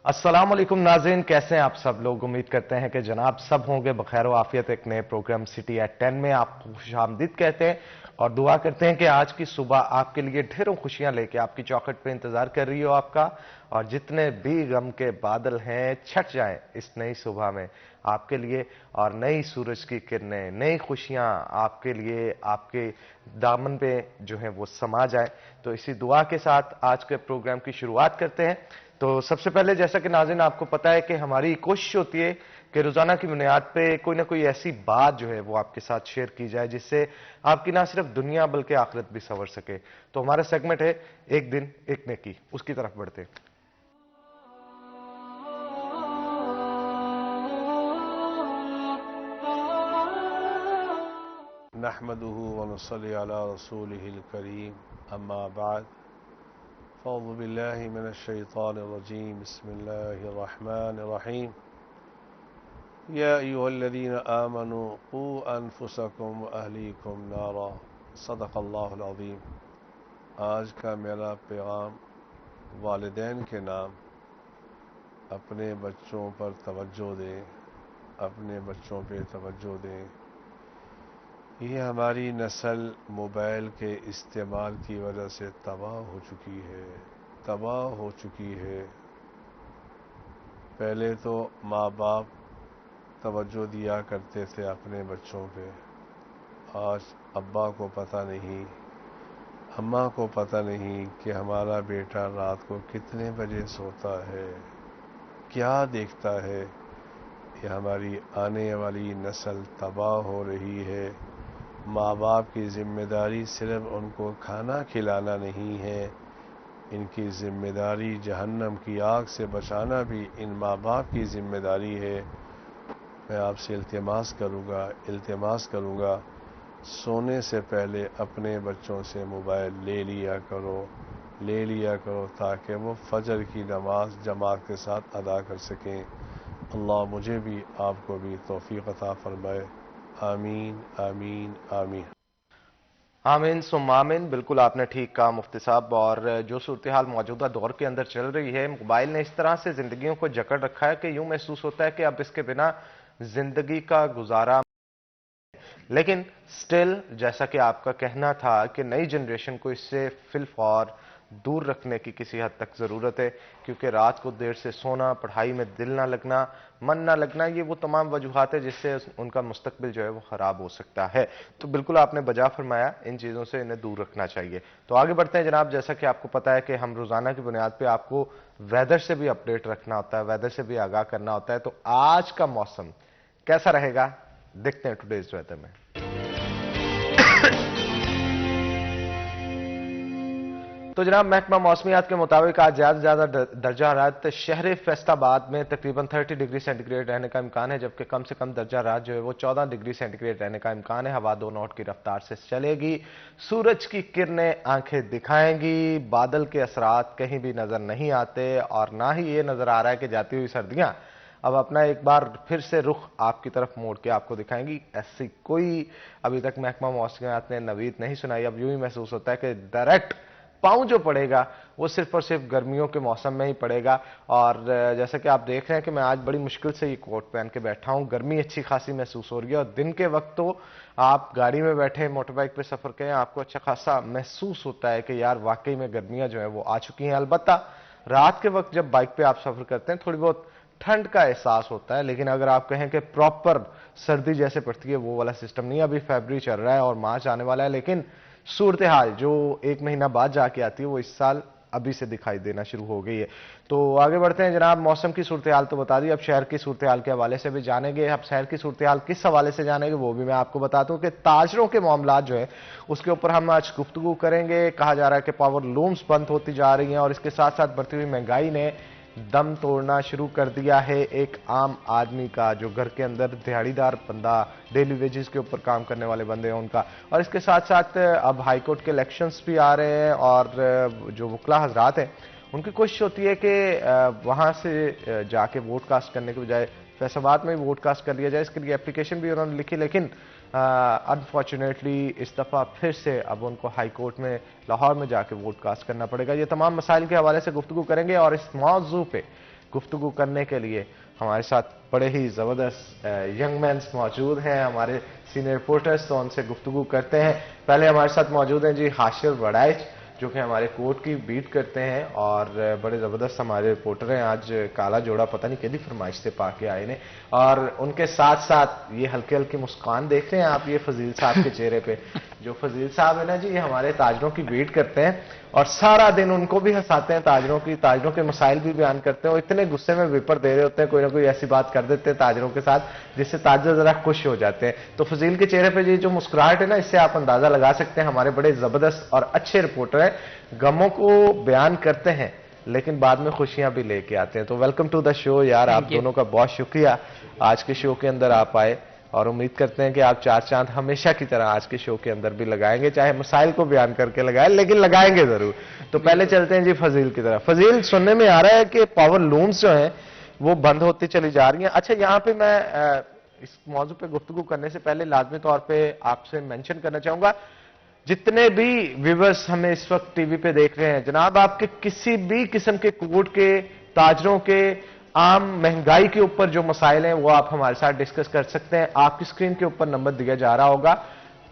अस्सलाम वालेकुम नाज़रीन, कैसे हैं आप सब लोग। उम्मीद करते हैं कि जनाब सब होंगे बखैर व आफियत। एक नए प्रोग्राम सिटी एट 10 में आपको खुशामदीद कहते हैं और दुआ करते हैं कि आज की सुबह आपके लिए ढेरों खुशियां लेके आपकी चौखट पे इंतजार कर रही हो आपका, और जितने भी गम के बादल हैं छट जाएं इस नई सुबह में आपके लिए, और नई सूरज की किरणें, नई खुशियां आपके लिए आपके दामन पे जो है वो समा जाए। तो इसी दुआ के साथ आज के प्रोग्राम की शुरुआत करते हैं। तो सबसे पहले जैसा कि नाज़रीन आपको पता है कि हमारी कोशिश होती है कि रोजाना की बुनियाद पे कोई ना कोई ऐसी बात जो है वो आपके साथ शेयर की जाए जिससे आपकी ना सिर्फ दुनिया बल्कि आखिरत भी संवर सके। तो हमारा सेगमेंट है एक दिन एक नेकी, उसकी तरफ बढ़ते हैं। नहमदुहु व नुसल्ली अला रसूलिहिल करीम, अम्मा बाद, फ़अऊज़ु बिल्लाहि मिनश शैतानिर रजीम, बिस्मिल्लाहिर रहमानिर रहीम। या अय्युहल्लज़ीना आमनू क़ू अनफुसकुम व अहलीकुम नारा, सदक़ल्लाहुल अज़ीम। आज का मेरा पैगाम वालिदैन के नाम, अपने बच्चों पर तवज्जो दें, अपने बच्चों पे तवज्जो दें। ये हमारी नस्ल मोबाइल के इस्तेमाल की वजह से तबाह हो चुकी है, तबाह हो चुकी है। पहले तो माँ बाप तवज्जो दिया करते थे अपने बच्चों पे, आज अब्बा को पता नहीं, अम्मा को पता नहीं कि हमारा बेटा रात को कितने बजे सोता है, क्या देखता है। ये हमारी आने वाली नस्ल तबाह हो रही है। माँ बाप की जिम्मेदारी सिर्फ उनको खाना खिलाना नहीं है, इनकी जिम्मेदारी जहन्नम की आग से बचाना भी इन माँ बाप की जिम्मेदारी है। मैं आपसे इल्तिमास करूँगा, सोने से पहले अपने बच्चों से मोबाइल ले लिया करो ताकि वो फजर की नमाज जमात के साथ अदा कर सकें। अल्लाह मुझे भी आपको भी तौफीक अता फरमाए। आमीन आमीन आमीन। आमीन सुम्मा आमीन। बिल्कुल आपने ठीक कहा मुफ्ती साहब। और जो सूरत हाल मौजूदा दौर के अंदर चल रही है, मोबाइल ने इस तरह से जिंदगियों को जकड़ रखा है कि यूं महसूस होता है कि अब इसके बिना जिंदगी का गुजारा। लेकिन स्टिल जैसा कि आपका कहना था कि नई जनरेशन को इससे फिलफौर दूर रखने की किसी हद तक जरूरत है, क्योंकि रात को देर से सोना, पढ़ाई में दिल ना लगना, मन ना लगना, ये वो तमाम वजूहात है जिससे उनका मुस्तकबिल जो है वो खराब हो सकता है। तो बिल्कुल आपने बजा फरमाया, इन चीजों से इन्हें दूर रखना चाहिए। तो आगे बढ़ते हैं जनाब। जैसा कि आपको पता है कि हम रोजाना की बुनियाद पर आपको वेदर से भी अपडेट रखना होता है, वेदर से भी आगाह करना होता है। तो आज का मौसम कैसा रहेगा देखते हैं टुडेज वेदर में। तो जनाब महकमा मौसमियात के मुताबिक आज ज्यादा से ज्यादा दर्जा हरारत शहर फैसलाबाद में तकरीबन 30 डिग्री सेंटीग्रेड रहने का इम्कान है, जबकि कम से कम दर्जा हरारत जो है वो 14 डिग्री सेंटीग्रेड रहने का इम्कान है। हवा 2 नॉट की रफ्तार से चलेगी, सूरज की किरणें आंखें दिखाएंगी, बादल के असरात कहीं भी नजर नहीं आते, और ना ही ये नजर आ रहा है कि जाती हुई सर्दियां अब अपना एक बार फिर से रुख आपकी तरफ मोड़ के आपको दिखाएंगी। ऐसी कोई अभी तक महकमा मौसमियात ने नवीद नहीं सुनाई। अब यूं ही महसूस होता है कि डायरेक्ट पांव जो पड़ेगा वो सिर्फ और सिर्फ गर्मियों के मौसम में ही पड़ेगा। और जैसा कि आप देख रहे हैं कि मैं आज बड़ी मुश्किल से ये कोट पहन के बैठा हूं, गर्मी अच्छी खासी महसूस हो रही है। और दिन के वक्त तो आप गाड़ी में बैठे मोटर बाइक पे सफर करें, आपको अच्छा खासा महसूस होता है कि यार वाकई में गर्मियां जो है वो आ चुकी हैं। अलबत्ता रात के वक्त जब बाइक पे आप सफर करते हैं थोड़ी बहुत ठंड का एहसास होता है, लेकिन अगर आप कहें कि प्रॉपर सर्दी जैसे पड़ती है वो वाला सिस्टम नहीं। अभी फरवरी चल रहा है और मार्च आने वाला है, लेकिन सूरत हाल जो एक महीना बाद जाके आती है वो इस साल अभी से दिखाई देना शुरू हो गई है। तो आगे बढ़ते हैं जनाब। मौसम की सूरत हाल तो बता दी, अब शहर की सूरत हाल के हवाले से भी जानेंगे। अब शहर की सूरत हाल किस हवाले से जानेंगे वो भी मैं आपको बताता हूं कि ताजरों के मामला जो है उसके ऊपर हम आज गुफ्तगू करेंगे। कहा जा रहा है कि पावर लूम्स बंद होती जा रही हैं और इसके साथ साथ बढ़ती हुई महंगाई ने दम तोड़ना शुरू कर दिया है एक आम आदमी का, जो घर के अंदर दिहाड़ीदार बंदा, डेली वेजेस के ऊपर काम करने वाले बंदे हैं उनका। और इसके साथ साथ अब हाईकोर्ट के इलेक्शंस भी आ रहे हैं और जो वकला हजरात हैं उनकी कोशिश होती है कि वहां से जाके वोट कास्ट करने के बजाय फैसलाबाद में वोट कास्ट कर लिया जाए। इसके लिए एप्लीकेशन भी उन्होंने लिखी, लेकिन अनफॉर्चुनेटली इस दफ़ा फिर से अब उनको हाई कोर्ट में लाहौर में जाके वोट कास्ट करना पड़ेगा। ये तमाम मसाइल के हवाले से गुफ्तगू करेंगे और इस मौजू पे गुफ्तगू करने के लिए हमारे साथ बड़े ही ज़बरदस्त यंग मैन्स मौजूद हैं, हमारे सीनियर रिपोर्टर्स, तो उनसे गुफ्तगू करते हैं। पहले हमारे साथ मौजूद हैं जी हाशिर वड़ाइच, जो कि हमारे कोर्ट की बीट करते हैं और बड़े ज़बरदस्त हमारे रिपोर्टर हैं। आज काला जोड़ा पता नहीं कैसी फरमाइश से पाके आए ने, और उनके साथ साथ ये हल्के हल्के मुस्कान देख रहे हैं आप ये फजील साहब के चेहरे पे। जो फजील साहब है ना जी, ये हमारे ताजरों की बीट करते हैं और सारा दिन उनको भी हंसाते हैं, ताजरों के मसाइल भी बयान करते हैं। और इतने गुस्से में विपर दे रहे होते हैं, कोई ना कोई ऐसी बात कर देते हैं ताजरों के साथ जिससे ताजर जरा खुश हो जाते हैं। तो फजील के चेहरे पे जी जो मुस्कुराहट है ना, इससे आप अंदाजा लगा सकते हैं हमारे बड़े जबरदस्त और अच्छे रिपोर्टर हैं। गमों को बयान करते हैं लेकिन बाद में खुशियां भी लेके आते हैं। तो वेलकम टू द शो यार, आप दोनों का बहुत शुक्रिया आज के शो के अंदर आप आए, और उम्मीद करते हैं कि आप चार चांद हमेशा की तरह आज के शो के अंदर भी लगाएंगे, चाहे मसाइल को बयान करके लगाए लेकिन लगाएंगे जरूर। तो पहले चलते हैं जी फजील की तरफ। फजील, सुनने में आ रहा है कि पावर लूम्स जो हैं वो बंद होती चली जा रही हैं। अच्छा, यहाँ पे मैं इस मौजू पे गुफ्तगू करने से पहले लाजमी तौर पे आपसे मेंशन करना चाहूंगा, जितने भी व्यूअर्स हमें इस वक्त टीवी पे देख रहे हैं, जनाब आपके किसी भी किस्म के कोर्ट के, ताजरों के, आम महंगाई के ऊपर जो मसाइल हैं वो आप हमारे साथ डिस्कस कर सकते हैं। आपकी स्क्रीन के ऊपर नंबर दिया जा रहा होगा।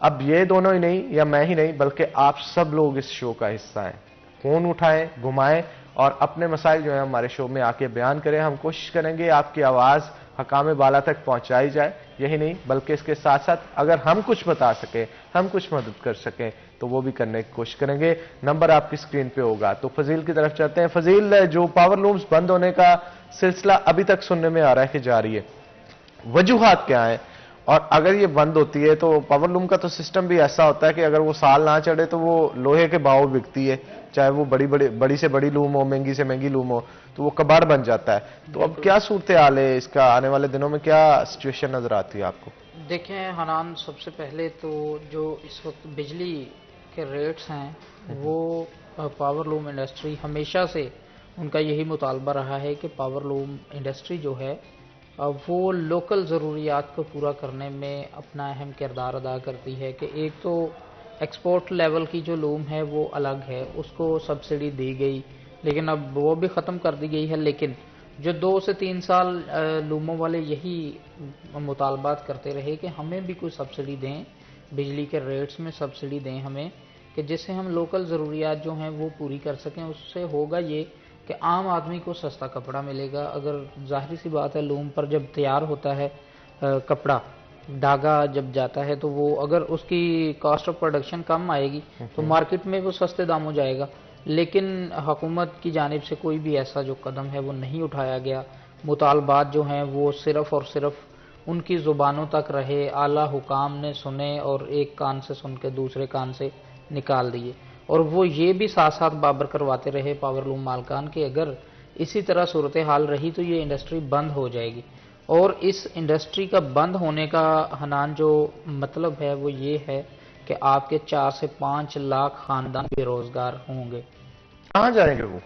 अब ये दोनों ही नहीं या मैं ही नहीं बल्कि आप सब लोग इस शो का हिस्सा हैं। फोन उठाएं, घुमाएं और अपने मसाइल जो है हमारे शो में आके बयान करें। हम कोशिश करेंगे आपकी आवाज हकाम बाला तक पहुंचाई जाए। यही नहीं बल्कि इसके साथ साथ अगर हम कुछ बता सकें, हम कुछ मदद कर सकें तो वो भी करने की कोशिश करेंगे। नंबर आपकी स्क्रीन पे होगा। तो फजील की तरफ चलते हैं। फजील, जो पावर लूम्स बंद होने का सिलसिला अभी तक सुनने में आ रहा है कि जारी है, वजूहात क्या है? और अगर ये बंद होती है तो पावर लूम का तो सिस्टम भी ऐसा होता है कि अगर वो साल ना चढ़े तो वो लोहे के भाव बिकती है, चाहे वो बड़ी से बड़ी लूम हो, महंगी से महंगी लूम हो, तो वो कबाड़ बन जाता है। तो अब क्या सूरत हाल है इसका, आने वाले दिनों में क्या सिचुएशन नजर आती है आपको? देखें हनान, सबसे पहले तो जो इस वक्त बिजली के रेट्स हैं वो पावर लूम इंडस्ट्री हमेशा से उनका यही मुतालबा रहा है कि पावर लूम इंडस्ट्री जो है वो लोकल ज़रूरियात को पूरा करने में अपना अहम किरदार अदा करती है। कि एक तो एक्सपोर्ट लेवल की जो लूम है वो अलग है, उसको सब्सिडी दी गई लेकिन अब वो भी ख़त्म कर दी गई है। लेकिन जो 2 से 3 साल लूमों वाले यही मुतालबात करते रहे कि हमें भी कुछ सब्सिडी दें, बिजली के रेट्स में सब्सिडी दें हमें, कि जिससे हम लोकल ज़रूरियात जो हैं वो पूरी कर सकें। उससे होगा ये कि आम आदमी को सस्ता कपड़ा मिलेगा। अगर जाहिर सी बात है, लूम पर जब तैयार होता है कपड़ा, धागा जब जाता है तो वो अगर उसकी कॉस्ट ऑफ प्रोडक्शन कम आएगी तो मार्केट में वो सस्ते दाम हो जाएगा। लेकिन हुकूमत की जानिब से कोई भी ऐसा जो कदम है वो नहीं उठाया गया। मुतालबात जो हैं वो सिर्फ़ और सिर्फ उनकी ज़ुबानों तक रहे, आला हुकाम ने सुने और एक कान से सुन के दूसरे कान से निकाल दिए। और वो ये भी साथ साथ बाबर करवाते रहे पावर लूम मालकान कि अगर इसी तरह सूरत हाल रही तो ये इंडस्ट्री बंद हो जाएगी। और इस इंडस्ट्री का बंद होने का हनान जो मतलब है वो ये है कि आपके 4 से 5 लाख खानदान बेरोजगार होंगे। कहाँ जाएंगे वो?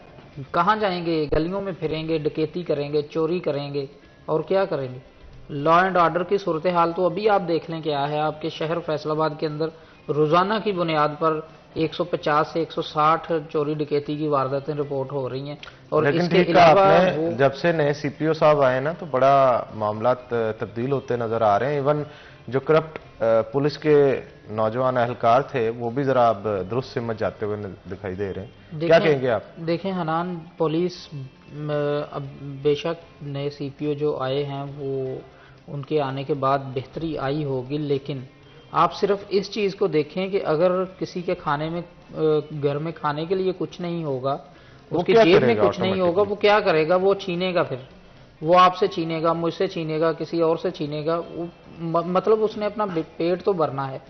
कहाँ जाएंगे? गलियों में फिरेंगे, डकैती करेंगे, चोरी करेंगे और क्या करेंगे? लॉ एंड ऑर्डर की सूरत हाल तो अभी आप देख लें क्या है। आपके शहर फैसलाबाद के अंदर रोजाना की बुनियाद पर 150 से 160 चोरी डकैती की वारदातें रिपोर्ट हो रही हैं। और लेकिन इसके ठीक अलावा आपने जब से नए सीपीओ साहब आए ना तो बड़ा मामला तब्दील होते नजर आ रहे हैं। इवन जो करप्ट पुलिस के नौजवान एहलकार थे वो भी जरा अब दुरुस्त सिमत जाते हुए दिखाई दे रहे हैं। क्या कहेंगे आप? देखें हनान, पुलिस अब बेशक नए सीपीओ जो आए हैं वो उनके आने के बाद बेहतरी आई होगी, लेकिन आप सिर्फ इस चीज़ को देखें कि अगर किसी के खाने में घर में खाने के लिए कुछ नहीं होगा, उसकी जेब में कुछ नहीं होगा, वो क्या करेगा? वो छीनेगा। फिर वो आपसे छीनेगा, मुझसे छीनेगा, किसी और से छीनेगा। मतलब उसने अपना पेट तो भरना है।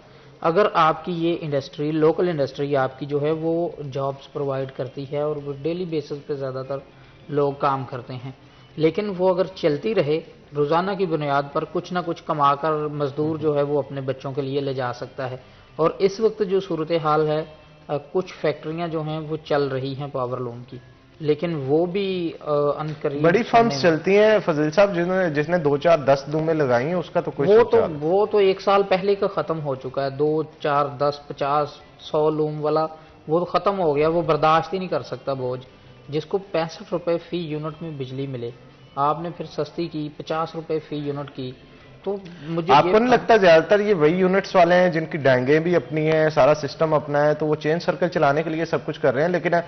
अगर आपकी ये इंडस्ट्री, लोकल इंडस्ट्री आपकी जो है वो जॉब्स प्रोवाइड करती है और वो डेली बेसिस पे ज़्यादातर लोग काम करते हैं, लेकिन वो अगर चलती रहे रोज़ाना की बुनियाद पर कुछ ना कुछ कमाकर मजदूर जो है वो अपने बच्चों के लिए ले जा सकता है। और इस वक्त जो सूरत हाल है, कुछ फैक्ट्रियां जो हैं वो चल रही हैं पावर लूम की, लेकिन वो भी अनकरीब बड़ी फर्म्स चलती हैं फजील साहब, जिसने 2, 4, 10 दूमें लगाई हैं उसका तो कोई वो तो 1 साल पहले का खत्म हो चुका है। 2, 4, 10, 50, 100 लूम वाला वो तो खत्म हो गया, वो बर्दाश्त ही नहीं कर सकता बोझ। जिसको 65 रुपये फी यूनिट में बिजली मिले, आपने फिर सस्ती की 50 रुपये फी यूनिट की, तो मुझे आपको नहीं लगता ज्यादातर ये वही यूनिट्स वाले हैं जिनकी डांगे भी अपनी है, सारा सिस्टम अपना है, तो वो चेन सर्कल चलाने के लिए सब कुछ कर रहे हैं। लेकिन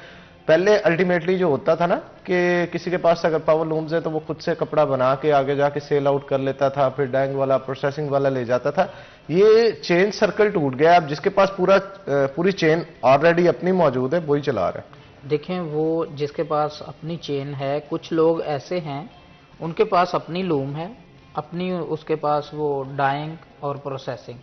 पहले अल्टीमेटली जो होता था ना कि किसी के पास अगर पावर लूम्स है तो वो खुद से कपड़ा बना के आगे जाके सेल आउट कर लेता था, फिर डैंग वाला प्रोसेसिंग वाला ले जाता था। ये चेन सर्कल टूट गया। अब जिसके पास पूरी चेन ऑलरेडी अपनी मौजूद है वही चला रहा है। देखें, वो जिसके पास अपनी चेन है, कुछ लोग ऐसे हैं उनके पास अपनी लूम है, अपनी उसके पास वो डाइंग और प्रोसेसिंग,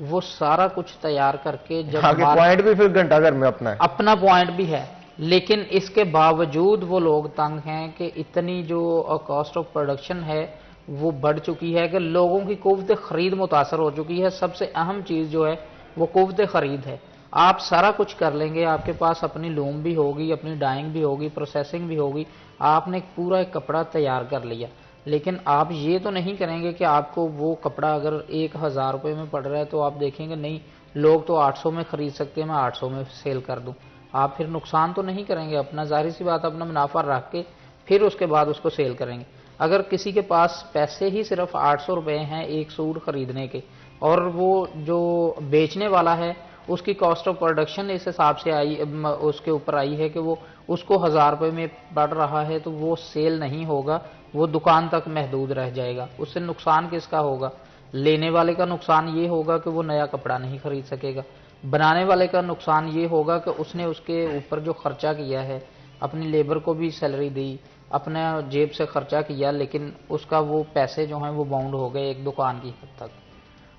वो सारा कुछ तैयार करके जब आगे पॉइंट भी फिर घंटाघर में अपना है, अपना पॉइंट भी है, लेकिन इसके बावजूद वो लोग तंग हैं कि इतनी जो कॉस्ट ऑफ प्रोडक्शन है वो बढ़ चुकी है कि लोगों की कुव्वत खरीद मुतासर हो चुकी है। सबसे अहम चीज़ जो है वो कुव्वत खरीद है। आप सारा कुछ कर लेंगे, आपके पास अपनी लूम भी होगी, अपनी डाइंग भी होगी, प्रोसेसिंग भी होगी, आपने पूरा एक कपड़ा तैयार कर लिया, लेकिन आप ये तो नहीं करेंगे कि आपको वो कपड़ा अगर 1000 रुपये में पड़ रहा है तो आप देखेंगे नहीं लोग तो 800 में खरीद सकते हैं, मैं 800 में सेल कर दूं। आप फिर नुकसान तो नहीं करेंगे अपना, जाहिर सी बात अपना मुनाफा रख के फिर उसके बाद उसको सेल करेंगे। अगर किसी के पास पैसे ही सिर्फ 800 रुपये हैं एक सूट खरीदने के, और वो जो बेचने वाला है उसकी कॉस्ट ऑफ प्रोडक्शन इस हिसाब से आई, उसके ऊपर आई है कि वो उसको 1000 रुपये में पड़ रहा है, तो वो सेल नहीं होगा, वो दुकान तक महदूद रह जाएगा। उससे नुकसान किसका होगा? लेने वाले का नुकसान ये होगा कि वो नया कपड़ा नहीं खरीद सकेगा, बनाने वाले का नुकसान ये होगा कि उसने उसके ऊपर जो खर्चा किया है, अपनी लेबर को भी सैलरी दी, अपने जेब से खर्चा किया, लेकिन उसका वो पैसे जो हैं वो बाउंड हो गए एक दुकान की हद तक।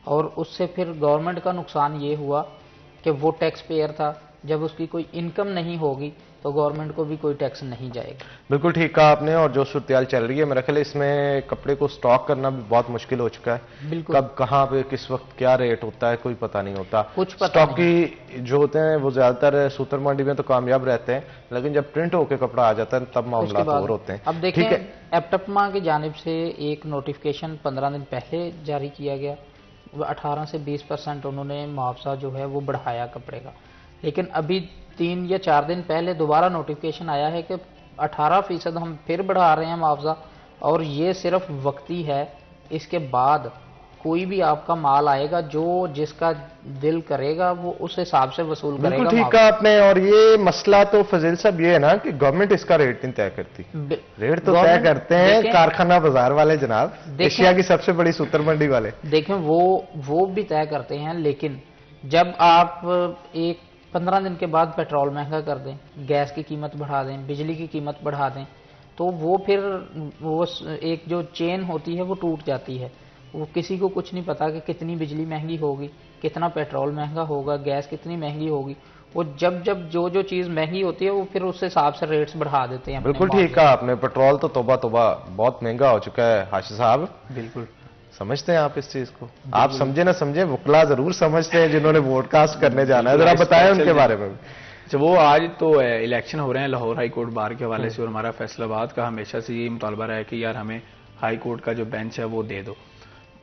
और उससे फिर गवर्नमेंट का नुकसान ये हुआ कि वो टैक्स पेयर था, जब उसकी कोई इनकम नहीं होगी तो गवर्नमेंट को भी कोई टैक्स नहीं जाएगा। बिल्कुल ठीक कहा आपने। और जो सूरत चल रही है मेरा ख्याल इसमें कपड़े को स्टॉक करना भी बहुत मुश्किल हो चुका है। बिल्कुल, कब कहाँ पे किस वक्त क्या रेट होता है कोई पता नहीं होता। कुछ पता स्टॉकी जो होते हैं वो ज्यादातर सूतर मंडी में तो कामयाब रहते हैं, लेकिन जब प्रिंट होकर कपड़ा आ जाता है तब मामला और होते हैं। अब देखें, एप्टपमा की जानिब से एक नोटिफिकेशन 15 दिन पहले जारी किया गया, 18 से 20% उन्होंने मुआवजा जो है वो बढ़ाया कपड़े का, लेकिन अभी 3 या 4 दिन पहले दोबारा नोटिफिकेशन आया है कि 18% हम फिर बढ़ा रहे हैं मुआवजा, और ये सिर्फ वक्ती है। इसके बाद कोई भी आपका माल आएगा जो जिसका दिल करेगा वो उस हिसाब से वसूल करेगा। बिल्कुल ठीक कहा आपने। और ये मसला तो फजील साहब ये है ना कि गवर्नमेंट इसका रेट नहीं तय करती, रेट तो तय करते हैं कारखाना बाजार वाले जनाब, एशिया की सबसे बड़ी सूतर मंडी वाले। देखें, वो भी तय करते हैं, लेकिन जब आप एक 15 दिन के बाद पेट्रोल महंगा कर दें, गैस की कीमत बढ़ा दें, बिजली की कीमत बढ़ा दें, तो वो फिर वो एक जो चेन होती है वो टूट जाती है। वो किसी को कुछ नहीं पता कि कितनी बिजली महंगी होगी, कितना पेट्रोल महंगा होगा, गैस कितनी महंगी होगी। वो जब जो चीज़ महंगी होती है वो फिर उस हिसाब से रेट्स बढ़ा देते हैं। बिल्कुल ठीक कहा आपने। पेट्रोल तो तोबा तोबा बहुत महंगा हो चुका है हाशिर साहब। बिल्कुल समझते हैं आप इस चीज को? आप समझे ना समझे, वकला जरूर समझते हैं जिन्होंने वोट कास्ट करने जाना है। जरा बताएं उनके बारे में। अच्छा, वो आज तो इलेक्शन हो रहे हैं लाहौर हाई कोर्ट बार के हवाले से, और हमारा फैसलाबाद का हमेशा से ये मुतालबा रहा है कि यार हमें हाई कोर्ट का जो बेंच है वो दे दो।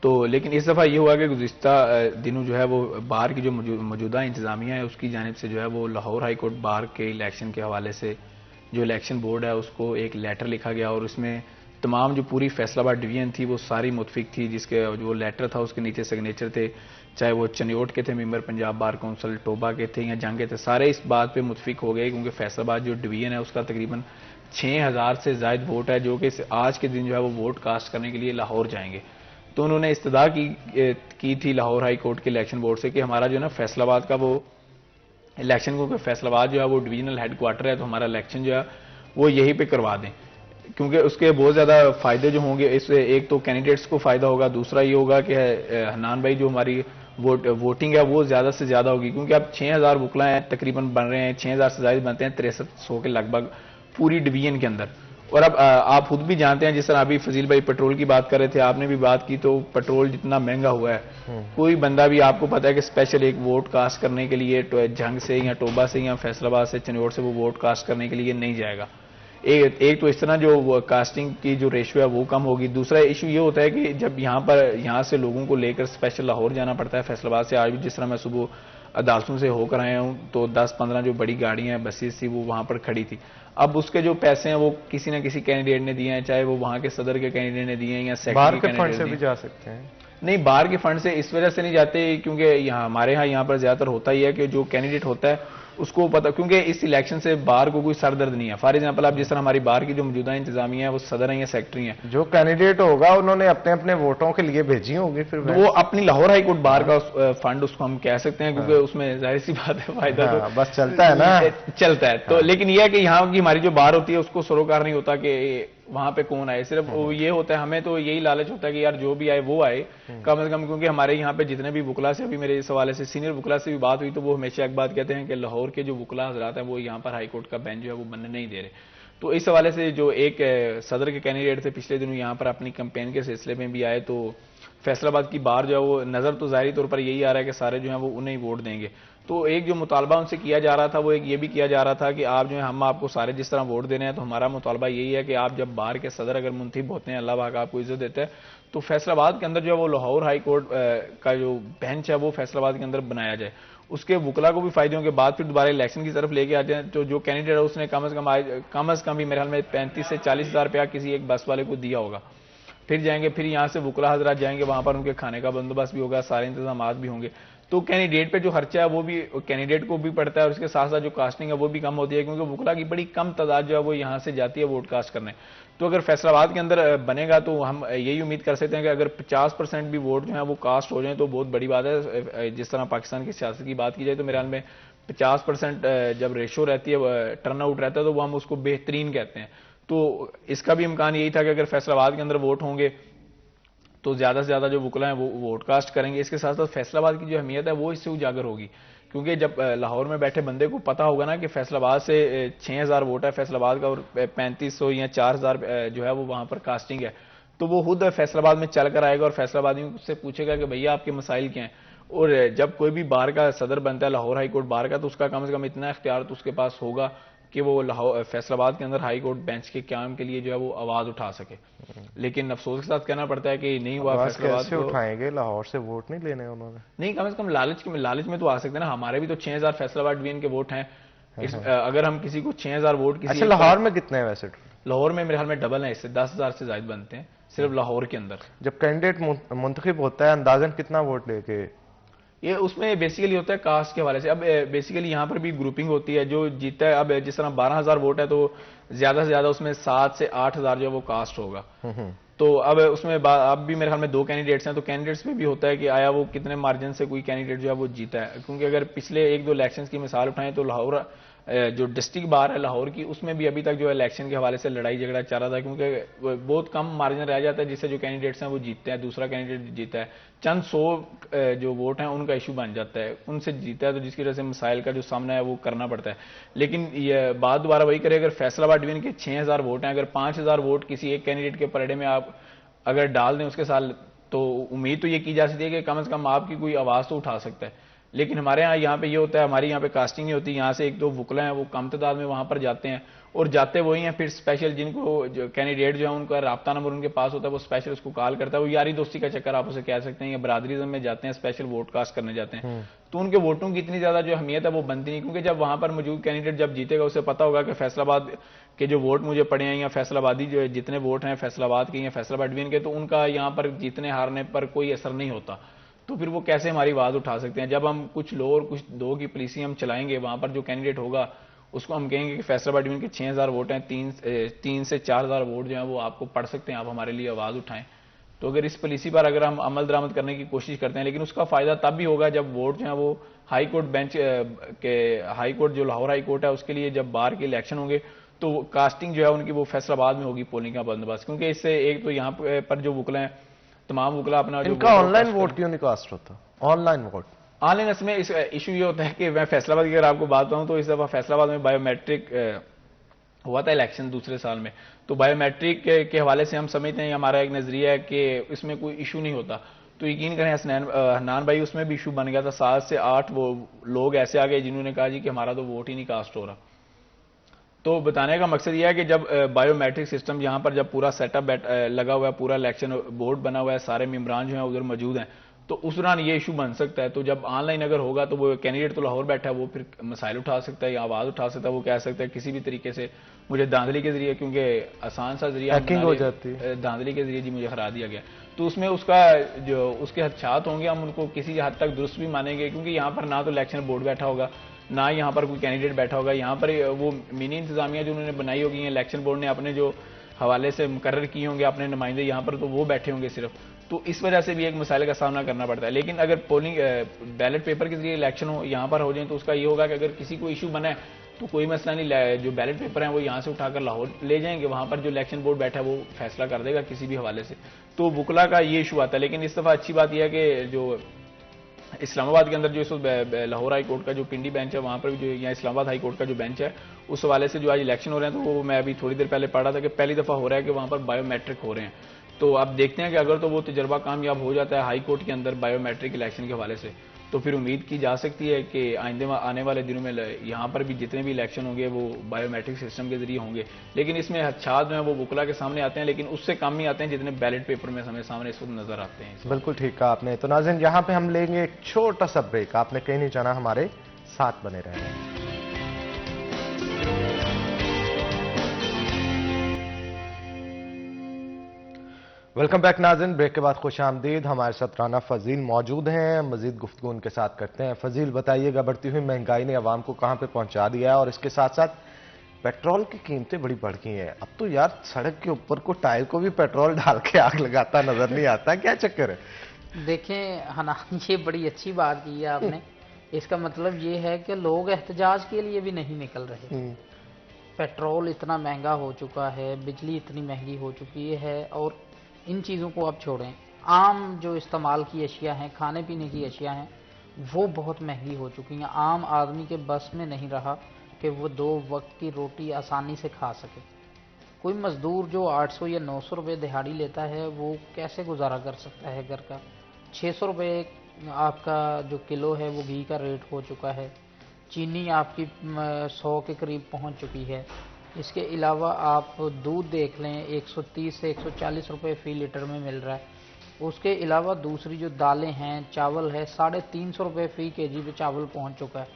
तो लेकिन इस दफ़ा ये हुआ कि गुज़िश्ता दिनों जो है वो बार की जो मौजूदा इंतज़ामिया है उसकी जानिब से जो है वो लाहौर हाई कोर्ट बार के इलेक्शन के हवाले से जो इलेक्शन बोर्ड है उसको एक लेटर लिखा गया, और उसमें तमाम जो पूरी फैसलाबाद डिवीजन थी वो सारी मुतफिक थी। जिसके जो लेटर था उसके नीचे सिग्नेचर थे, चाहे वो चनियोट के थे member Punjab bar council, Toba के थे या जंग के थे, सारे इस बात पे मुतफिक हो गए क्योंकि फैसलाबाद जो डिवीजन है उसका तकरीबन 6000 से ज़ायद वोट है जो कि आज के दिन जो है वो वोट कास्ट करने के लिए लाहौर जाएंगे। तो उन्होंने इस्तदा की थी लाहौर हाई कोर्ट के इलेक्शन बोर्ड से कि हमारा जो है ना फैसलाबाद का वो इलेक्शन, क्योंकि फैसलाबाद जो है वो डिवीजनल हेडक्वार्टर है, तो हमारा इलेक्शन जो है वो यहीं पे करवा दें, क्योंकि उसके बहुत ज़्यादा फ़ायदे जो होंगे। इससे एक तो कैंडिडेट्स को फ़ायदा होगा, दूसरा ये होगा कि हनान भाई जो हमारी वोटिंग है वो ज़्यादा से ज़्यादा होगी, क्योंकि अब 6000 वकला हैं तकरीबन बन रहे हैं, 6000 से ज़्यादा बनते हैं 6300 के लगभग पूरी डिवीजन के अंदर। और अब आप खुद भी जानते हैं, जिस तरह अभी फजील भाई पेट्रोल की बात कर रहे थे, आपने भी बात की, तो पेट्रोल जितना महंगा हुआ है, कोई बंदा भी आपको पता है कि स्पेशल एक वोट कास्ट करने के लिए जंग से या टोबा से या फैसलाबाद से चनियोट से वो वोट कास्ट करने के लिए नहीं जाएगा। एक तो इस तरह जो कास्टिंग की जो रेशियो है वो कम होगी। दूसरा इशू ये होता है कि जब यहाँ से लोगों को लेकर स्पेशल लाहौर जाना पड़ता है फैसलाबाद से। आज भी जिस तरह मैं सुबह अदालतों से होकर आया हूँ, तो 10-15 जो बड़ी गाड़ियां बसेस थी वो वहां पर खड़ी थी। अब उसके जो पैसे हैं वो किसी ना किसी कैंडिडेट ने दिए हैं, चाहे वो वहां के सदर के कैंडिडेट ने दिए हैं या बाहर सेक्रेटरी के फंड कैंडिडेट से ने भी दिए। जा सकते हैं? नहीं, बाहर के फंड से इस वजह से नहीं जाते क्योंकि यहाँ हमारे यहाँ पर ज्यादातर होता ही है कि जो कैंडिडेट होता है उसको पता, क्योंकि इस इलेक्शन से बाहर को कोई सरदर्द नहीं है। फॉर एग्जाम्पल आप जिस तरह हमारी बाहर की जो मौजूदा इंतजामिया है वो सदर है या सेक्रेटरी है, जो कैंडिडेट होगा उन्होंने अपने अपने वोटों के लिए भेजी होगी फिर तो वो अपनी लाहौर हाई कोर्ट बार का फंड उसको हम कह सकते हैं, क्योंकि उसमें जाहिर सी बात है फायदा तो बस चलता है ना, चलता है। तो लेकिन यह है कि यहाँ की हमारी जो बार होती है उसको सरोकार नहीं होता कि वहां पे कौन आए, सिर्फ वो ये होता है, हमें तो यही लालच होता है कि यार जो भी आए वो आए कम से कम, क्योंकि हमारे यहाँ पे जितने भी वुकला से, अभी मेरे इस हवाले से सीनियर वुकला से भी बात हुई तो वो हमेशा एक बात कहते हैं कि लाहौर के जो वुकला हजरात हैं वो यहाँ पर हाई कोर्ट का बेंच जो है वो बनने नहीं दे रहे। तो इस हवाले से जो एक सदर के कैंडिडेट थे पिछले दिनों यहाँ पर अपनी कैंपेन के सिलसिले में भी आए, तो फैसलाबाद की बार जो है वो नजर तो जाहिर तौर पर यही आ रहा है कि सारे जो है वो उन्हें ही वोट देंगे। तो एक जो मुतालबा उनसे किया जा रहा था वो एक ये भी किया जा रहा था कि आप जो है हम आपको सारे जिस तरह वोट दे रहे हैं, तो हमारा मुतालबा यही है कि आप जब बाहर के सदर अगर मुंतखब होते हैं, अल्लाह पाक आपको इज्जत देता है, तो फैसलाबाद के अंदर जो है वो लाहौर हाई कोर्ट का जो बेंच है वो फैसलाबाद के अंदर बनाया जाए। उसके वुकला को भी फायदे होंगे, बाद फिर दोबारा इलेक्शन की तरफ लेके आ जाए तो जो कैंडिडेट है उसने कम से कम भी मेरे ख्याल में 35 से 40 हज़ार रुपया किसी एक बस वाले को दिया होगा। फिर जाएंगे, फिर यहाँ से वुकला हजरात जाएंगे, वहां पर उनके खाने का बंदोबस्त भी होगा, सारे इंतजाम भी होंगे। तो कैंडिडेट पे जो खर्चा है वो भी कैंडिडेट को भी पड़ता है और उसके साथ साथ जो कास्टिंग है वो भी कम होती है, क्योंकि वुकला की बड़ी कम तादाद जो है वो यहाँ से जाती है वोट कास्ट करने। तो अगर फैसलाबाद के अंदर बनेगा तो हम यही उम्मीद कर सकते हैं कि अगर 50% भी वोट जो है वो कास्ट हो जाए तो बहुत बड़ी बात है। जिस तरह पाकिस्तान की सियासत की बात की जाए तो मेरे ख्याल में 50% जब रेशो रहती है, टर्न आउट रहता है, तो वो हम उसको बेहतरीन कहते हैं। तो इसका भी इम्कान यही था कि अगर फैसलाबाद के अंदर वोट होंगे तो ज्यादा से ज्यादा जो वुकला हैं वो वोट कास्ट करेंगे। इसके साथ साथ फैसलाबाद की जो अहमियत है वो इससे उजागर होगी, क्योंकि जब लाहौर में बैठे बंदे को पता होगा ना कि फैसलाबाद से 6000 वोट है फैसलाबाद का और 3500 या 4000 जो है वो वहां पर कास्टिंग है, तो वो खुद फैसलाबाद में चल कर आएगा और फैसलाबादी से पूछेगा कि भैया आपके मसाइल क्या हैं। और जब कोई भी बार का सदर बनता है लाहौर हाई कोर्ट बार का, तो उसका कम से कम इतना इख्तियार तो उसके पास होगा कि वो लाहौर फैसलाबाद के अंदर हाई कोर्ट बेंच के क्याम के लिए जो है वो आवाज उठा सके। लेकिन अफसोस के साथ कहना पड़ता है कि नहीं हुआ। फैसलाबाद कैसे उठाएंगे, लाहौर से वोट नहीं लेने उन्होंने? नहीं, कम से कम लालच में तो आ सकते हैं ना। हमारे भी तो 6000 फैसलाबाद डिवीजन के वोट हैं। अगर हम किसी को 6000 वोट किसी, अच्छा लाहौर में कितने हैं वैसे? लाहौर में मेरे ख्याल में डबल है, इससे 10,000 से ज्यादा बनते हैं सिर्फ लाहौर के अंदर। जब कैंडिडेट मुंतखब होता है अंदाजन कितना वोट लेके? ये उसमें बेसिकली होता है कास्ट के हवाले से। अब बेसिकली यहाँ पर भी ग्रुपिंग होती है, जो जीता है, अब जिस तरह 12,000 वोट है तो ज्यादा से ज्यादा उसमें 7 से 8,000 जो है वो कास्ट होगा। तो अब उसमें अब भी मेरे ख्याल में 2 कैंडिडेट्स हैं, तो कैंडिडेट्स पे भी होता है कि आया वो कितने मार्जिन से कोई कैंडिडेट जो है वो जीता है। क्योंकि अगर पिछले 1-2 इलेक्शंस की मिसाल उठाएं तो लाहौर जो डिस्ट्रिक्ट बार है लाहौर की, उसमें भी अभी तक जो इलेक्शन के हवाले से लड़ाई झगड़ा चल रहा था, क्योंकि बहुत कम मार्जिन रह जाता है जिससे जो कैंडिडेट्स हैं वो जीतते हैं, दूसरा कैंडिडेट जीता है, चंद 100 जो वोट हैं उनका इशू बन जाता है, उनसे जीता है, तो जिसकी वजह से मिसाइल का जो सामना है वो करना पड़ता है। लेकिन ये बात दोबारा वही करे, अगर फैसलाबाद डिवीजन के 6000 वोट हैं, अगर 5000 वोट किसी एक कैंडिडेट के पलड़े में आप अगर डाल दें उसके साथ, तो उम्मीद तो ये की जा सकती है कि कम से कम आपकी कोई आवाज तो उठा सकता है। लेकिन हमारे यहाँ पे ये होता है, हमारी यहाँ पे कास्टिंग ही होती है, यहाँ से 1-2 वुकला हैं वो कम तादाद में वहां पर जाते हैं और जाते वही हैं, फिर स्पेशल जिनको जो कैंडिडेट जो है उनका राब्ता नंबर उनके पास होता है, वो स्पेशल उसको कॉल करता है, वो यारी दोस्ती का चक्कर आप उसे कह सकते हैं, या बरादरीज़म में जाते हैं, स्पेशल वोट कास्ट करने जाते हैं। तो उनके वोटों की इतनी ज्यादा जो अहमियत है वो बनती नहीं, क्योंकि जब वहां पर मौजूद कैंडिडेट जब जीतेगा उसे पता होगा कि फैसलाबाद के जो वोट मुझे पड़े हैं या फैसलाबादी जो जितने वोट हैं फैसलाबाद के या फैसलाबाद डिवीजन के, तो उनका यहाँ पर जीतने हारने पर कोई असर नहीं होता। तो फिर वो कैसे हमारी आवाज उठा सकते हैं? जब हम कुछ लो और कुछ दो की पॉलिसी हम चलाएंगे, वहां पर जो कैंडिडेट होगा उसको हम कहेंगे कि फैसलाबाद डिवीजन के 6000 वोट हैं, 3 से 4000 वोट जो है वो आपको पढ़ सकते हैं, आप हमारे लिए आवाज उठाएं। तो अगर इस पॉलिसी पर अगर हम अमल दरामद करने की कोशिश करते हैं, लेकिन उसका फायदा तब भी होगा जब वोट जो है वो हाई कोर्ट बेंच के हाई कोर्ट जो लाहौर हाई कोर्ट है उसके लिए जब बाहर के इलेक्शन होंगे तो कास्टिंग जो है उनकी वो फैसलाबाद में होगी, पोलिंग का बंदोबस्त। क्योंकि इससे एक तो यहाँ पर जो वुकला है तमाम वुकला अपना इनका ऑनलाइन वोट क्यों नहीं कास्ट होता? ऑनलाइन वोट ऑनलाइन इसमें इस इशू ये होता है कि मैं फैसलाबाद की अगर आपको बात बताऊं तो इस दफा फैसलाबाद में बायोमेट्रिक हुआ था इलेक्शन दूसरे साल में, तो बायोमेट्रिक के हवाले से हम समझते हैं, हमारा एक नजरिया है कि इसमें कोई इशू नहीं होता। तो यकीन करें हनान भाई उसमें भी इशू बन गया था, 7 से 8 वो लोग ऐसे आ गए जिन्होंने कहा जी कि हमारा तो वोट ही नहीं कास्ट हो रहा। तो बताने का मकसद यह है कि जब बायोमेट्रिक सिस्टम यहाँ पर जब पूरा सेटअप लगा हुआ है, पूरा इलेक्शन बोर्ड बना हुआ है, सारे मेम्बरान जो हैं उधर मौजूद हैं, तो उस दौरान ये इशू बन सकता है। तो जब ऑनलाइन अगर होगा तो वो कैंडिडेट तो लाहौर बैठा है, वो फिर मसाइल उठा सकता है या आवाज़ उठा सकता है, वो कह सकता है किसी भी तरीके से मुझे धांधली के जरिए, क्योंकि आसान सा जरिया हैकिंग हो जाती है, धांधली के जरिए जी मुझे हरा दिया गया, तो उसमें उसका जो उसके हदशात होंगे हम उनको किसी हद तक दुरुस्त भी मानेंगे, क्योंकि यहाँ पर ना तो इलेक्शन बोर्ड बैठा होगा, ना यहाँ पर कोई कैंडिडेट बैठा होगा, यहाँ पर वो मिनी इंतजामिया जो उन्होंने बनाई होगी, इलेक्शन बोर्ड ने अपने जो हवाले से मुकर्रर किए होंगे अपने नुमाइंदे यहाँ पर, तो वो बैठे होंगे सिर्फ, तो इस वजह से भी एक मसाइले का सामना करना पड़ता है। लेकिन अगर पोलिंग बैलेट पेपर के जरिए इलेक्शन हो यहाँ पर हो जाए तो उसका ये होगा कि अगर किसी को इशू बना है तो कोई मसला नहीं, जो बैलेट पेपर हैं वो यहाँ से उठाकर लाहौर ले जाएंगे, वहाँ पर जो इलेक्शन बोर्ड बैठा है वो फैसला कर देगा किसी भी हवाले से। तो वुकला का ये इशू आता है। लेकिन इस दफ़ा अच्छी बात यह है कि जो इस्लामाबाद के अंदर जो इस लाहौर हाई कोर्ट का जो पिंडी बेंच है वहाँ पर भी जो यहाँ इस्लामाबाद हाई कोर्ट का जो बेंच है उस हवाले से जो आज इलेक्शन हो रहे हैं, तो वो मैं अभी थोड़ी देर पहले पढ़ा था कि पहली दफ़ा हो रहा है कि वहाँ पर बायोमेट्रिक हो रहे हैं। तो अब देखते हैं कि अगर तो वो तजर्बा कामयाब हो जाता है हाई कोर्ट के अंदर बायोमेट्रिक इलेक्शन के हवाले से, तो फिर उम्मीद की जा सकती है कि आने वाले दिनों में यहाँ पर भी जितने भी इलेक्शन होंगे वो बायोमेट्रिक सिस्टम के जरिए होंगे। लेकिन इसमें हदशात जो हैं वो वुकला के सामने आते हैं, लेकिन उससे कम ही आते हैं जितने बैलेट पेपर में हमें सामने इस वक्त नजर आते हैं। बिल्कुल ठीक कहा आपने। तो नाज़रीन यहाँ पे हम लेंगे एक छोटा सा ब्रेक, आपने कहीं नहीं जाना, हमारे साथ बने रहें। वेलकम बैक नाज़रीन, ब्रेक के बाद खुश आमदीद। हमारे साथ राना फजील मौजूद हैं, मजीद गुफ्तगू उनके साथ करते हैं। फजील बताइएगा, बढ़ती हुई महंगाई ने अवाम को कहां पे पहुंचा दिया है, और इसके साथ साथ पेट्रोल की कीमतें बड़ी बढ़ गई हैं। अब तो यार सड़क के ऊपर को टायर को भी पेट्रोल डाल के आग लगाता नजर नहीं आता, क्या चक्कर है? देखें हनान, ये बड़ी अच्छी बात की है आपने। इसका मतलब ये है कि लोग एहतजाज के लिए भी नहीं निकल रहे। पेट्रोल इतना महंगा हो चुका है, बिजली इतनी महंगी हो चुकी है, और इन चीज़ों को आप छोड़ें, आम जो इस्तेमाल की अशिया हैं, खाने पीने की अशिया हैं, वो बहुत महंगी हो चुकी हैं। आम आदमी के बस में नहीं रहा कि वो 2 वक्त की रोटी आसानी से खा सके। कोई मज़दूर जो 800 या 900 रुपये दिहाड़ी लेता है वो कैसे गुजारा कर सकता है घर का? 600 रुपये आपका जो किलो है वो घी का रेट हो चुका है। चीनी आपकी 100 के करीब पहुंच चुकी है। इसके अलावा आप दूध देख लें, 130 से 140 रुपये फ़ी लीटर में मिल रहा है। उसके अलावा दूसरी जो दालें हैं, चावल है, 350 रुपये फ़ी केजी पे चावल पहुंच चुका है।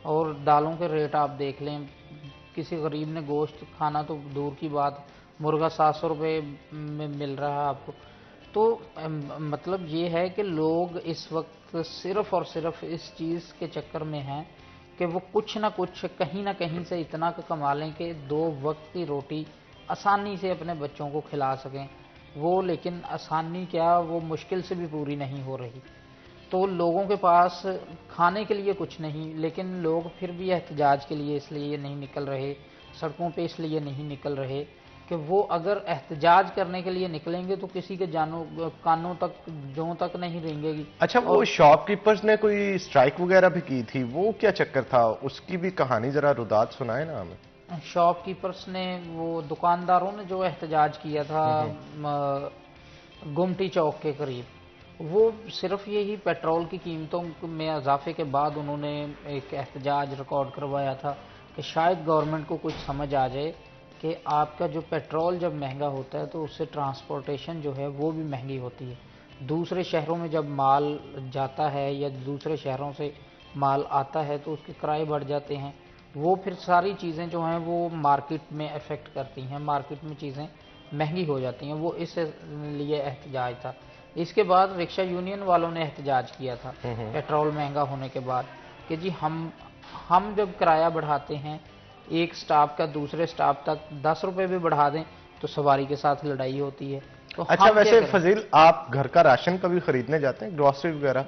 और दालों के रेट आप देख लें, किसी गरीब ने गोश्त खाना तो दूर की बात, मुर्गा 700 रुपये में मिल रहा है आपको। तो मतलब ये है कि लोग इस वक्त सिर्फ़ और सिर्फ इस चीज़ के चक्कर में हैं कि वो कुछ ना कुछ कहीं ना कहीं से इतना कमा लें कि 2 वक्त की रोटी आसानी से अपने बच्चों को खिला सकें। वो लेकिन आसानी क्या, वो मुश्किल से भी पूरी नहीं हो रही। तो लोगों के पास खाने के लिए कुछ नहीं, लेकिन लोग फिर भी एहतजाज के लिए इसलिए नहीं निकल रहे, सड़कों पे इसलिए नहीं निकल रहे कि वो अगर एहतजाज करने के लिए निकलेंगे तो किसी के कानों तक जों तक नहीं रेंगेगी। अच्छा, वो शॉपकीपर्स ने कोई स्ट्राइक वगैरह भी की थी, वो क्या चक्कर था? उसकी भी कहानी जरा रुदात सुनाए ना हमें। शॉपकीपर्स ने, वो दुकानदारों ने जो एहतजाज किया था गुमटी चौक के करीब, वो सिर्फ यही पेट्रोल की कीमतों में इजाफे के बाद उन्होंने एक एहतजाज रिकॉर्ड करवाया था कि शायद गवर्नमेंट को कुछ समझ आ जाए कि आपका जो पेट्रोल जब महंगा होता है तो उससे ट्रांसपोर्टेशन जो है वो भी महंगी होती है। दूसरे शहरों में जब माल जाता है या दूसरे शहरों से माल आता है तो उसके किराए बढ़ जाते हैं। वो फिर सारी चीज़ें जो हैं वो मार्केट में अफेक्ट करती हैं, मार्केट में चीज़ें महंगी हो जाती हैं। वो इस लिए एहतजाज था। इसके बाद रिक्शा यूनियन वालों ने एहतजाज किया था पेट्रोल महंगा होने के बाद कि जी हम जब किराया बढ़ाते हैं एक स्टाफ का दूसरे स्टाफ तक 10 रुपये भी बढ़ा दें तो सवारी के साथ लड़ाई होती है। तो अच्छा, वैसे फजील आप घर का राशन कभी खरीदने जाते हैं, ग्रोसरी वगैरह?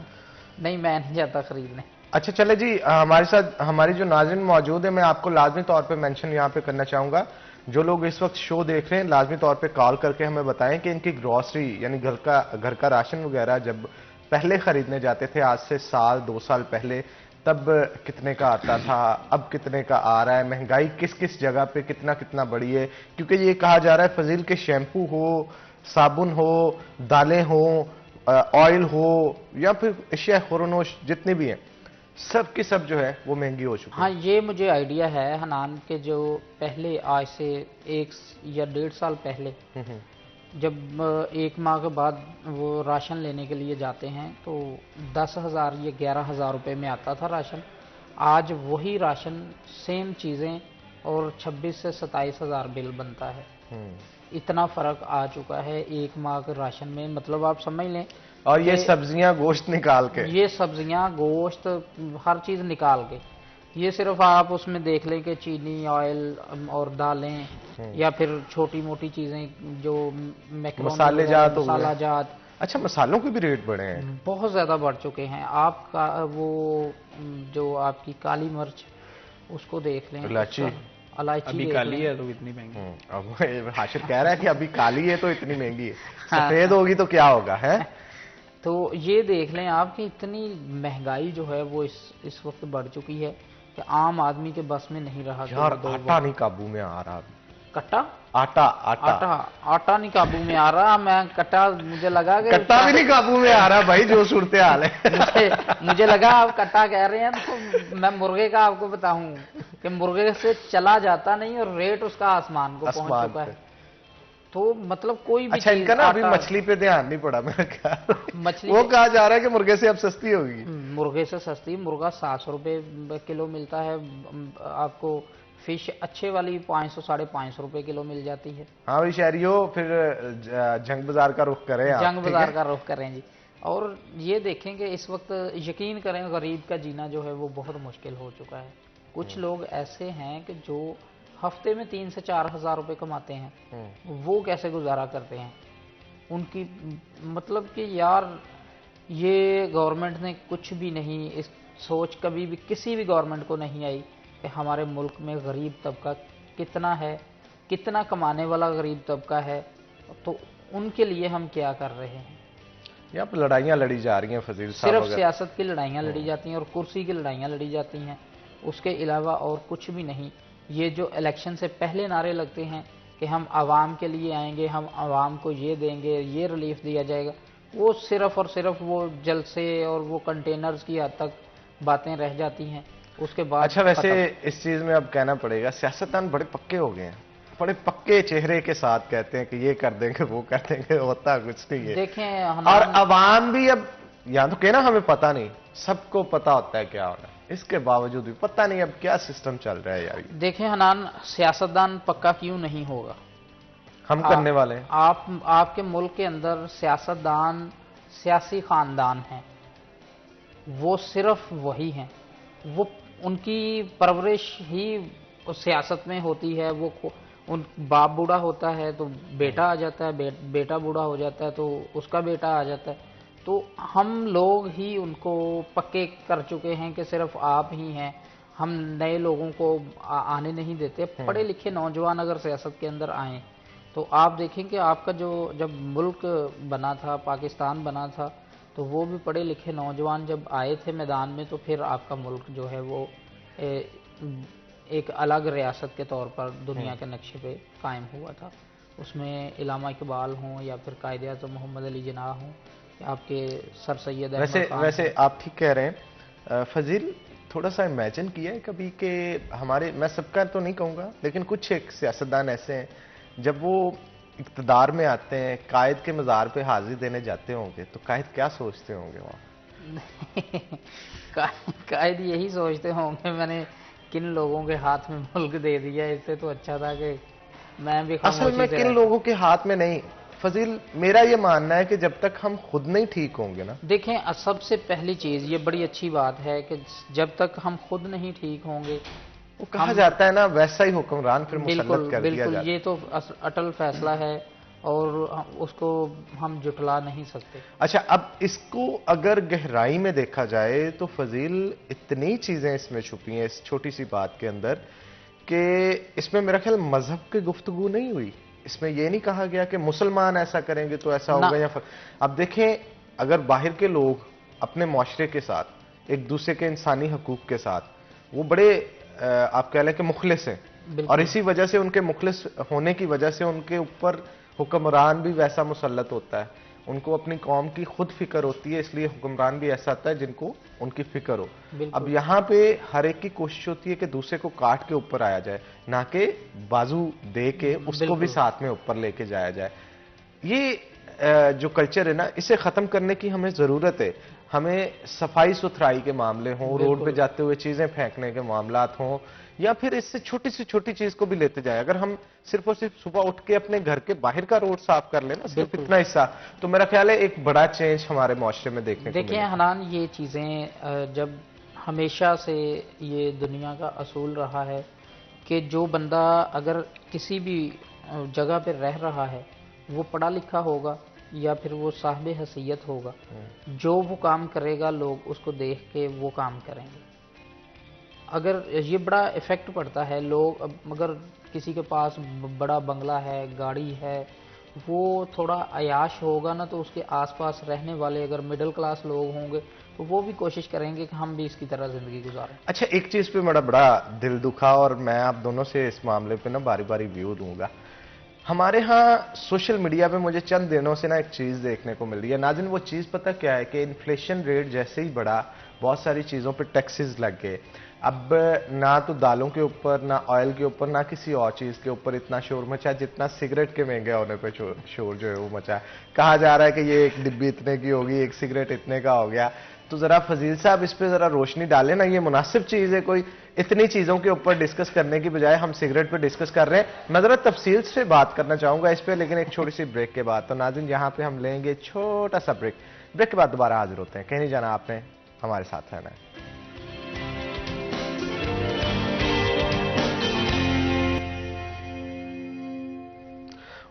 नहीं, मैं नहीं जाता खरीदने। अच्छा चले जी, हमारे साथ हमारी जो नाज़रीन मौजूद है, मैं आपको लाजमी तौर पे मेंशन यहाँ पे करना चाहूँगा। जो लोग इस वक्त शो देख रहे हैं, लाजमी तौर पे कॉल करके हमें बताएं कि इनकी ग्रोसरी यानी घर का राशन वगैरह जब पहले खरीदने जाते थे, आज से 2 साल पहले, तब कितने का आता था, अब कितने का आ रहा है, महंगाई किस किस जगह पे कितना बढ़ी है। क्योंकि ये कहा जा रहा है फजील के शैम्पू हो, साबुन हो, दालें हो, ऑयल हो या फिर अशिया खुरनोश जितनी भी हैं, सब की सब जो है वो महंगी हो चुकी है। हाँ, ये मुझे आइडिया है हनान के जो पहले आज से 1 या 1.5 साल पहले जब 1 माह के बाद वो राशन लेने के लिए जाते हैं तो 10,000 या 11,000 रुपये में आता था राशन। आज वही राशन सेम चीज़ें और 26 से 27,000 बिल बनता है। इतना फ़र्क आ चुका है 1 माह के राशन में, मतलब आप समझ लें। और ये सब्जियां गोश्त निकाल के, ये सब्जियां गोश्त हर चीज़ निकाल के, ये सिर्फ आप उसमें देख लें कि चीनी, ऑयल और दालें या फिर छोटी मोटी चीज़ें जो मसाले जात, मसाला जात। अच्छा, मसालों के भी रेट बढ़े हैं, बहुत ज़्यादा बढ़ चुके हैं। आपका वो जो आपकी काली मिर्च, उसको देख लें, इलायची अभी काली है तो इतनी महंगी। अब हाशिर कह रहा है कि अभी काली है तो इतनी महंगी है, सफेद होगी तो क्या होगा है। तो ये देख लें आप कि इतनी महंगाई जो है वो इस वक्त बढ़ चुकी है कि आम आदमी के बस में नहीं रहा। यार आटा नहीं काबू में आ रहा। कट्टा आटा आटा आटा आटा नहीं काबू में आ रहा। मैं कट्टा, मुझे लगा कि कट्टा भी नहीं काबू में आ रहा भाई, जो सूरत हाल है। मुझे लगा आप कट्टा कह रहे हैं तो मैं मुर्गे का आपको बताऊं कि मुर्गे से चला जाता नहीं और रेट उसका आसमान को पहुंच चुका है। तो मतलब कोई भी, अच्छा, इनका ना अभी मछली पे ध्यान नहीं पड़ा मेरा ख्याल। मछली वो कहा जा रहा है कि मुर्गे से अब सस्ती होगी। मुर्गे से सस्ती, मुर्गा 700 रुपये किलो मिलता है आपको। फिश अच्छे वाली 500 550 रुपये किलो मिल जाती है। हाँ भाई शहरियों, फिर जंग बाजार का रुख करें, जंग बाजार का रुख करें जी। और ये देखें कि इस वक्त यकीन करें गरीब का जीना जो है वो बहुत मुश्किल हो चुका है। कुछ लोग ऐसे हैं कि जो हफ्ते में 3 से 4 हज़ार रुपये कमाते हैं, वो कैसे गुजारा करते हैं। उनकी मतलब कि यार ये गवर्नमेंट ने कुछ भी नहीं, इस सोच कभी भी किसी भी गवर्नमेंट को नहीं आई कि हमारे मुल्क में गरीब तबका कितना है, कितना कमाने वाला गरीब तबका है, तो उनके लिए हम क्या कर रहे हैं। यहाँ पर लड़ाइयाँ लड़ी जा रही हैं फजील साहब, सिर्फ सियासत की लड़ाइयाँ लड़ी जाती हैं और कुर्सी की लड़ाइयाँ लड़ी जाती हैं, उसके अलावा और कुछ भी नहीं। ये जो इलेक्शन से पहले नारे लगते हैं कि हम आवाम के लिए आएंगे, हम आवाम को ये देंगे, ये रिलीफ दिया जाएगा, वो सिर्फ और सिर्फ वो जलसे और वो कंटेनर्स की हद तक बातें रह जाती हैं। उसके बाद अच्छा, वैसे इस चीज में अब कहना पड़ेगा सियासतदान बड़े पक्के हो गए हैं, बड़े पक्के चेहरे के साथ कहते हैं कि ये कर देंगे वो कर देंगे, होता कुछ नहीं है। देखें और अवाम भी अब यहाँ तो कहना हमें पता नहीं, सबको पता होता है क्या हो रहा है, इसके बावजूद भी पता नहीं अब क्या सिस्टम चल रहा है यार। देखें हनान, सियासतदान पक्का क्यों नहीं होगा, हम करने वाले हैं। आपके मुल्क के अंदर सियासतदान सियासी खानदान हैं, वो सिर्फ वही हैं, वो उनकी परवरिश ही सियासत में होती है। वो उन बाप बूढ़ा होता है तो बेटा आ जाता है, बेटा बूढ़ा हो जाता है तो उसका बेटा आ जाता है। तो हम लोग ही उनको पक्के कर चुके हैं कि सिर्फ आप ही हैं, हम नए लोगों को आने नहीं देते। पढ़े लिखे नौजवान अगर सियासत के अंदर आएँ तो आप देखें कि आपका जो जब मुल्क बना था, पाकिस्तान बना था, तो वो भी पढ़े लिखे नौजवान जब आए थे मैदान में, तो फिर आपका मुल्क जो है वो एक अलग रियासत के तौर पर दुनिया के नक्शे पे कायम हुआ था। उसमें इलामा इकबाल हों या फिर कायद-ए-आज़म मोहम्मद अली जिन्ना हों या आपके सर सैयद अहमद खान। वैसे आप ठीक कह रहे हैं फजील, थोड़ा सा इमेजिन किया है कभी कि हमारे, मैं सबका तो नहीं कहूँगा, लेकिन कुछ एक सियासतदान ऐसे हैं जब वो इक़्तिदार में आते हैं, कायद के मज़ार पे हाजिरी देने जाते होंगे तो कायद क्या सोचते होंगे वहाँ? कायद यही सोचते होंगे मैंने किन लोगों के हाथ में मुल्क दे दिया, इससे तो अच्छा था कि मैं भी असल में किन लोगों के हाथ में नहीं फजील, मेरा ये मानना है कि जब तक हम खुद नहीं ठीक होंगे ना। देखें सबसे पहली चीज़ ये बड़ी अच्छी बात है कि जब तक हम खुद नहीं ठीक होंगे, वो कहा जाता है ना वैसा ही हुक्मरान फिर मुसल्लत कर दिया जाता है। ये तो अटल फैसला है और उसको हम जुटला नहीं सकते। अच्छा, अब इसको अगर गहराई में देखा जाए तो फजील इतनी चीजें इसमें छुपी हैं इस छोटी सी बात के अंदर कि इसमें मेरा ख्याल मजहब की गुफ्तगू नहीं हुई। इसमें यह नहीं कहा गया कि मुसलमान ऐसा करेंगे तो ऐसा होगा या अब देखें, अगर बाहर के लोग अपने माशरे के साथ, एक दूसरे के इंसानी हकूक के साथ वो बड़े आप कह लें कि मुखलिस हैं, और इसी वजह से उनके मुखलिस होने की वजह से उनके ऊपर हुक्मरान भी वैसा मुसल्लत होता है, उनको अपनी कौम की खुद फिक्र होती है, इसलिए हुक्मरान भी ऐसा आता है जिनको उनकी फिक्र हो। अब यहाँ पे हर एक की कोशिश होती है कि दूसरे को काट के ऊपर आया जाए, ना कि बाजू दे के उसको भी साथ में ऊपर लेके जाया जाए। ये जो कल्चर है ना, इसे खत्म करने की हमें जरूरत है। हमें सफाई सुथराई के मामले हों, रोड पे जाते हुए चीजें फेंकने के मामलात हों, या फिर इससे छोटी से छोटी चीज को भी लेते जाए। अगर हम सिर्फ और सिर्फ सुबह उठ के अपने घर के बाहर का रोड साफ कर लेना, सिर्फ इतना हिस्सा, तो मेरा ख्याल है एक बड़ा चेंज हमारे मुआशरे में देखने को देखिए मिलेगा। हनान, ये चीज़ें जब हमेशा से ये दुनिया का असूल रहा है कि जो बंदा अगर किसी भी जगह पर रह रहा है वो पढ़ा लिखा होगा या फिर वो साहिब हैसियत होगा, जो वो काम करेगा लोग उसको देख के वो काम करेंगे। अगर ये बड़ा इफ़ेक्ट पड़ता है, लोग अगर किसी के पास बड़ा बंगला है, गाड़ी है, वो थोड़ा अयाश होगा ना, तो उसके आसपास रहने वाले अगर मिडिल क्लास लोग होंगे तो वो भी कोशिश करेंगे कि हम भी इसकी तरह ज़िंदगी गुजारें। अच्छा, एक चीज पे मेरा बड़ा दिल दुखा और मैं आप दोनों से इस मामले पे ना बारी बारी व्यू दूंगा। हमारे यहाँ सोशल मीडिया पे मुझे चंद दिनों से ना एक चीज देखने को मिल रही है नाज़रीन। वो चीज पता क्या है कि इन्फ्लेशन रेट जैसे ही बढ़ा, बहुत सारी चीजों पे टैक्सेस लग गए। अब ना तो दालों के ऊपर, ना ऑयल के ऊपर, ना किसी और चीज के ऊपर इतना शोर मचा जितना सिगरेट के महंगे होने पे शोर जो है वो मचा। कहा जा रहा है कि ये एक डिब्बी इतने की होगी, एक सिगरेट इतने का हो गया। तो जरा फजील साहब इस पे जरा रोशनी डालें ना, ये मुनासिब चीज है? कोई इतनी चीजों के ऊपर डिस्कस करने की बजाय हम सिगरेट पे डिस्कस कर रहे हैं। मैं जरा तफसील से बात करना चाहूंगा इस पे, लेकिन एक छोटी सी ब्रेक के बाद। तो नाज़रीन, यहाँ पे हम लेंगे छोटा सा ब्रेक। ब्रेक के बाद दोबारा हाजिर होते हैं। कहीं नहीं जाना आपने, हमारे साथ रहना है।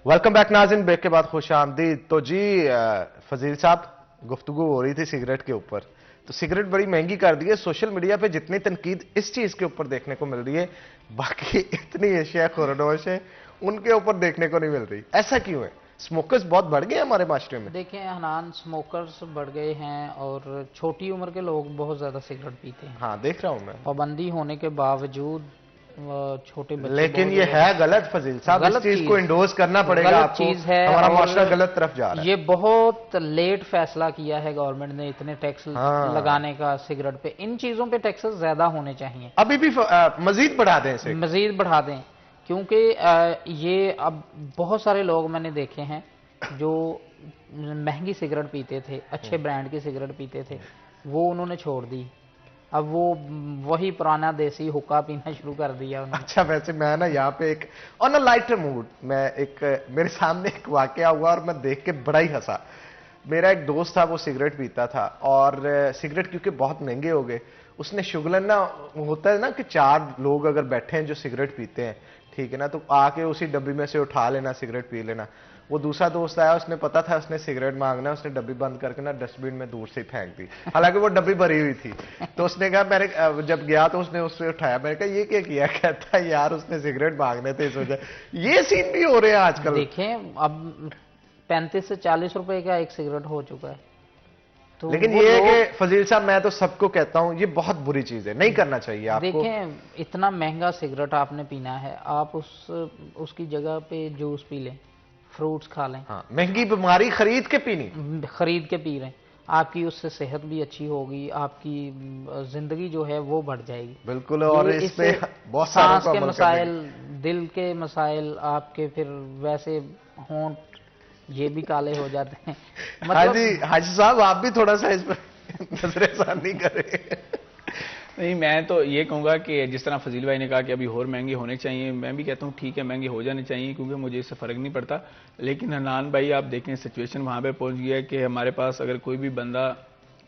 वेलकम बैक नाज़रीन, ब्रेक के बाद खुश आमदीद। तो जी फजील साहब, गुफ्तगू हो रही थी सिगरेट के ऊपर। तो सिगरेट बड़ी महंगी कर दी है। सोशल मीडिया पे जितनी तनकीद इस चीज के ऊपर देखने को मिल रही है, बाकी इतनी एशिया खुरनोश है उनके ऊपर देखने को नहीं मिल रही। ऐसा क्यों है? स्मोकर्स बहुत बढ़ गए हमारे माशरे में। देखें हनान, स्मोकर्स बढ़ गए हैं और छोटी उम्र के लोग बहुत ज़्यादा सिगरेट पीते हैं। हाँ, देख रहा हूं मैं। पाबंदी होने के बावजूद छोटे बच्चे, लेकिन ये है गलत फजील साहब, इस चीज को इंडोर्स करना पड़ेगा गलत आपको। चीज है, हमारा माशरा गलत तरफ जा रहा है। ये बहुत लेट फैसला किया है गवर्नमेंट ने इतने टैक्स लगाने का सिगरेट पे। इन चीजों पे टैक्सेस ज्यादा होने चाहिए, अभी भी मजीद बढ़ा दें इसे, मजीद बढ़ा दें, क्योंकि ये अब बहुत सारे लोग मैंने देखे हैं जो महंगी सिगरेट पीते थे, अच्छे ब्रांड की सिगरेट पीते थे, वो उन्होंने छोड़ दी। अब वो वही पुराना देसी हुक्का पीना शुरू कर दिया उन्होंने। अच्छा, वैसे मैं ना यहाँ पे एक ऑन अ लाइटर मूड, मैं मेरे सामने एक वाकया हुआ और मैं देख के बड़ा ही हंसा। मेरा एक दोस्त था, वो सिगरेट पीता था और सिगरेट क्योंकि बहुत महंगे हो गए, उसने शुगलन ना, होता है ना कि 4 लोग अगर बैठे हैं जो सिगरेट पीते हैं, ठीक है ना, तो आके उसी डब्बी में से उठा लेना, सिगरेट पी लेना। वो दूसरा दोस्त आया, उसने पता था उसने सिगरेट मांगना है, उसने डब्बी बंद करके ना डस्टबिन में दूर से ही फेंक दी। हालांकि वो डब्बी भरी हुई थी। तो उसने कहा, मैंने जब गया तो उसने उससे उठाया, मैंने कहा ये क्या किया? कहता यार उसने सिगरेट मांगने थे इस वजह। ये सीन भी हो रहे हैं आजकल। देखें अब 35 से 40 रुपए का एक सिगरेट हो चुका है। तो लेकिन ये है कि फजील साहब, मैं तो सबको कहता हूं ये बहुत बुरी चीज है, नहीं करना चाहिए आपको। देखें, इतना महंगा सिगरेट आपने पीना है, आप उसकी जगह पे जूस पी लें, फ्रूट्स खा लें। हाँ, महंगी बीमारी खरीद के पीनी, खरीद के पी रहे हैं, आपकी उससे सेहत भी अच्छी होगी, आपकी जिंदगी जो है वो बढ़ जाएगी। बिल्कुल। और इससे बहुत सांस के मसाइल, दिल के मसाइल, आपके फिर वैसे होंठ ये भी काले हो जाते हैं। मतलब हाजी साहब, आप भी थोड़ा सा इस पर नजरसानी करें। नहीं, मैं तो ये कहूँगा कि जिस तरह फजील भाई ने कहा कि अभी और महंगे होने चाहिए, मैं भी कहता हूँ ठीक है, महंगे हो जाने चाहिए, क्योंकि मुझे इससे फ़र्क नहीं पड़ता। लेकिन हनान भाई, आप देखें सिचुएशन वहाँ पे पहुँच गया है कि हमारे पास अगर कोई भी बंदा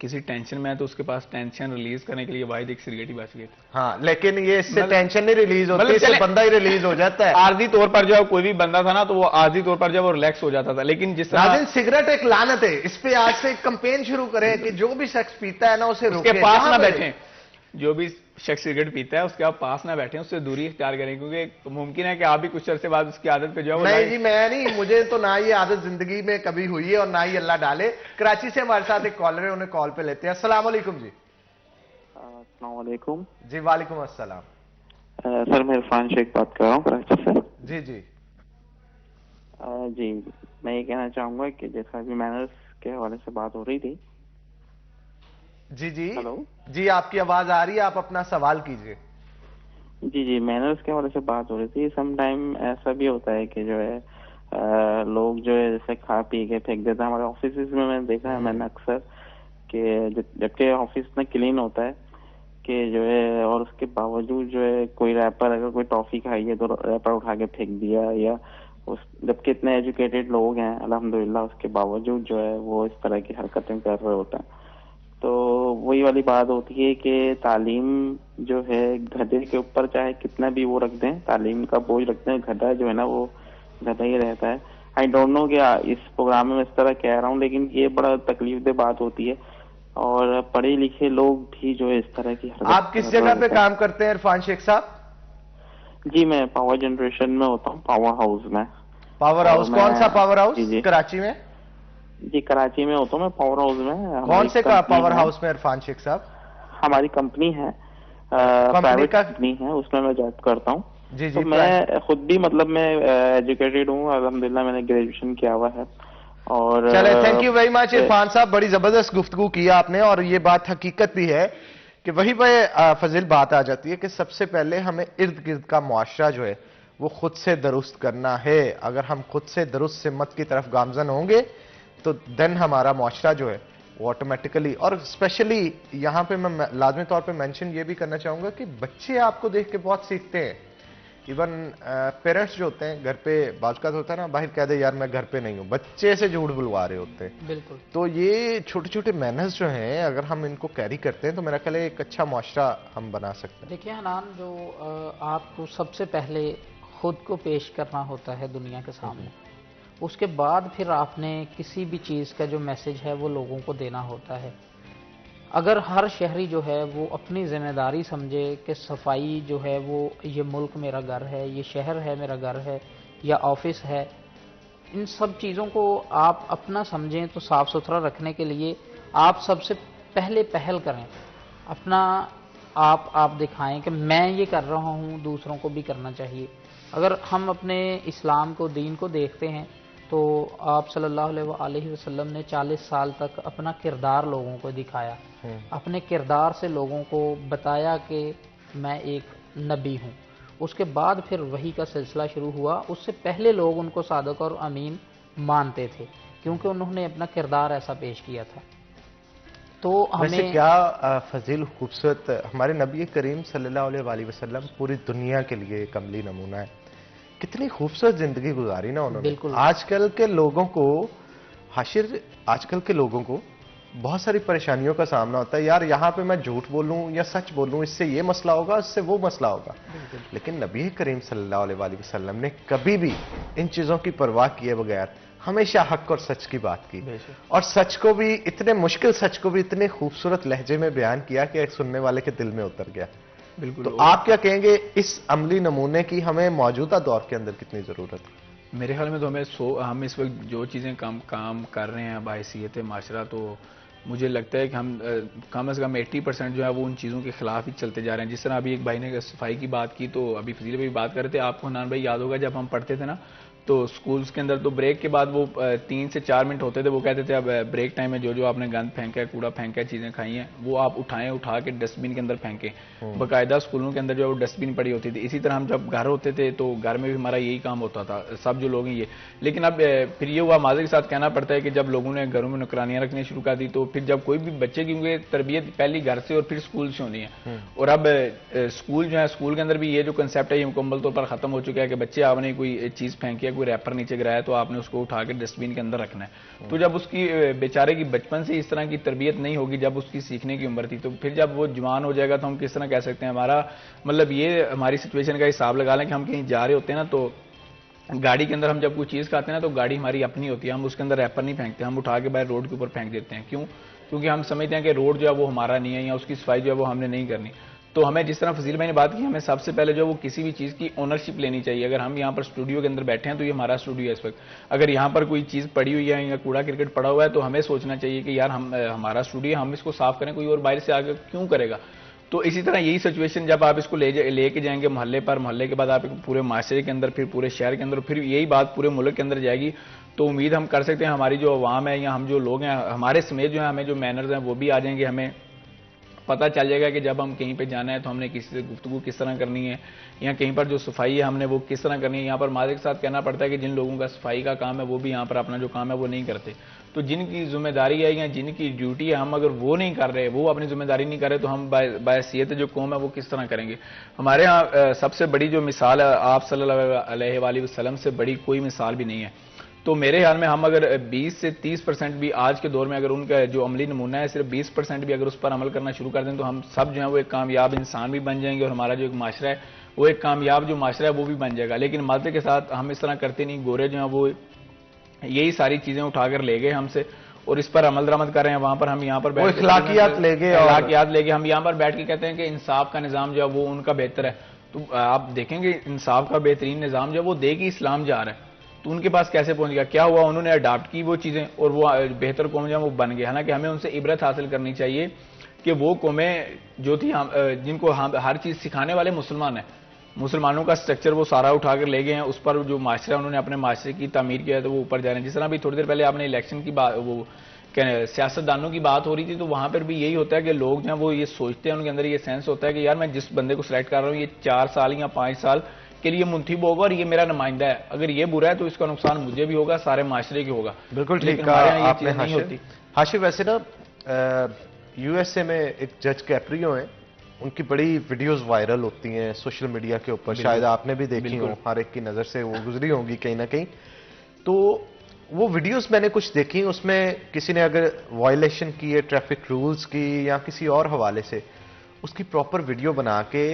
किसी टेंशन में है तो उसके पास टेंशन रिलीज करने के लिए वाहिद एक सिगरेट ही बच गई। हाँ, लेकिन ये इससे टेंशन नहीं रिलीज होती, इससे बंदा ही रिलीज हो जाता है। आर्जी तौर पर जब कोई भी बंदा था ना, तो वो आर्जी तौर पर जब वो रिलैक्स हो जाता था। लेकिन जिस तरह सिगरेट एक लानत है, इस पे आज से एक कंपेन शुरू करें कि जो भी शख्स पीता है ना उसे उसके पास ना बैठे, जो भी शख्स सिगरेट पीता है उसके आप पास ना बैठे, उससे दूरी इख्तियार करें, क्योंकि मुमकिन है कि आप भी कुछ अरसे बाद उसकी आदत पे जाओ। नहीं जी, मैं नहीं, मुझे तो ना ये आदत जिंदगी में कभी हुई है और ना ही अल्लाह डाले। कराची से हमारे साथ एक कॉलर है, उन्हें कॉल पे लेते हैं। अस्सलाम वालेकुम जी। अस्सलाम वालेकुम जी। वालेकुम अस्सलाम। सर, मैं इरफान शेख बात कर रहा हूँ कराची से। जी जी जी, मैं ये कहना चाहूंगा कि जैसा अभी मैनर्स के हवाले से बात हो रही थी। जी जी हेलो जी, आपकी आवाज आ रही है, आप अपना सवाल कीजिए। जी जी, मैनर्स के हवाले से बात हो रही थी। सम टाइम ऐसा भी होता है कि जो है लोग जो है जैसे खा पी के फेंक देते हैं। हमारे ऑफिस में मैंने देखा है, मैंने अक्सर कि जबकि ऑफिस में क्लीन होता है कि जो है, और उसके बावजूद जो है कोई रैपर अगर कोई टॉफी खाई है तो रैपर उठा के फेंक दिया, या उस जबकि इतने एजुकेटेड लोग हैं अल्हम्दुलिल्लाह, उसके बावजूद जो है वो इस तरह की हरकतें कर रहे होते हैं। तो वही वाली बात होती है कि तालीम जो है गधे के ऊपर चाहे कितना भी वो रख दें, तालीम का बोझ रखते हैं, गधा जो है ना वो गधा ही रहता है। आई डोंट नो कि इस प्रोग्राम में मैं इस तरह कह रहा हूँ, लेकिन ये बड़ा तकलीफदेह बात होती है, और पढ़े लिखे लोग भी जो है इस तरह की हरकत। आप किस जगह पे काम करते हैं इरफान शेख साहब? जी, मैं पावर जनरेशन में होता हूँ, पावर हाउस में। Power house? कौन सा पावर हाउस? जी, कराची में? जी, कराची में होता हूँ मैं पावर हाउस में। कौन से का पावर हाउस में इरफान शेख साहब? हमारी कंपनी है, प्राइवेट कंपनी है, उसमें मैं जॉब करता हूँ। जी जी। तो मैं खुद भी मतलब मैं एजुकेटेड हूँ अल्हम्दुलिल्लाह, मैंने ग्रेजुएशन किया हुआ है। और चले, thank you very much Irfan साहब, बड़ी जबरदस्त गुफ्तगू की आपने, और ये बात हकीकत भी है कि वही पे फजील बात आ जाती है कि सबसे पहले हमें इर्द गिर्द का मुआशरा जो है वो खुद से दुरुस्त करना है। अगर हम खुद से दुरुस्त सिमत की तरफ गामजन होंगे तो देन हमारा मुआशरा जो है वो ऑटोमेटिकली, और स्पेशली यहाँ पे मैं लाजमी तौर पे मेंशन ये भी करना चाहूंगा कि बच्चे आपको देख के बहुत सीखते हैं। इवन पेरेंट्स जो होते हैं घर पे, बात होता है ना, बाहर कह दे यार मैं घर पे नहीं हूँ, बच्चे से झूठ बुलवा रहे होते हैं। बिल्कुल। तो ये छोटे छोटे मैनर्स जो हैं अगर हम इनको कैरी करते हैं तो मेरा ख्याल है एक अच्छा मुआशरा हम बना सकते हैं। देखिए हनान, जो आपको सबसे पहले खुद को पेश करना होता है दुनिया के सामने, उसके बाद फिर आपने किसी भी चीज़ का जो मैसेज है वो लोगों को देना होता है। अगर हर शहरी जो है वो अपनी जिम्मेदारी समझे कि सफाई जो है वो, ये मुल्क मेरा घर है, ये शहर है मेरा घर है, या ऑफिस है, इन सब चीज़ों को आप अपना समझें, तो साफ़ सुथरा रखने के लिए आप सबसे पहले पहल करें। अपना आप दिखाएं कि मैं ये कर रहा हूँ, दूसरों को भी करना चाहिए। अगर हम अपने इस्लाम को, दीन को देखते हैं तो आप सल्लल्लाहु अलैहि वसल्लम ने 40 साल तक अपना किरदार लोगों को दिखाया, अपने किरदार से लोगों को बताया कि मैं एक नबी हूँ। उसके बाद फिर वही का सिलसिला शुरू हुआ। उससे पहले लोग उनको सादक और अमीन मानते थे क्योंकि उन्होंने अपना किरदार ऐसा पेश किया था। तो हमें क्या फजील खूबसूरत हमारे नबी करीम सल्लल्लाहु अलैहि वसल्लम पूरी दुनिया के लिए एक अमली नमूना है। कितनी खूबसूरत जिंदगी गुजारी ना उन्होंने। आजकल के लोगों को आजकल के लोगों को बहुत सारी परेशानियों का सामना होता है। यार यहाँ पे मैं झूठ बोलूं या सच बोलूं, इससे ये मसला होगा, इससे वो मसला होगा। लेकिन नबी करीम सल्लल्लाहु अलैहि वसल्लम ने कभी भी इन चीजों की परवाह किए बगैर हमेशा हक और सच की बात की, और सच को भी, इतने मुश्किल सच को भी इतने खूबसूरत लहजे में बयान किया कि एक सुनने वाले के दिल में उतर गया। बिल्कुल। तो आप क्या कहेंगे इस अमली नमूने की हमें मौजूदा दौर के अंदर कितनी जरूरत है? मेरे ख्याल में तो हम इस वक्त जो चीज़ें काम कर रहे हैं बाहैसियत माशरा, तो मुझे लगता है कि हम कम से कम 80% जो है वो उन चीज़ों के खिलाफ ही चलते जा रहे हैं। जिस तरह अभी एक भाई ने सफाई की बात की, तो अभी फजील भाई बात कर रहे थे, आपको नान भाई याद होगा जब हम पढ़ते थे ना, तो स्कूल्स के अंदर तो ब्रेक के बाद वो 3 से 4 मिनट होते थे, वो कहते थे अब ब्रेक टाइम में जो आपने गंद फेंका है, कूड़ा फेंका है, चीज़ें खाई हैं, वो आप उठा के डस्टबिन के अंदर फेंकें। बाकायदा स्कूलों के अंदर जो है वो डस्टबिन पड़ी होती थी। इसी तरह हम जब घर होते थे तो घर में भी हमारा यही काम होता था, सब जो लोग हैं ये। लेकिन अब फिर ये हुआ, माज़े के साथ कहना पड़ता है कि जब लोगों ने घरों में नुकरानियाँ रखनी शुरू कर दी, तो फिर जब कोई भी बच्चे की तरबियत पहली घर से और फिर स्कूल से होनी है। और अब स्कूल जो है, स्कूल के अंदर भी ये जो कंसेप्ट है ये मुकम्मल तौर पर खत्म हो चुका है कि बच्चे आपने कोई चीज़ फेंकी है, कोई रैपर नीचे गिराया, तो आपने उसको उठा के डस्टबिन के अंदर रखना है। तो जब उसकी बेचारे की बचपन से इस तरह की तरबियत नहीं होगी, जब उसकी सीखने की उम्र थी, तो फिर जब वो जवान हो जाएगा तो हम किस तरह कह सकते हैं। हमारा मतलब ये हमारी सिचुएशन का हिसाब लगा लें कि हम कहीं जा रहे होते हैं ना, तो गाड़ी के अंदर हम जब कोई चीज़ खाते हैं ना, तो गाड़ी हमारी अपनी होती है, हम उसके अंदर रैपर नहीं फेंकते, हम उठा के बाहर रोड के ऊपर फेंक देते हैं। क्यों? क्योंकि हम समझते हैं कि रोड जो है वो हमारा नहीं है, या उसकी सफाई जो है वो हमने नहीं करनी। तो हमें, जिस तरह फजील भाई ने बात की, हमें सबसे पहले जो है वो किसी भी चीज़ की ओनरशिप लेनी चाहिए। अगर हम यहाँ पर स्टूडियो के अंदर बैठे हैं तो ये हमारा स्टूडियो है इस वक्त। अगर यहाँ पर कोई चीज़ पड़ी हुई है या कूड़ा क्रिकेट पड़ा हुआ है, तो हमें सोचना चाहिए कि यार हमारा स्टूडियो, हम इसको साफ करें, कोई और बाहर से आगे क्यों करेगा। तो इसी तरह यही सिचुएशन जब आप इसको लेके जाएंगे मोहल्ले पर, मोहल्ले के बाद आप पूरे माशरे के अंदर, फिर पूरे शहर के अंदर, फिर यही बात पूरे मुल्क के अंदर जाएगी, तो उम्मीद हम कर सकते हैं हमारी जो अवाम है या हम जो लोग हैं, हमारे समेत जो है हमें जो मैनर्स हैं वो भी आ जाएंगे हमें। पता चल जाएगा कि जब हम कहीं पे जाना है तो हमने किसी से गुफ्तगू किस तरह करनी है, या कहीं पर जो सफाई है हमने वो किस तरह करनी है। यहाँ पर मालिक के साथ कहना पड़ता है कि जिन लोगों का सफाई का काम है वो भी यहाँ पर अपना जो काम है वो नहीं करते। तो जिनकी जिम्मेदारी है या जिनकी ड्यूटी है, हम अगर वो नहीं कर रहे, वो अपनी जिम्मेदारी नहीं कर रहे, तो हम बायसीयत जो कौम है वो किस तरह करेंगे। हमारे यहाँ सबसे बड़ी जो मिसाल है आप सल्लल्लाहु अलैहि वसल्लम से बड़ी कोई मिसाल भी नहीं है। तो मेरे ख्याल में हम अगर 20 से 30% भी आज के दौर में अगर उनका जो अमली नमूना है सिर्फ 20% भी अगर उस पर अमल करना शुरू कर दें तो हम सब जो है वो एक कामयाब इंसान भी बन जाएंगे और हमारा जो एक माशरा है वो एक कामयाब जो माशरा है वो भी बन जाएगा। लेकिन मर्द के साथ हम इस तरह करते नहीं। गोरे जो है वो यही सारी चीजें उठाकर ले गए हमसे और इस पर अमल दरामद कर रहे हैं। वहां पर हम यहाँ पर बैठ इखलाकियात ले गए हम यहाँ पर बैठ के कहते हैं कि इंसाफ का निजाम जो है वो उनका बेहतर है। तो आप देखेंगे इंसाफ का बेहतरीन निजाम जो है वो दे के इस्लाम जा रहा है, तो उनके पास कैसे पहुंच गया, क्या हुआ, उन्होंने अडॉप्ट की वो चीजें और वो बेहतर कौम जो वो बन गए। हालांकि हमें उनसे इबरत हासिल करनी चाहिए कि वो कौमें जो थी जिनको हम हर चीज सिखाने वाले मुसलमान हैं, मुसलमानों का स्ट्रक्चर वो सारा उठाकर ले गए हैं, उस पर जो माशरा उन्होंने अपने माशरे की तामीर किया है तो वो ऊपर जा रहे हैं। जिस तरह अभी थोड़ी देर पहले आपने इलेक्शन की बात, वो सियासतदानों की बात हो रही थी, तो वहां पर भी यही होता है कि लोग जो है वो ये सोचते हैं, उनके अंदर ये सेंस होता है कि यार मैं जिस बंदे को सिलेक्ट कर रहा हूँ ये 4 साल या 5 साल के लिए मुंतखब होगा और ये मेरा नुमाइंदा है, अगर ये बुरा है तो इसका नुकसान मुझे भी होगा, सारे माशरे की होगा। बिल्कुल ठीक कहा आपने हाशिर। वैसे ना यूएसए में एक जज कैप्रियो हैं, उनकी बड़ी वीडियोस वायरल होती हैं सोशल मीडिया के ऊपर, शायद आपने भी देखी हो, हर एक की नजर से वो गुजरी होंगी कहीं ना कहीं। तो वो वीडियोस मैंने कुछ देखी, उसमें किसी ने अगर वायलेशन की है ट्रैफिक रूल्स की या किसी और हवाले से, उसकी प्रॉपर वीडियो बना के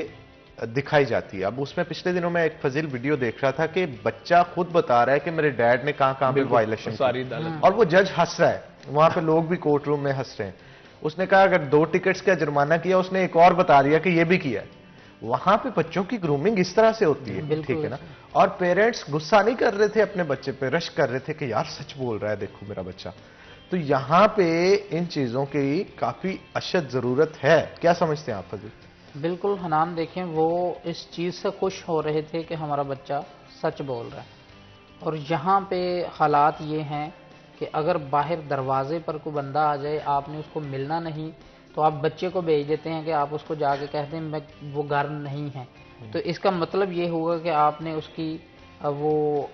दिखाई जाती है। अब उसमें पिछले दिनों में एक फजील वीडियो देख रहा था कि बच्चा खुद बता रहा है कि मेरे डैड ने कहां पे वायलेशन सारी और वो जज हंस रहा है, वहां पे लोग भी कोर्ट रूम में हंस रहे हैं। उसने कहा अगर 2 टिकट्स का जुर्माना किया, उसने एक और बता दिया कि ये भी किया। वहां पे बच्चों की ग्रूमिंग इस तरह से होती है, ठीक है ना। और पेरेंट्स गुस्सा नहीं कर रहे थे अपने बच्चे पे, रश कर रहे थे कि यार सच बोल रहा है, देखो मेरा बच्चा। तो यहां पे इन चीजों की काफी अशद जरूरत है। क्या समझते हैं आप फजील? बिल्कुल हनान, देखें वो इस चीज़ से खुश हो रहे थे कि हमारा बच्चा सच बोल रहा है, और यहाँ पे हालात ये हैं कि अगर बाहर दरवाजे पर कोई बंदा आ जाए, आपने उसको मिलना नहीं तो आप बच्चे को भेज देते हैं कि आप उसको जाके कहते हैं मैं वो घर नहीं है। तो इसका मतलब ये होगा कि आपने उसकी वो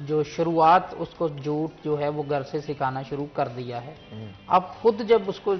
जो शुरुआत उसको झूठ जो है वो घर से सिखाना शुरू कर दिया है। आप खुद जब उसको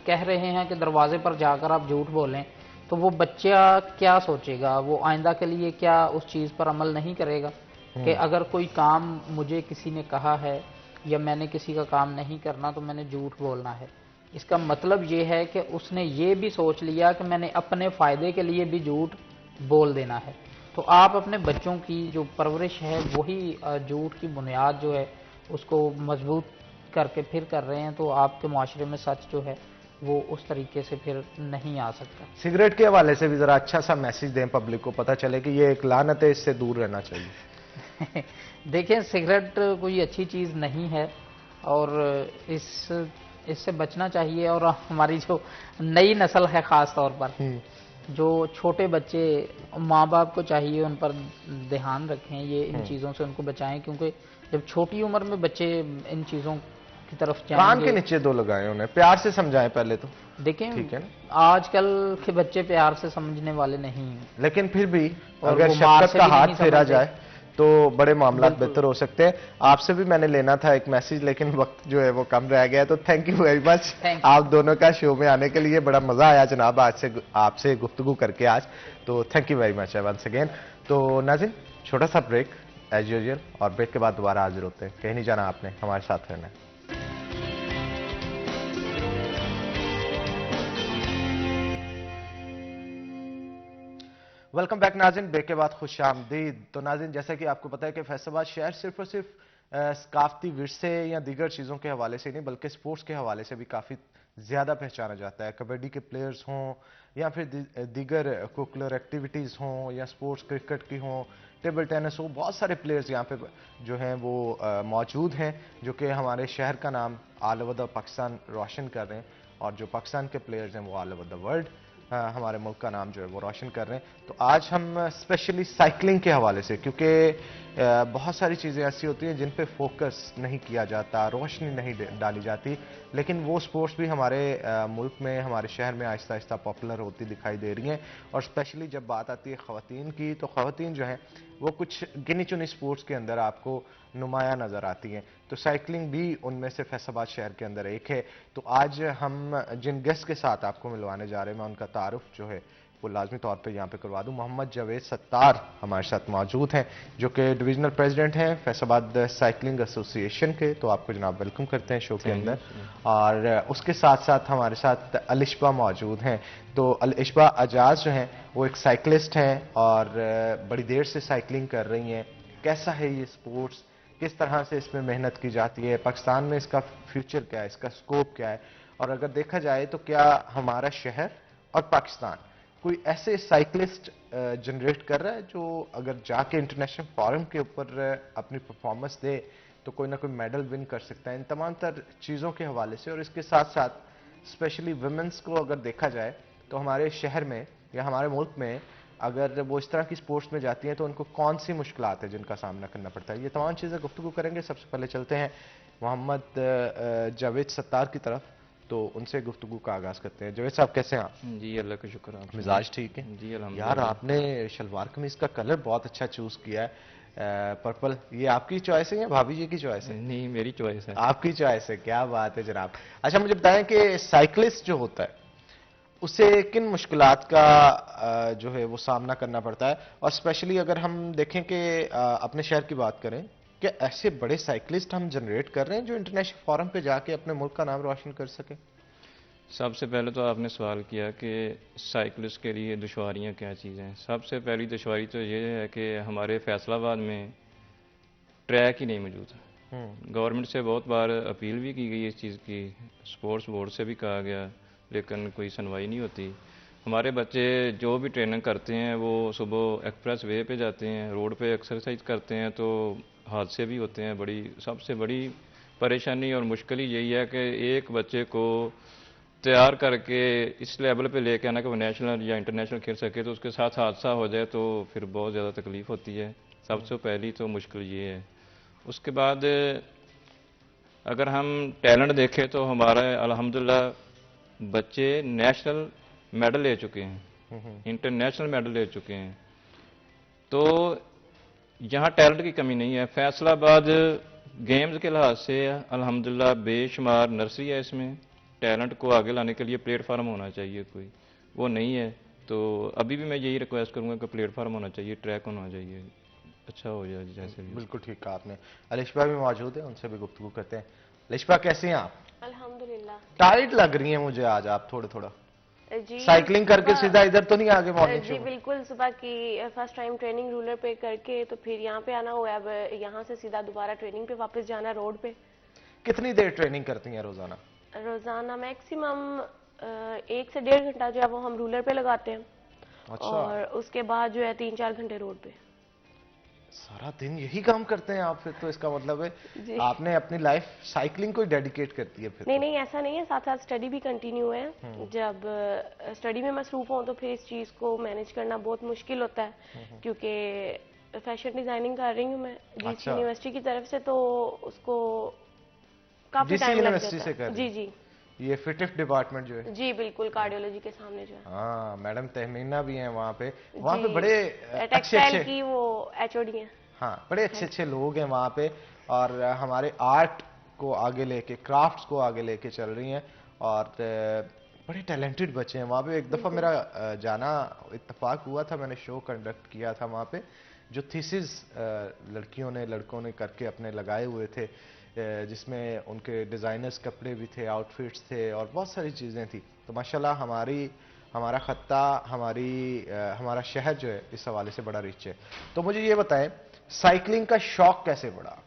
कह रहे हैं कि दरवाजे पर जाकर आप झूठ बोलें, तो वो बच्चा क्या सोचेगा, वो आइंदा के लिए क्या उस चीज़ पर अमल नहीं करेगा कि अगर कोई काम मुझे किसी ने कहा है या मैंने किसी का काम नहीं करना तो मैंने झूठ बोलना है। इसका मतलब ये है कि उसने ये भी सोच लिया कि मैंने अपने फ़ायदे के लिए भी झूठ बोल देना है। तो आप अपने बच्चों की जो परवरिश है वही झूठ की बुनियाद जो है उसको मजबूत करके फिर कर रहे हैं, तो आपके माशरे में सच जो है वो उस तरीके से फिर नहीं आ सकता। सिगरेट के हवाले से भी जरा अच्छा सा मैसेज दें, पब्लिक को पता चले कि ये एक लानत है, इससे दूर रहना चाहिए। देखिए सिगरेट कोई अच्छी चीज़ नहीं है और इससे बचना चाहिए। और हमारी जो नई नस्ल है ख़ास तौर पर, जो छोटे बच्चे, माँ बाप को चाहिए उन पर ध्यान रखें, ये इन चीज़ों से उनको बचाएं, क्योंकि जब छोटी उम्र में बच्चे इन चीज़ों की तरफ जाएंगे। कान के नीचे 2 लगाएं, उन्हें प्यार से समझाएं पहले तो। देखें ठीक है ना, आजकल के बच्चे प्यार से समझने वाले नहीं हैं, लेकिन फिर भी अगर शफकत का हाथ फेरा जाए तो बड़े मामला बेहतर हो सकते हैं। आपसे भी मैंने लेना था एक मैसेज, लेकिन वक्त जो है वो कम रह गया। तो थैंक यू वेरी मच आप दोनों का शो में आने के लिए, बड़ा मजा आया जनाब आज से आपसे गुफ्तगू करके आज। तो thank you very much once again. तो नाज़रीन छोटा सा ब्रेक एज यूजुअल, और ब्रेक के बाद दोबारा हाजिर होते हैं। कहीं नहीं जाना आपने, हमारे साथ रहना है। वेलकम बैक नाज़रीन, ब्रेक के बाद खुश आमदीद। तो नाज़रीन जैसा कि आपको पता है कि फैसलाबाद शहर सिर्फ और सिर्फ सकाफती विरसे या दीगर चीज़ों के हवाले से नहीं बल्कि स्पोर्ट्स के हवाले से भी काफ़ी ज़्यादा पहचाना जाता है। कबड्डी के प्लेयर्स हों या फिर दीगर कोकुलर एक्टिविटीज़ हों या स्पोर्ट्स क्रिकेट की हों, टेबल टेनिस हो, बहुत सारे प्लेयर्स यहाँ पे जो हैं वो मौजूद हैं जो कि हमारे शहर का नाम ऑल ओवर द पाकिस्तान रोशन कर रहे हैं, और जो पाकिस्तान के प्लेयर्स हैं वो ऑल ओवर द वर्ल्ड हमारे मुल्क का नाम जो है वो रोशन कर रहे हैं। तो आज हम स्पेशली साइकिलिंग के हवाले से, क्योंकि बहुत सारी चीज़ें ऐसी होती हैं जिन पे फोकस नहीं किया जाता, रोशनी नहीं डाली जाती, लेकिन वो स्पोर्ट्स भी हमारे मुल्क में, हमारे शहर में आहिस्ता आहिस्ता पॉपुलर होती दिखाई दे रही हैं। और स्पेशली जब बात आती है ख़वातीन की, तो ख़वातीन जो हैं वो कुछ गिनी चुनी स्पोर्ट्स के अंदर आपको नुमाया नज़र आती हैं। तो साइकिलिंग भी उनमें से फैसलाबाद शहर के अंदर एक है। तो आज हम जिन गेस्ट के साथ आपको मिलवाने जा रहे हैं, मैं उनका तारुफ जो है वो लाजमी तौर पे यहाँ पे करवा दूँ। मोहम्मद जावेद सत्तार हमारे साथ मौजूद हैं, जो कि डिविजनल प्रेसिडेंट हैं फैसलाबाद साइकिलिंग एसोसिएशन के। तो आपको जनाब वेलकम करते हैं शो के अंदर। और उसके साथ साथ हमारे साथ अलिशबा मौजूद हैं। तो अलिशबा अजाज जो हैं वो एक साइकिलिस्ट हैं और बड़ी देर से साइकिलिंग कर रही हैं। कैसा है ये स्पोर्ट्स, किस तरह से इसमें मेहनत की जाती है, पाकिस्तान में इसका फ्यूचर क्या है, इसका स्कोप क्या है, और अगर देखा जाए तो क्या हमारा शहर और पाकिस्तान कोई ऐसे साइकिलिस्ट जनरेट कर रहा है जो अगर जाके इंटरनेशनल फॉरम के ऊपर अपनी परफॉर्मेंस दे तो कोई ना कोई मेडल विन कर सकता है। इन तमाम तर चीज़ों के हवाले से, और इसके साथ साथ स्पेशली वुमेन्स को अगर देखा जाए तो हमारे शहर में या हमारे मुल्क में अगर वो इस तरह की स्पोर्ट्स में जाती हैं तो उनको कौन सी मुश्किलात है जिनका सामना करना पड़ता है, ये तमाम चीज़ें गुफ्तगू करेंगे। सबसे पहले चलते हैं मोहम्मद जावेद सत्तार की तरफ, तो उनसे गुफ्तगू का आगाज़ करते हैं। जावेद साहब कैसे हैं आप? जी अल्लाह का शुक्र। आप मिजाज ठीक है? जी अल्हम्दुलिल्लाह। यार आपने शलवार कमीज का कलर बहुत अच्छा चूज किया है, पर्पल। ये आपकी चॉइस है या भाभी जी की चॉइस है? नहीं, मेरी चॉइस है। आपकी चॉइस है, क्या बात है जनाब। अच्छा मुझे बताएं कि साइकिलिस्ट जो होता है उसे किन मुश्किलात का जो है वो सामना करना पड़ता है, और स्पेशली अगर हम देखें कि अपने शहर की बात करें, क्या ऐसे बड़े साइकिलिस्ट हम जनरेट कर रहे हैं जो इंटरनेशनल फॉरम पे जाके अपने मुल्क का नाम रोशन कर सके? सबसे पहले तो आपने सवाल किया कि साइकिलिस्ट के लिए दुश्वारियां क्या चीज़ें हैं। सबसे पहली दुश्वारी तो ये है कि हमारे फैसलाबाद में ट्रैक ही नहीं मौजूद है। गवर्नमेंट से बहुत बार अपील भी की गई इस चीज़ की, स्पोर्ट्स बोर्ड से भी कहा गया, लेकिन कोई सुनवाई नहीं होती। हमारे बच्चे जो भी ट्रेनिंग करते हैं वो सुबह एक्सप्रेस वे पे जाते हैं, रोड पे एक्सरसाइज करते हैं, तो हादसे भी होते हैं। सबसे बड़ी परेशानी और मुश्किल यही है कि एक बच्चे को तैयार करके इस लेवल पे लेके आना कि वो नेशनल या इंटरनेशनल खेल सके, तो उसके साथ हादसा हो जाए तो फिर बहुत ज़्यादा तकलीफ होती है। सबसे पहली तो मुश्किल ये है। उसके बाद अगर हम टैलेंट देखें तो हमारा अल्हम्दुलिल्लाह बच्चे नेशनल मेडल ले चुके हैं, इंटरनेशनल मेडल ले चुके हैं। तो यहाँ टैलेंट की कमी नहीं है। फैसलाबाद गेम्स के लिहाज से अल्हम्दुलिल्लाह बेशुमार नर्सरी है। इसमें टैलेंट को आगे लाने के लिए प्लेटफार्म होना चाहिए, कोई वो नहीं है। तो अभी भी मैं यही रिक्वेस्ट करूंगा कि प्लेटफार्म होना चाहिए, ट्रैक होना चाहिए, अच्छा हो जाए जैसे भी। बिल्कुल ठीक कहा आपने। अलिशबा भी मौजूद है, उनसे भी गुफ्तगू करते हैं। अलिशबा कैसी हैं आप? अल्हम्दुलिल्लाह। टाइट लग रही हैं मुझे आज आप थोड़ा। जी साइकिलिंग करके सीधा इधर तो नहीं आगे मॉर्निंग जी शो? बिल्कुल, सुबह की फर्स्ट टाइम ट्रेनिंग रूलर पे करके तो फिर यहाँ पे आना हुआ है। अब यहाँ से सीधा दोबारा ट्रेनिंग पे वापस जाना रोड पे। कितनी देर ट्रेनिंग करती हैं रोजाना? रोजाना मैक्सिमम 1 से 1.5 घंटा जो है वो हम रूलर पे लगाते हैं। अच्छा। और उसके बाद जो है 3-4 घंटे रोड पे। सारा दिन यही काम करते हैं आप? फिर तो इसका मतलब जी। है आपने अपनी लाइफ साइकिलिंग को डेडिकेट करती है फिर? नहीं नहीं, ऐसा नहीं है, साथ साथ स्टडी भी कंटिन्यू है। जब स्टडी में मसरूफ हूँ तो फिर इस चीज को मैनेज करना बहुत मुश्किल होता है, क्योंकि फैशन डिजाइनिंग कर रही हूँ मैं जीसी यूनिवर्सिटी की तरफ से, तो उसको काफी जीसी टाइम लग यूनिवर्सिटी जाता से है। कर रही जी हैं? जी ये फिटनेस डिपार्टमेंट जो है? जी बिल्कुल, कार्डियोलॉजी के सामने जो है। हाँ, मैडम तहमीना भी हैं वहाँ पे बड़े अच्छे टेक्सटाइल अच्छे, की वो एचओडी हैं। हाँ बड़े अच्छे अच्छे लोग हैं वहाँ पे, और हमारे आर्ट को आगे लेके, क्राफ्ट्स को आगे लेके चल रही हैं, और बड़े टैलेंटेड बच्चे हैं वहाँ पे। एक दफ़ा मेरा जाना इत्तेफाक हुआ था, मैंने शो कंडक्ट किया था वहाँ पे, जो थीसिस लड़कियों ने लड़कों ने करके अपने लगाए हुए थे, जिसमें उनके डिज़ाइनर्स कपड़े भी थे, आउटफिट्स थे, और बहुत सारी चीज़ें थी। तो माशाल्लाह हमारा खत्ता, हमारा शहर जो है इस हवाले से बड़ा रिच है। तो मुझे ये बताएं, साइकिलिंग का शौक कैसे बढ़ा?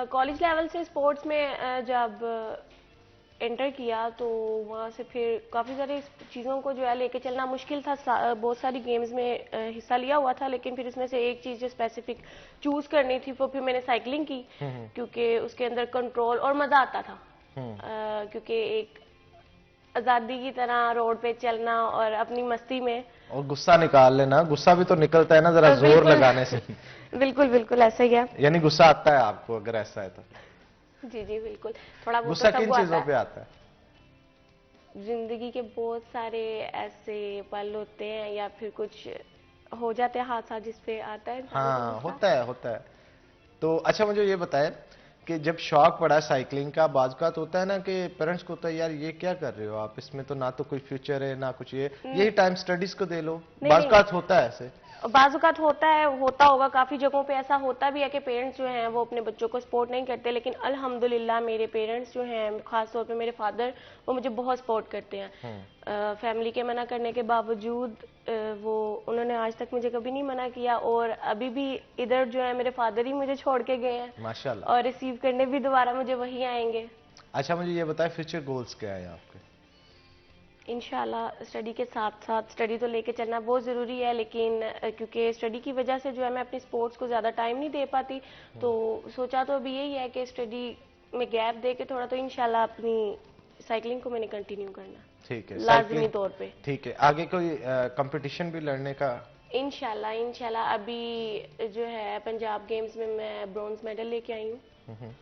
कॉलेज लेवल से स्पोर्ट्स में जब एंटर किया तो वहाँ से फिर काफ़ी सारी चीज़ों को जो है लेके चलना मुश्किल था। बहुत सारी गेम्स में हिस्सा लिया हुआ था, लेकिन फिर उसमें से एक चीज़ जो स्पेसिफिक चूज़ करनी थी वो फिर मैंने साइकिलिंग की, क्योंकि उसके अंदर कंट्रोल और मज़ा आता था। क्योंकि एक आज़ादी की तरह रोड पे चलना और अपनी मस्ती में। और गुस्सा निकाल लेना, गुस्सा भी तो निकलता है ना जरा जोर बिल्कुल। लगाने से। बिल्कुल बिल्कुल ऐसा ही है। यानी गुस्सा आता है आपको अगर ऐसा है तो? जी जी बिल्कुल, थोड़ा बहुत गुस्सा तो किन सबको चीजों आता पे है। आता है? जिंदगी के बहुत सारे ऐसे पल होते हैं या फिर कुछ हो जाते हैं हादसा जिसपे आता है इंसान को हाँ गुस्सा। होता है। तो अच्छा मुझे ये बताएं कि जब शौक पड़ा साइकिलिंग का, बाज़ होता है ना कि पेरेंट्स को होता है यार ये क्या कर रहे हो आप, इसमें तो ना तो कोई फ्यूचर है ना कुछ, यही टाइम स्टडीज को दे लो, बाज़ होता है ऐसे? बाजुकात होता है, होता होगा, काफी जगहों पे ऐसा होता भी है कि पेरेंट्स जो हैं वो अपने बच्चों को सपोर्ट नहीं करते, लेकिन अल्हम्दुलिल्लाह मेरे पेरेंट्स जो हैं, खास तौर पे मेरे फादर, वो मुझे बहुत सपोर्ट करते हैं। फैमिली के मना करने के बावजूद वो उन्होंने आज तक मुझे कभी नहीं मना किया, और अभी भी इधर जो है मेरे फादर ही मुझे छोड़ के गए हैं माशाल्लाह। और रिसीव करने भी दोबारा मुझे वही आएंगे। अच्छा मुझे ये बताएं फ्यूचर गोल्स क्या है आपके? इंशाल्लाह स्टडी के साथ साथ, स्टडी तो लेके चलना बहुत ज़रूरी है, लेकिन क्योंकि स्टडी की वजह से जो है मैं अपनी स्पोर्ट्स को ज़्यादा टाइम नहीं दे पाती, तो सोचा तो अभी यही है कि स्टडी में गैप दे के थोड़ा तो इंशाल्लाह अपनी साइकिलिंग को मैंने कंटिन्यू करना, ठीक है, लाजमी तौर पे। ठीक है, आगे कोई कंपटीशन भी लड़ने का? इंशाल्लाह अभी जो है पंजाब गेम्स में मैं ब्रॉन्ज मेडल लेके आई हूँ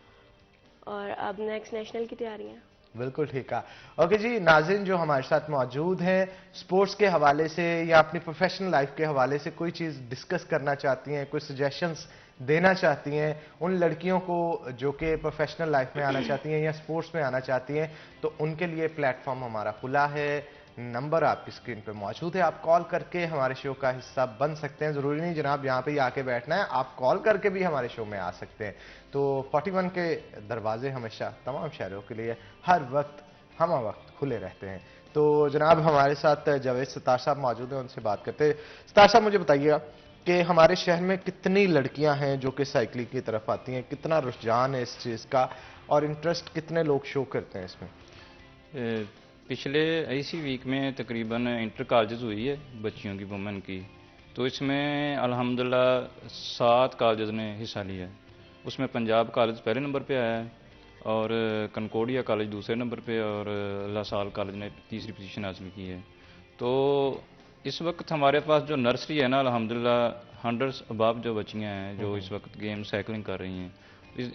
और अब नेक्स्ट नेशनल की तैयारियाँ। बिल्कुल ठीक है। ओके जी, नाज़रीन जो हमारे साथ मौजूद हैं, स्पोर्ट्स के हवाले से या अपनी प्रोफेशनल लाइफ के हवाले से कोई चीज़ डिस्कस करना चाहती हैं, कोई सजेशंस देना चाहती हैं उन लड़कियों को जो कि प्रोफेशनल लाइफ में आना चाहती हैं या स्पोर्ट्स में आना चाहती हैं, तो उनके लिए प्लेटफॉर्म हमारा खुला है। नंबर आपकी स्क्रीन पे मौजूद है, आप कॉल करके हमारे शो का हिस्सा बन सकते हैं। ज़रूरी नहीं जनाब यहाँ पे ही आके बैठना है, आप कॉल करके भी हमारे शो में आ सकते हैं। तो 41 के दरवाजे हमेशा तमाम शहरों के लिए हर वक्त हम वक्त खुले रहते हैं। तो जनाब हमारे साथ जावेद सत्तार साहब मौजूद हैं, उनसे बात करते हैं। सत्तार साहब मुझे बताइएगा कि हमारे शहर में कितनी लड़कियां हैं जो कि साइकिलिंग की तरफ आती हैं, कितना रुझान है इस चीज़ का और इंटरेस्ट कितने लोग शो करते हैं इसमें? पिछले इसी वीक में तकरीबन इंटर कॉलेजेस हुई है बच्चियों की, वुमेन की, तो इसमें अल्हम्दुलिल्लाह 7 कॉलेजेस ने हिस्सा लिया है। उसमें पंजाब कॉलेज पहले नंबर पे आया है और कनकोडिया कॉलेज दूसरे नंबर पे और लासाल कॉलेज ने तीसरी पोजीशन हासिल की है। तो इस वक्त हमारे पास जो नर्सरी है ना, अल्हम्दुलिल्लाह 100 अबाब जो बच्चियाँ हैं जो इस वक्त गेम साइकिलिंग कर रही हैं,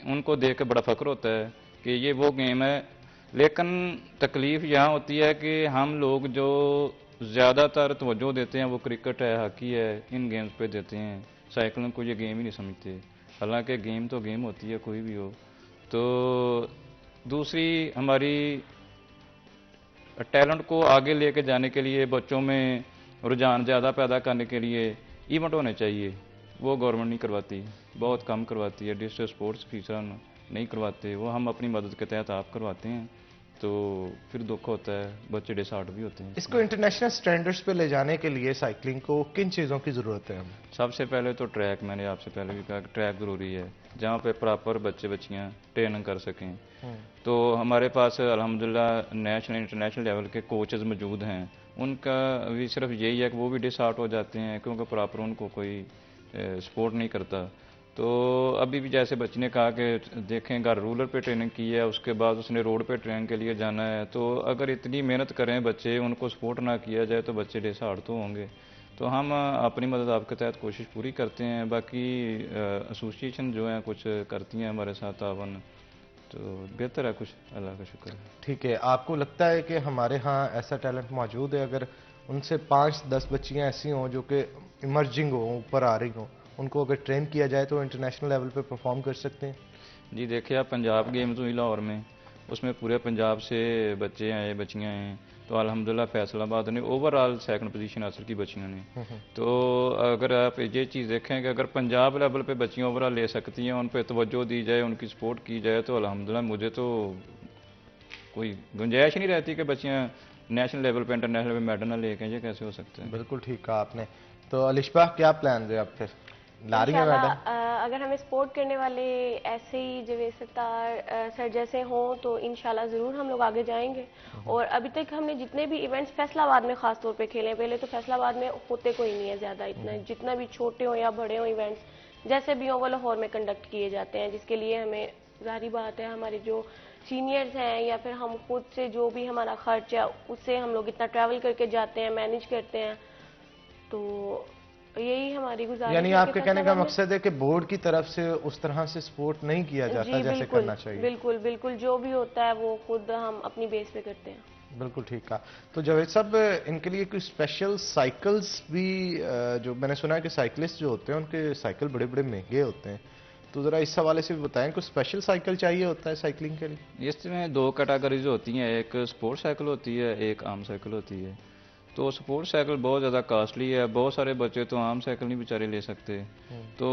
उनको देख के बड़ा फ़ख्र होता है कि ये वो गेम है। लेकिन तकलीफ़ यहाँ होती है कि हम लोग जो ज़्यादातर तवज्जो देते हैं वो क्रिकेट है, हॉकी है, इन गेम्स पे देते हैं, साइकिलिंग को ये गेम ही नहीं समझते। हालांकि गेम तो गेम होती है कोई भी हो। तो दूसरी हमारी टैलेंट को आगे लेके जाने के लिए, बच्चों में रुझान ज़्यादा पैदा करने के लिए इवेंट होने चाहिए। वो गवर्नमेंट नहीं करवाती, बहुत कम करवाती है। डिस्ट्रिक्ट स्पोर्ट्स फीसर नहीं करवाते, वो हम अपनी मदद के तहत आप करवाते हैं, तो फिर दुख होता है, बच्चे डिसहार्ट भी होते हैं। इसको इंटरनेशनल स्टैंडर्ड्स पे ले जाने के लिए साइकिलिंग को किन चीज़ों की ज़रूरत है हमें? सबसे पहले तो ट्रैक, मैंने आपसे पहले भी कहा कि ट्रैक ज़रूरी है जहाँ पे प्रॉपर बच्चे बच्चियाँ ट्रेनिंग कर सकें। तो हमारे पास अल्हम्दुलिल्लाह नेशनल इंटरनेशनल लेवल के कोचेज़ मौजूद हैं। उनका भी सिर्फ यही है कि वो भी डिसहार्ट हो जाते हैं क्योंकि प्रॉपर उनको कोई सपोर्ट नहीं करता। तो अभी भी जैसे बच्चे ने कहा कि देखें अगर रूरल पे ट्रेनिंग की है, उसके बाद उसने रोड पे ट्रेनिंग के लिए जाना है, तो अगर इतनी मेहनत करें बच्चे, उनको सपोर्ट ना किया जाए तो बच्चे डिसहार्ट तो होंगे। तो हम अपनी मदद आपके तहत कोशिश पूरी करते हैं। बाकी एसोसिएशन जो है कुछ करती हैं हमारे साथ तावन, तो बेहतर है, कुछ अल्लाह का शुक्र है। ठीक है, आपको लगता है कि हमारे यहाँ ऐसा टैलेंट मौजूद है, अगर उनसे 5-10 बच्चियाँ ऐसी हों जो कि इमर्जिंग हो, ऊपर आ रही हों, उनको अगर ट्रेन किया जाए तो इंटरनेशनल लेवल पे परफॉर्म कर सकते हैं? जी देखिए, आप पंजाब गेम्स हुई लाहौर में, उसमें पूरे पंजाब से बच्चे आए, बच्चियाँ हैं, तो अल्हम्दुलिल्लाह फैसलाबाद ने ओवरऑल 2nd पोजीशन हासिल की बच्चियों ने। तो अगर आप ये चीज़ देखें कि अगर पंजाब लेवल पे बच्चियाँ ओवरऑल ले सकती हैं, उन पर तवज्जो दी जाए, उनकी सपोर्ट की जाए, तो अल्हम्दुलिल्लाह मुझे तो कोई गुंजाइश नहीं रहती कि बच्चियाँ नेशनल लेवल पे, इंटरनेशनल पे मेडल ना लेके, ये कैसे हो सकता है। बिल्कुल ठीक कहा आपने। तो अलिशबा क्या प्लान है आप फिर ला रही है मैडम? अगर हमें सपोर्ट करने वाले ऐसे ही जावेद सत्तार सर जैसे हों तो इंशाल्लाह ज़रूर हम लोग आगे जाएंगे। और अभी तक हमने जितने भी इवेंट्स फैसलाबाद में ख़ास तौर पे खेले, पहले तो फैसलाबाद में होते कोई नहीं है ज़्यादा, इतना जितना भी छोटे हों या बड़े हों इवेंट्स जैसे भी हों वो लाहौर में कंडक्ट किए जाते हैं, जिसके लिए हमें ज़ाहिर बात है हमारे जो सीनियर्स हैं या फिर हम खुद से जो भी हमारा खर्च है उससे हम लोग इतना ट्रैवल करके जाते हैं, मैनेज करते हैं, तो यही हमारी गुजारिश यानी है कि आपके कहने का फैसलाबाद में- मकसद है कि बोर्ड की तरफ से उस तरह से सपोर्ट नहीं किया जाता जी जैसे बिल्कुल, करना चाहिए। बिल्कुल बिल्कुल, जो भी होता है वो खुद हम अपनी बेस पे करते हैं। बिल्कुल ठीक कहा। तो जावेद साहब, इनके लिए कोई स्पेशल साइकिल्स भी, जो मैंने सुना है कि साइकिलिस्ट जो होते हैं उनके साइकिल बड़े बड़े महंगे होते हैं, तो जरा इस हवाले से भी बताएं, कोई स्पेशल साइकिल चाहिए होता है साइकिलिंग के लिए? इसमें दो कैटेगरीज होती हैं, एक स्पोर्ट्स साइकिल होती है, एक आम साइकिल होती है। तो स्पोर्ट्स साइकिल बहुत ज़्यादा कॉस्टली है, बहुत सारे बच्चे तो आम साइकिल नहीं बेचारे ले सकते। तो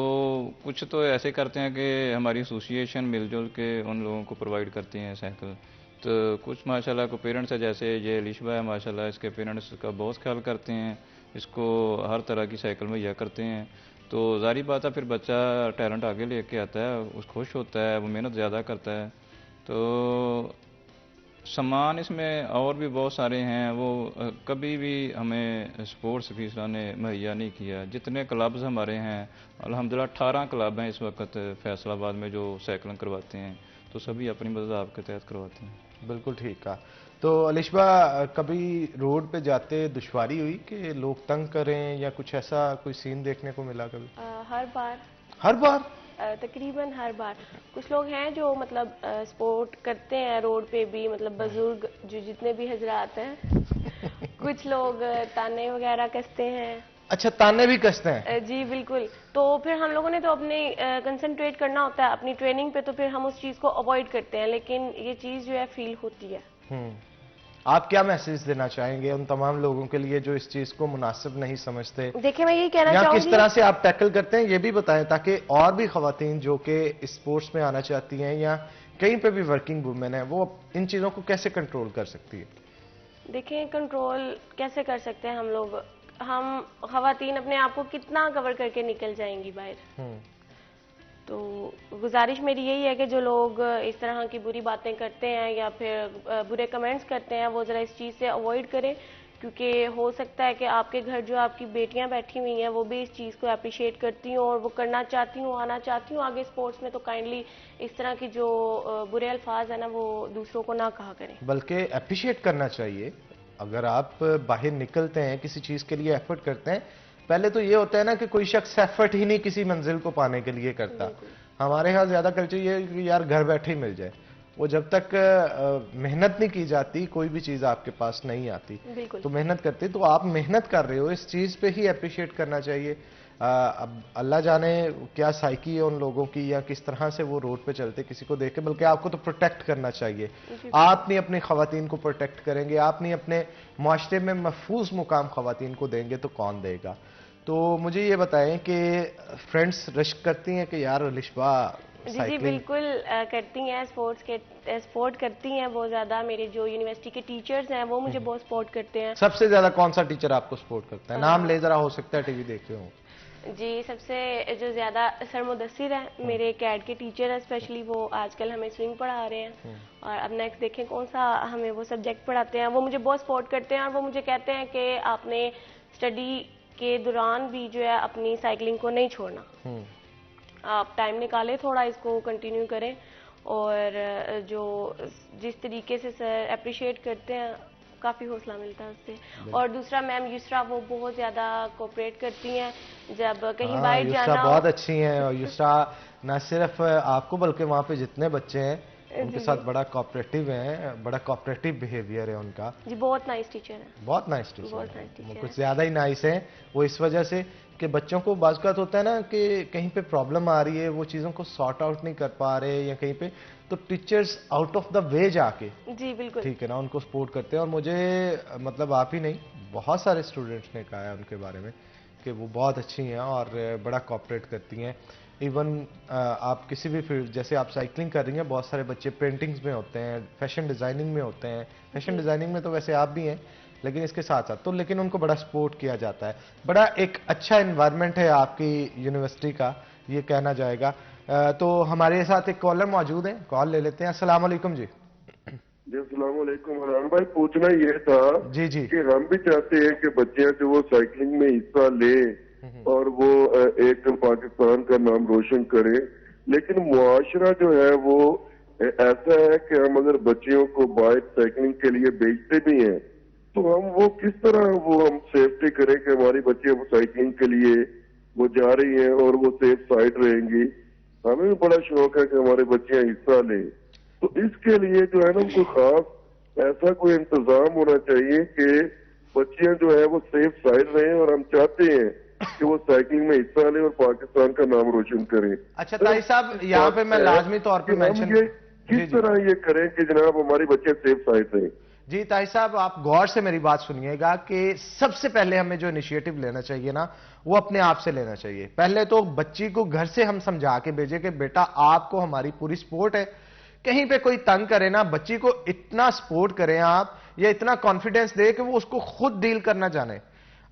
कुछ तो ऐसे करते हैं कि हमारी एसोसिएशन मिलजुल के उन लोगों को प्रोवाइड करती हैं साइकिल। तो कुछ माशाल्लाह को पेरेंट्स है, जैसे ये लिशबा है माशाल्लाह, इसके पेरेंट्स का बहुत ख्याल करते हैं, इसको हर तरह की साइकिल मुहैया करते हैं। तो जारी बात है फिर बच्चा टैलेंट आगे लेके आता है, उस खुश होता है, वो मेहनत ज़्यादा करता है। तो सामान इसमें और भी बहुत सारे हैं, वो कभी भी हमें स्पोर्ट्स फीसला ने मुहैया नहीं किया। जितने क्लब्स हमारे हैं, अल्हम्दुलिल्लाह 18 क्लब हैं इस वक्त फैसलाबाद में जो साइकिलिंग करवाते हैं, तो सभी अपनी मदद आपके तहत करवाते हैं। बिल्कुल ठीक कहा। तो अलिशबा, कभी रोड पे जाते दुश्वारी हुई कि लोग तंग करें या कुछ ऐसा कोई सीन देखने को मिला कभी? हर बार, हर बार? तकरीबन हर बार। कुछ लोग हैं जो मतलब स्पोर्ट करते हैं रोड पे भी, मतलब बुजुर्ग जो जितने भी हजरात हैं कुछ लोग ताने वगैरह कसते हैं। अच्छा, ताने भी कसते हैं? जी बिल्कुल। तो फिर हम लोगों ने तो अपने कंसंट्रेट करना होता है अपनी ट्रेनिंग पे, तो फिर हम उस चीज़ को अवॉइड करते हैं, लेकिन ये चीज़ जो है फील होती है। आप क्या मैसेज देना चाहेंगे उन तमाम लोगों के लिए जो इस चीज को मुनासिब नहीं समझते? देखिए, मैं यही कहना या चाहूंगी, किस तरह से आप टैकल करते हैं ये भी बताएं, ताकि और भी खवातीन जो कि स्पोर्ट्स में आना चाहती हैं या कहीं पे भी वर्किंग वुमेन है, वो इन चीजों को कैसे कंट्रोल कर सकती है? देखें कंट्रोल कैसे कर सकते हैं हम लोग, हम खवातीन अपने आप को कितना कवर करके निकल जाएंगी बाहर। तो गुजारिश मेरी यही है कि जो लोग इस तरह की बुरी बातें करते हैं या फिर बुरे कमेंट्स करते हैं, वो ज़रा इस चीज़ से अवॉइड करें, क्योंकि हो सकता है कि आपके घर जो आपकी बेटियां बैठी हुई हैं वो भी इस चीज़ को अप्रिशिएट करती हूँ और वो करना चाहती हूँ, आना चाहती हूँ आगे स्पोर्ट्स में। तो काइंडली इस तरह की जो बुरे अल्फाज है ना वो दूसरों को ना कहा करें, बल्कि अप्रिशिएट करना चाहिए। अगर आप बाहर निकलते हैं, किसी चीज के. एफर्ट करते हैं, पहले तो ये होता है ना कि कोई शख्स एफर्ट ही नहीं किसी मंजिल को पाने के लिए करता। हमारे यहाँ ज्यादा कल्चर ये है कि यार घर बैठे ही मिल जाए, वो जब तक मेहनत नहीं की जाती कोई भी चीज आपके पास नहीं आती। तो मेहनत करते, तो आप मेहनत कर रहे हो, इस चीज पे ही अप्रिशिएट करना चाहिए। अब अल्लाह जाने क्या साइकी है उन लोगों की या किस तरह से वो रोड पे चलते किसी को देख के, बल्कि आपको तो प्रोटेक्ट करना चाहिए। आप नहीं अपनी खवातीन को प्रोटेक्ट करेंगे, आप नहीं अपने माशरे में महफूज मुकाम खवातीन को देंगे तो कौन देगा? तो मुझे ये बताएं कि फ्रेंड्स रश करती हैं कि यार लिशबा जी बिल्कुल करती हैं, सपोर्ट करती हैं बहुत ज़्यादा। मेरे जो यूनिवर्सिटी के टीचर्स हैं वो मुझे बहुत सपोर्ट करते हैं। सबसे ज्यादा कौन सा टीचर आपको सपोर्ट करता है? नाम ले जरा, हो सकता है टीवी देख रहे हो। जी, सबसे जो ज़्यादा सर मुदस्सिर है, मेरे कैड के टीचर है स्पेशली, वो आजकल हमें स्विंग पढ़ा रहे हैं और अब नेक्स्ट देखें कौन सा हमें वो सब्जेक्ट पढ़ाते हैं। वो मुझे बहुत सपोर्ट करते हैं और वो मुझे कहते हैं कि आपने स्टडी के दौरान भी जो है अपनी साइकिलिंग को नहीं छोड़ना, आप टाइम निकालें थोड़ा, इसको कंटिन्यू करें। और जो जिस तरीके से सर अप्रिशिएट करते हैं काफ़ी हौसला मिलता है उससे। और दूसरा मैम युसरा, वो बहुत ज़्यादा कोऑपरेट करती हैं जब कहीं बाहर जाना हो। बहुत अच्छी हैं, और युसरा न सिर्फ आपको बल्कि वहाँ पे जितने बच्चे हैं उनके साथ बड़ा कोऑपरेटिव हैं, बड़ा कोऑपरेटिव बिहेवियर है उनका। जी, बहुत नाइस टीचर है, बहुत नाइस टीचर, बहुत नाइस टीचर कुछ ज्यादा ही नाइस है वो, इस वजह से कि बच्चों को बाज़ होता है ना कि कहीं पे प्रॉब्लम आ रही है, वो चीज़ों को सॉर्ट आउट नहीं कर पा रहे या कहीं पे, तो teachers out of the way जाके, जी बिल्कुल, ठीक है ना, उनको सपोर्ट करते हैं। और मुझे मतलब आप ही नहीं, बहुत सारे स्टूडेंट्स ने कहा है उनके बारे में कि वो बहुत अच्छी हैं और बड़ा कोऑपरेट करती हैं। इवन आप किसी भी फील्ड, जैसे आप साइकिलिंग कर रही हैं, बहुत सारे बच्चे पेंटिंग्स में होते हैं, फैशन डिज़ाइनिंग में होते हैं। फैशन डिज़ाइनिंग में तो वैसे आप भी हैं, लेकिन इसके साथ साथ तो, लेकिन उनको बड़ा सपोर्ट किया जाता है। बड़ा एक अच्छा एनवायरनमेंट है आपकी यूनिवर्सिटी का, ये कहना जाएगा। तो हमारे साथ एक कॉलर मौजूद है, कॉल ले लेते हैं। अस्सलाम वालेकुम जी। जी अस्सलाम वालेकुम। हरान भाई, पूछना ये था जी जी कि हम भी चाहते हैं कि बच्चे जो वो साइकिलिंग में हिस्सा ले और वो एक पाकिस्तान का नाम रोशन करे, लेकिन मुआशरा जो है वो ऐसा है कि हम अगर बच्चियों को बाइक साइकिलिंग के लिए भेजते भी हैं तो हम वो किस तरह वो हम सेफ्टी करें कि हमारी बच्चियां साइकिलिंग के लिए वो जा रही हैं और वो सेफ साइड रहेंगी। हमें भी बड़ा शौक है कि हमारे बच्चियां हिस्सा लें, तो इसके लिए जो है ना कोई खास ऐसा कोई इंतजाम होना चाहिए कि बच्चियां जो है वो सेफ साइड रहें, और हम चाहते हैं कि वो साइकिलिंग में हिस्सा लें और पाकिस्तान का नाम रोशन करें। अच्छा ताई साहब, यहाँ पे मैं लाजमी तौर पे मेंशन किस तरह ये करें कि जनाब हमारी बच्चे सेफ साइड रहें। जी ताई साहब, आप गौर से मेरी बात सुनिएगा कि सबसे पहले हमें जो इनिशिएटिव लेना चाहिए ना, वो अपने आप से लेना चाहिए। पहले तो बच्ची को घर से हम समझा के भेजे कि बेटा आपको हमारी पूरी सपोर्ट है, कहीं पे कोई तंग करे ना, बच्ची को इतना सपोर्ट करें आप, या इतना कॉन्फिडेंस दे कि वो उसको खुद डील करना जाने।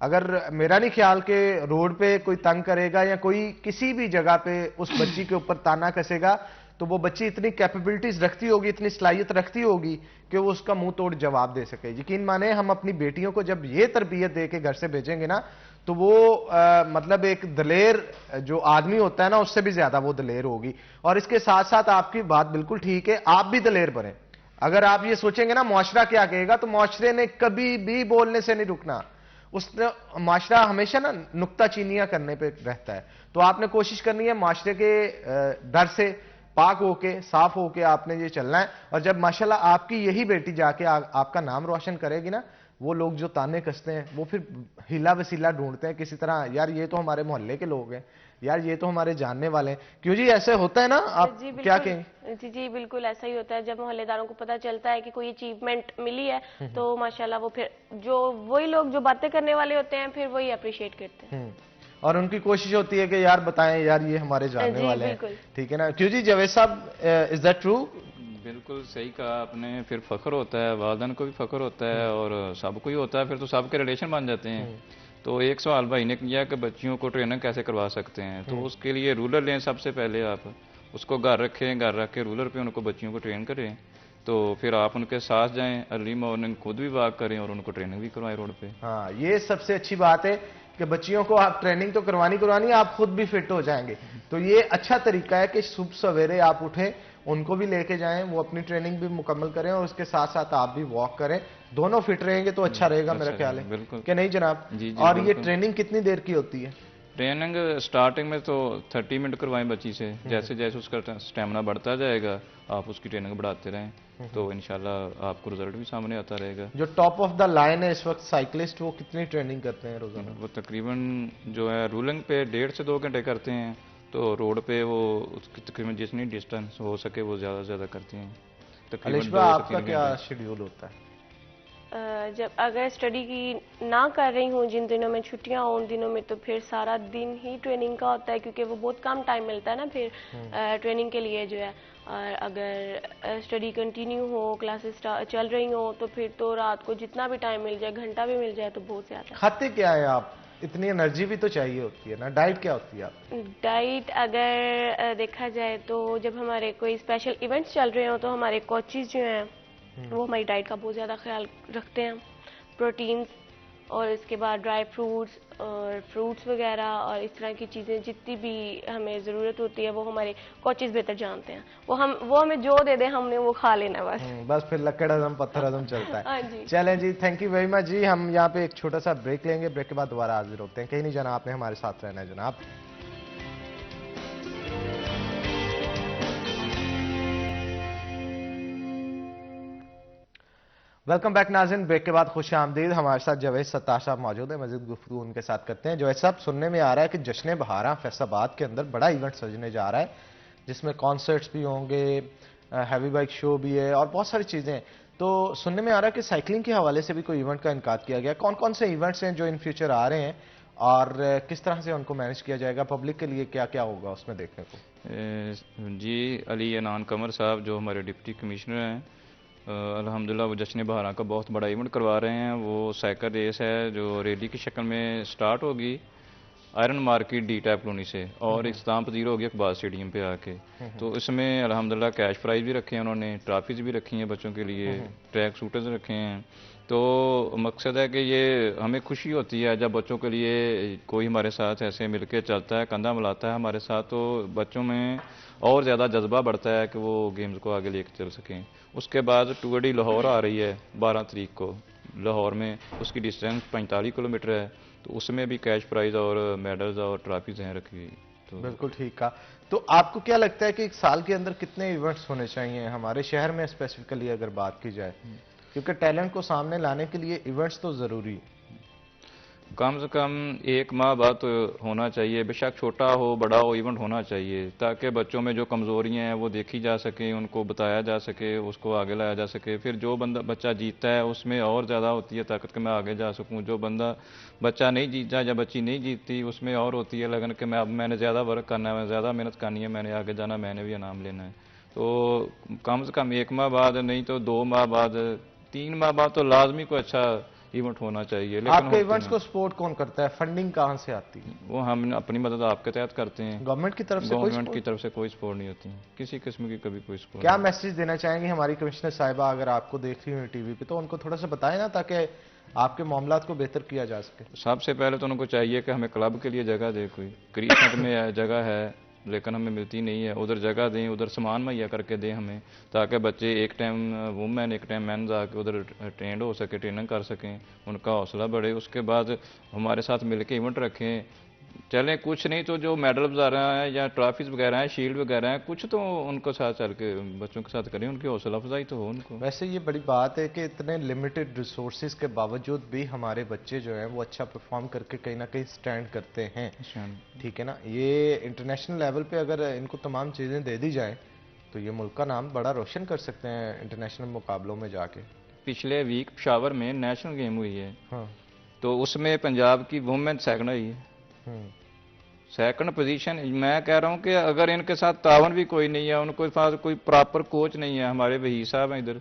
अगर मेरा नहीं ख्याल कि रोड पे कोई तंग करेगा या कोई किसी भी जगह पे उस बच्ची के ऊपर ताना कसेगा, तो वो बच्ची इतनी कैपेबिलिटीज रखती होगी, इतनी सलाहियत रखती होगी कि वो उसका मुंह तोड़ जवाब दे सके। यकीन माने, हम अपनी बेटियों को जब ये तरबियत दे के घर से भेजेंगे ना, तो वो मतलब एक दलेर जो आदमी होता है ना, उससे भी ज्यादा वो दलेर होगी। और इसके साथ साथ आपकी बात बिल्कुल ठीक है, आप भी दलेर बने। अगर आप ये सोचेंगे ना मुआशरा क्या कहेगा, तो मुआशरे ने कभी भी बोलने से नहीं रुकना। उसने मुआशरा हमेशा ना नुक्ताचीनियां करने पे रहता है। तो आपने कोशिश करनी है मुआशरे के डर से पाक होके, साफ होके आपने ये चलना है। और जब माशाल्लाह आपकी यही बेटी जाके आपका नाम रोशन करेगी ना, वो लोग जो ताने कसते हैं वो फिर हिला वसीला ढूंढते हैं किसी तरह, यार ये तो हमारे मोहल्ले के लोग हैं, यार ये तो हमारे जानने वाले हैं। क्यों जी, ऐसे होता है ना? आप क्या कहेंगे? जी बिल्कुल ऐसा ही होता है। जब मोहल्लेदारों को पता चलता है कि कोई अचीवमेंट मिली है तो माशाल्लाह वो फिर जो वही लोग जो बातें करने वाले होते हैं फिर वही अप्रिशिएट करते हैं। और उनकी कोशिश होती है कि यार बताएं, यार ये हमारे जानने वाले हैं, ठीक है ना? क्यों जी जावेद साहब, इज दैट ट्रू? बिल्कुल सही कहा आपने। फिर फख्र होता है, वालिदैन को भी फख्र होता है और सबको ही होता है, फिर तो सबके रिलेशन बन जाते हैं। तो एक सवाल भाई ने किया कि बच्चियों को ट्रेनिंग कैसे करवा सकते हैं, तो उसके लिए रूलर लें सबसे पहले। आप उसको घर रखें, घर रख के रूलर पे उनको बच्चियों को ट्रेन करें, तो फिर आप उनके साथ जाएं, अर्ली मॉर्निंग खुद भी वॉक करें और उनको ट्रेनिंग भी करवाएं रोड पे। हाँ, ये सबसे अच्छी बात है कि बच्चियों को आप ट्रेनिंग तो करवानी, आप खुद भी फिट हो जाएंगे। तो ये अच्छा तरीका है कि सुबह सवेरे आप उठें, उनको भी लेके जाएं, वो अपनी ट्रेनिंग भी मुकम्मल करें और उसके साथ साथ आप भी वॉक करें। दोनों फिट रहेंगे तो अच्छा रहेगा, मेरा ख्याल है। बिल्कुल, कि नहीं जनाब? जी, और ये ट्रेनिंग कितनी देर की होती है? ट्रेनिंग स्टार्टिंग में तो 30 मिनट करवाएं बच्ची से, जैसे जैसे उसका स्टेमिना बढ़ता जाएगा आप उसकी ट्रेनिंग बढ़ाते रहें, तो इंशाल्लाह आपको रिजल्ट भी सामने आता रहेगा। जो टॉप ऑफ द लाइन है इस वक्त साइकिलिस्ट, वो कितनी ट्रेनिंग करते हैं रोजाना? वो तकरीबन जो है रूलिंग पे 1.5 से 2 घंटे करते हैं, तो रोड पे वो तकरीबन जितनी डिस्टेंस हो सके वो ज़्यादा से ज़्यादा करते हैं। तकरीबन आपका क्या शेड्यूल होता है? जब अगर स्टडी की ना कर रही हूँ, जिन दिनों में छुट्टियाँ हों उन दिनों में तो फिर सारा दिन ही ट्रेनिंग का होता है, क्योंकि वो बहुत कम टाइम मिलता है ना फिर ट्रेनिंग के लिए जो है। और अगर स्टडी कंटिन्यू हो, क्लासेस चल रही हो, तो फिर तो रात को जितना भी टाइम मिल जाए, घंटा भी मिल जाए तो बहुत ज़्यादा है। खाते क्या है आप? इतनी एनर्जी भी तो चाहिए होती है ना। डाइट क्या होती है आप? डाइट अगर देखा जाए तो जब हमारे कोई स्पेशल इवेंट्स चल रहे हो तो हमारे कोचेज जो हैं वो हमारी डाइट का बहुत ज़्यादा ख्याल रखते हैं। प्रोटीन्स और इसके बाद ड्राई फ्रूट्स और फ्रूट्स वगैरह और इस तरह की चीज़ें जितनी भी हमें ज़रूरत होती है वो हमारे कोचेज बेहतर जानते हैं। वो हमें जो दे दें हमने वो खा लेना बस फिर लकड़ हजम पत्थर हजम चलता है। हाँ जी। चलें जी, थैंक यू वेरी मच जी। हम यहाँ पे एक छोटा सा ब्रेक लेंगे, ब्रेक के बाद दोबारा हाजिर होते हैं। कहीं नहीं जाना, आपने हमारे साथ रहना है जनाब। वेलकम बैक नाज़रीन। ब्रेक के बाद खुश आमदीद। हमारे साथ जावेद सत्तार साहब मौजूद है, मज़ीद गुफ्तगू उनके साथ करते हैं। जावेद साहब, सुनने में आ रहा है कि जश्न बहारा फैसलाबाद के अंदर बड़ा इवेंट सजने जा रहा है, जिसमें कॉन्सर्ट्स भी होंगे, हैवी बाइक शो भी है और बहुत सारी चीज़ें हैं। तो सुनने में आ रहा है कि साइकिलिंग के हवाले से भी कोई इवेंट का इनकार किया गया। कौन कौन से इवेंट्स हैं जो इन फ्यूचर आ रहे हैं और किस तरह से उनको मैनेज किया जाएगा? पब्लिक के लिए क्या क्या होगा उसमें देखने को? जी, अली अनान कमर साहब जो हमारे डिप्टी कमिश्नर हैं, अल्हम्दुलिल्लाह वो जश्न बहारा का बहुत बड़ा इवेंट करवा रहे हैं। वो साइकिल रेस है जो रैली की शक्ल में स्टार्ट होगी iron market D tap colony से, और इख्तिताम पजीर हो गया इकबाल स्टेडियम पे आके। तो इसमें अल्हम्दुलिल्लाह कैश प्राइज भी रखे हैं उन्होंने, ट्रॉफीज भी रखी हैं बच्चों के लिए, ट्रैक सूटर्स रखे हैं। तो मकसद है कि ये हमें खुशी होती है जब बच्चों के लिए कोई हमारे साथ ऐसे मिलके चलता है, कंधा मिलाता है हमारे साथ, तो बच्चों में और ज़्यादा जज्बा बढ़ता है कि वो गेम्स को आगे लेकर चल सकें। उसके बाद टूडी लाहौर आ रही है 12 तारीख को लाहौर में, उसकी डिस्टेंस 45 किलोमीटर है, तो उसमें भी कैश प्राइज और मेडल्स और ट्रॉफीज हैं रखी हुई। तो बिल्कुल ठीक कहा। तो आपको क्या लगता है कि एक साल के अंदर कितने इवेंट्स होने चाहिए हमारे शहर में स्पेसिफिकली अगर बात की जाए, क्योंकि टैलेंट को सामने लाने के लिए इवेंट्स तो जरूरी है। कम से कम 1 माह बाद तो होना चाहिए, बेशक छोटा हो बड़ा हो, इवेंट होना चाहिए, ताकि बच्चों में जो कमज़ोरियाँ हैं वो देखी जा सके, उनको बताया जा सके, उसको आगे लाया जा सके। फिर जो बच्चा जीतता है उसमें और ज़्यादा होती है ताकत कि मैं आगे जा सकूँ। जो बच्चा नहीं जीता या बच्ची नहीं जीतती उसमें और होती है लगन कि मैंने ज़्यादा वर्क करना है, मैं ज़्यादा मेहनत करनी है, मैंने आगे जाना, मैंने भी इनाम लेना है। तो कम से कम 1 माह बाद, नहीं तो 2 माह बाद, 3 माह बाद तो लाजमी कोई अच्छा इवेंट होना चाहिए। लेकिन आपके इवेंट्स को सपोर्ट कौन करता है, फंडिंग कहां से आती है? वो हम अपनी मदद आपके तहत करते हैं। गवर्नमेंट की तरफ से? गवर्नमेंट की तरफ से कोई सपोर्ट नहीं होती, किसी किस्म की कभी कोई सपोर्ट। क्या मैसेज देना चाहेंगे हमारी कमिश्नर साहिबा, अगर आपको देख रही हुई टीवी पे, तो उनको थोड़ा सा बताएं ना, ताकि आपके मामलात को बेहतर किया जा सके। सबसे पहले तो उनको चाहिए कि हमें क्लब के लिए जगह दे, कोई क्रीज में जगह है लेकिन हमें मिलती नहीं है, उधर जगह दें, उधर सामान मुहैया करके दें हमें, ताकि बच्चे एक टाइम वुमेन एक टाइम मैन जाके उधर ट्रेंड हो सके, ट्रेनिंग कर सकें, उनका हौसला बढ़े। उसके बाद हमारे साथ मिलके इवेंट रखें, चलें, कुछ नहीं तो जो मेडल वगैरह हैं या ट्रॉफीज वगैरह हैं, शील्ड वगैरह हैं, कुछ तो उनको साथ चल के बच्चों के साथ करें, उनकी हौसला अफजाई तो हो उनको। वैसे ये बड़ी बात है कि इतने लिमिटेड रिसोर्सेज के बावजूद भी हमारे बच्चे जो हैं वो अच्छा परफॉर्म करके कहीं ना कहीं स्टैंड करते हैं, ठीक है ना। ये इंटरनेशनल लेवल पे अगर इनको तमाम चीज़ें दे दी जाएं तो ये मुल्क का नाम बड़ा रोशन कर सकते हैं इंटरनेशनल मुकाबलों में जाके। पिछले वीक पेशावर में नेशनल गेम हुई है, हाँ। तो उसमें पंजाब की वुमेन सेकंड आई है, सेकंड पोजीशन। मैं कह रहा हूं कि अगर इनके साथ तावन भी कोई नहीं है, उनको पास कोई प्रॉपर कोच नहीं है, हमारे वही साहब हैं इधर